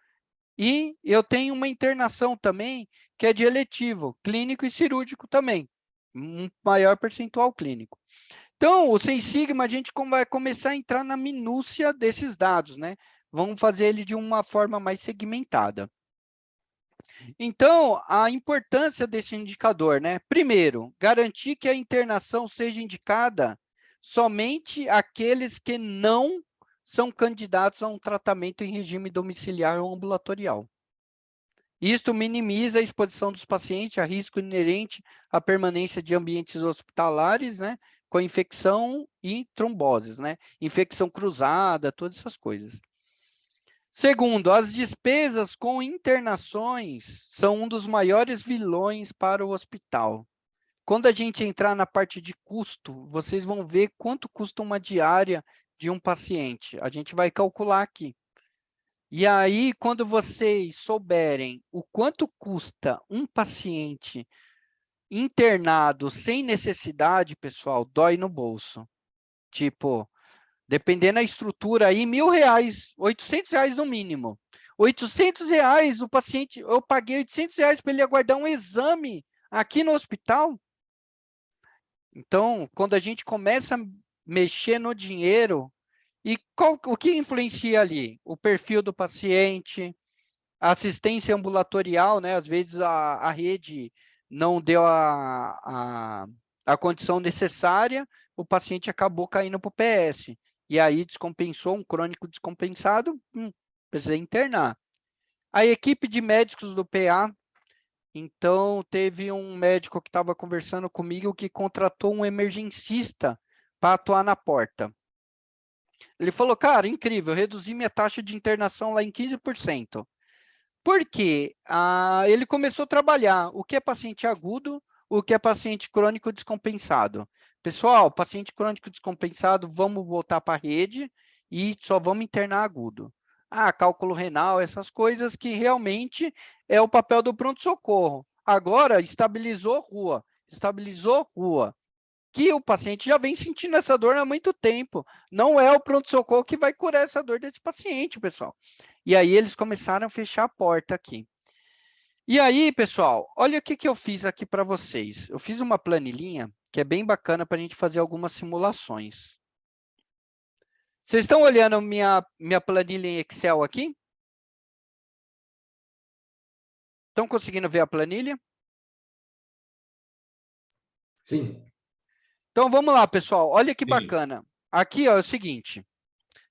Speaker 1: e eu tenho uma internação também que é de eletivo, clínico e cirúrgico também, um maior percentual clínico. Então, o Six Sigma, a gente vai começar a entrar na minúcia desses dados, né? Vamos fazer ele de uma forma mais segmentada. Então, a importância desse indicador, né? Primeiro, garantir que a internação seja indicada somente àqueles que não são candidatos a um tratamento em regime domiciliar ou ambulatorial. Isto minimiza a exposição dos pacientes a risco inerente à permanência de ambientes hospitalares, né? Com infecção e tromboses, né? Infecção cruzada, todas essas coisas. Segundo, as despesas com internações são um dos maiores vilões para o hospital. Quando a gente entrar na parte de custo, vocês vão ver quanto custa uma diária de um paciente. A gente vai calcular aqui. E aí, quando vocês souberem o quanto custa um paciente internado sem necessidade, pessoal, dói no bolso. Tipo, dependendo da estrutura aí, R$1.000, R$800 no mínimo. R$800 o paciente, eu paguei R$800 para ele aguardar um exame aqui no hospital. Então, quando a gente começa a mexer no dinheiro, e o que influencia ali? O perfil do paciente, a assistência ambulatorial, né? Às vezes a rede não deu a condição necessária, o paciente acabou caindo para o PS. E aí descompensou, um crônico descompensado, precisa internar. A equipe de médicos do PA, então teve um médico que estava conversando comigo que contratou um emergencista para atuar na porta. Ele falou, cara, incrível, reduzi minha taxa de internação lá em 15%. Por quê? Ele começou a trabalhar o que é paciente agudo, o que é paciente crônico descompensado. Pessoal, paciente crônico descompensado, vamos voltar para a rede e só vamos internar agudo. Cálculo renal, essas coisas que realmente é o papel do pronto-socorro. Agora, estabilizou rua, que o paciente já vem sentindo essa dor há muito tempo. Não é o pronto-socorro que vai curar essa dor desse paciente, pessoal. E aí eles começaram a fechar a porta aqui. E aí, pessoal, olha o que eu fiz aqui para vocês. Eu fiz uma planilhinha que é bem bacana para a gente fazer algumas simulações. Vocês estão olhando minha planilha em Excel aqui? Estão conseguindo ver a planilha?
Speaker 4: Sim.
Speaker 1: Então, vamos lá, pessoal. Olha que
Speaker 3: Sim.
Speaker 1: bacana. Aqui, ó, é o seguinte.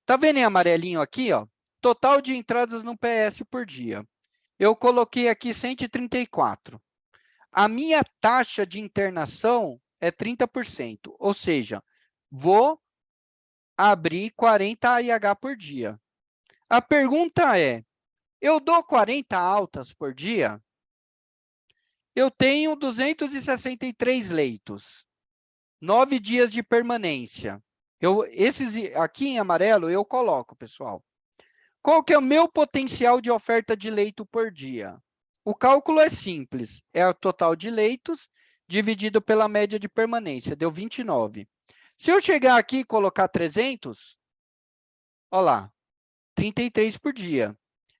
Speaker 1: Tá vendo em amarelinho aqui, ó? Total de entradas no PS por dia. Eu coloquei aqui 134. A minha taxa de internação é 30%, ou seja, vou abrir 40 AIH por dia. A pergunta é, eu dou 40 altas por dia? Eu tenho 263 leitos, 9 dias de permanência. Esses aqui em amarelo eu coloco, pessoal. Qual que é o meu potencial de oferta de leito por dia? O cálculo é simples, é o total de leitos dividido pela média de permanência, deu 29. Se eu chegar aqui e colocar 300, olha lá, 33 por dia.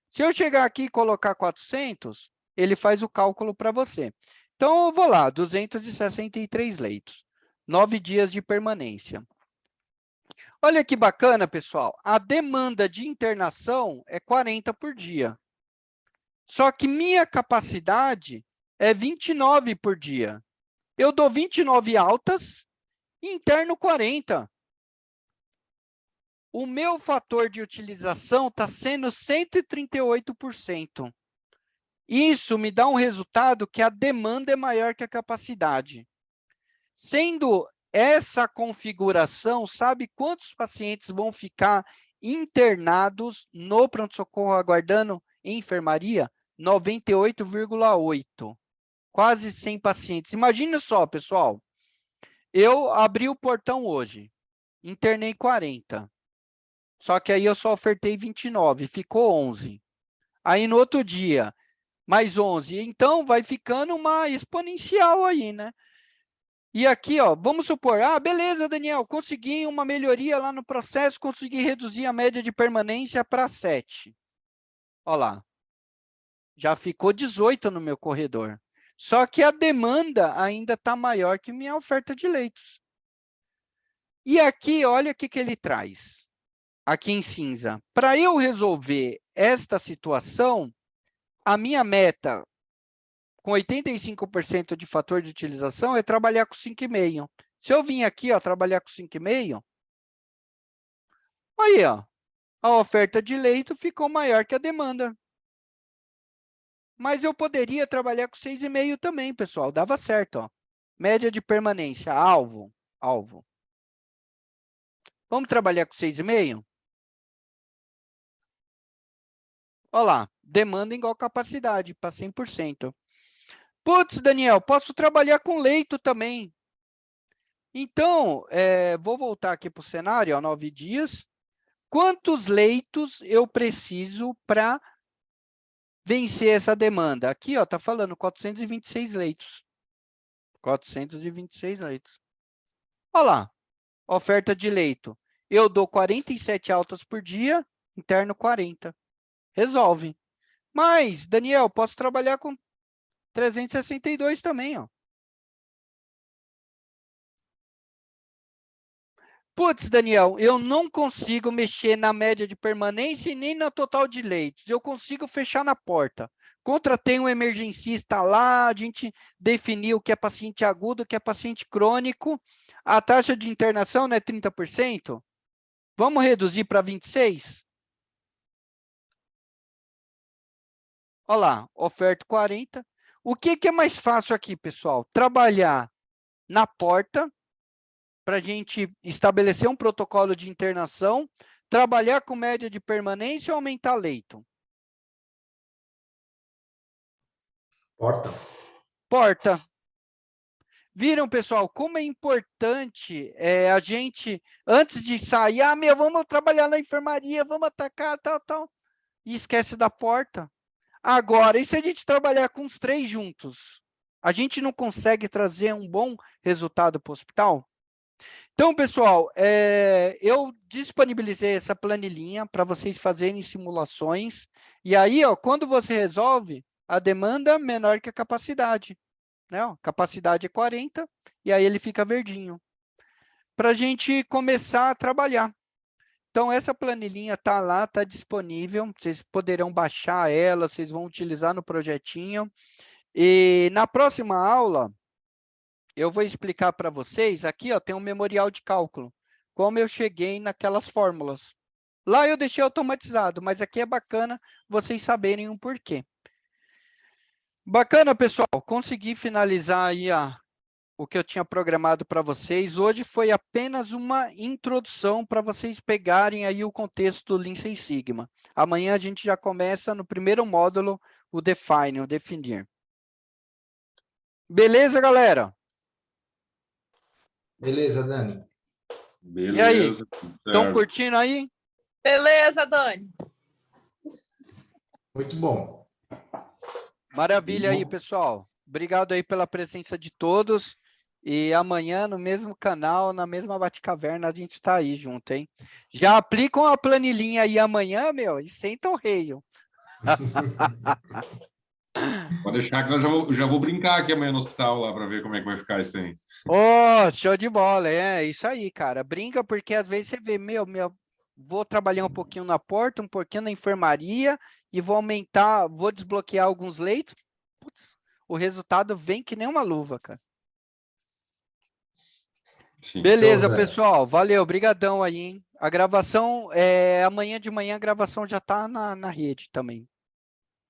Speaker 1: Se eu chegar aqui e colocar 400, ele faz o cálculo para você. Então, eu vou lá, 263 leitos, 9 dias de permanência. Olha que bacana, pessoal. A demanda de internação é 40 por dia. Só que minha capacidade é 29 por dia. Eu dou 29 altas e interno 40. O meu fator de utilização está sendo 138%. Isso me dá um resultado que a demanda é maior que a capacidade. Sendo essa configuração, sabe quantos pacientes vão ficar internados no pronto-socorro aguardando em enfermaria? 98,8. Quase 100 pacientes. Imagina só, pessoal. Eu abri o portão hoje, internei 40. Só que aí eu só ofertei 29, ficou 11. Aí no outro dia, mais 11. Então, vai ficando uma exponencial aí, né? E aqui, ó, vamos supor, beleza, Daniel, consegui uma melhoria lá no processo, consegui reduzir a média de permanência para 7. Olha lá, já ficou 18 no meu corredor. Só que a demanda ainda está maior que minha oferta de leitos. E aqui, olha o que ele traz, aqui em cinza. Para eu resolver esta situação, a minha meta com 85% de fator de utilização é trabalhar com 5,5. Se eu vim aqui, ó, trabalhar com 5,5, aí, ó, a oferta de leito ficou maior que a demanda. Mas eu poderia trabalhar com 6,5 também, pessoal, dava certo, ó. Média de permanência, alvo. Vamos trabalhar com 6,5? Olha lá, demanda igual capacidade, para 100%. Putz, Daniel, posso trabalhar com leito também. Então, vou voltar aqui para o cenário, ó, 9 dias. Quantos leitos eu preciso para vencer essa demanda? Aqui, ó, tá falando 426 leitos. 426 leitos. Olha lá, oferta de leito. Eu dou 47 altas por dia, interno 40. Resolve. Mas, Daniel, posso trabalhar com 362 também, ó. Putz, Daniel, eu não consigo mexer na média de permanência e nem na total de leitos. Eu consigo fechar na porta. Contratei um emergencista lá, a gente definiu o que é paciente agudo, o que é paciente crônico. A taxa de internação não é 30%? Vamos reduzir para 26%? Olha lá, oferta 40%. O que é mais fácil aqui, pessoal? Trabalhar na porta, para a gente estabelecer um protocolo de internação, trabalhar com média de permanência ou aumentar leito?
Speaker 4: Porta.
Speaker 1: Porta. Viram, pessoal, como é importante a gente, antes de sair, vamos trabalhar na enfermaria, vamos atacar, tal, e esquece da porta. Agora, e se a gente trabalhar com os 3 juntos? A gente não consegue trazer um bom resultado para o hospital? Então, pessoal, eu disponibilizei essa planilhinha para vocês fazerem simulações, e aí, ó, quando você resolve, a demanda é menor que a capacidade, né? Ó, capacidade é 40, e aí ele fica verdinho, para a gente começar a trabalhar. Então, essa planilhinha está lá, está disponível, vocês poderão baixar ela, vocês vão utilizar no projetinho, e na próxima aula, eu vou explicar para vocês, aqui ó, tem um memorial de cálculo, como eu cheguei naquelas fórmulas. Lá eu deixei automatizado, mas aqui é bacana vocês saberem o porquê. Bacana, pessoal, consegui finalizar aí o que eu tinha programado para vocês. Hoje foi apenas uma introdução para vocês pegarem aí o contexto do Lean Six Sigma. Amanhã a gente já começa no primeiro módulo, o Define, o definir. Beleza, galera?
Speaker 4: Beleza, Dani.
Speaker 3: Beleza.
Speaker 1: Estão curtindo aí?
Speaker 9: Beleza, Dani.
Speaker 4: Muito bom.
Speaker 1: Maravilha aí, pessoal. Obrigado aí pela presença de todos. E amanhã, no mesmo canal, na mesma Bate-Caverna, a gente está aí junto, hein? Já aplicam a planilhinha aí amanhã, meu, e sentam o rei.
Speaker 3: Pode deixar que eu já vou brincar aqui amanhã no hospital lá para ver como é que vai ficar isso aí.
Speaker 1: Oh, show de bola, é isso aí, cara. Brinca porque às vezes você vê, vou trabalhar um pouquinho na porta, um pouquinho na enfermaria e vou aumentar, vou desbloquear alguns leitos. Putz, o resultado vem que nem uma luva, cara.
Speaker 3: Sim.
Speaker 1: Beleza,
Speaker 4: Então,
Speaker 1: pessoal. Valeu, brigadão aí, hein? A gravação, amanhã de manhã a gravação já tá na rede também.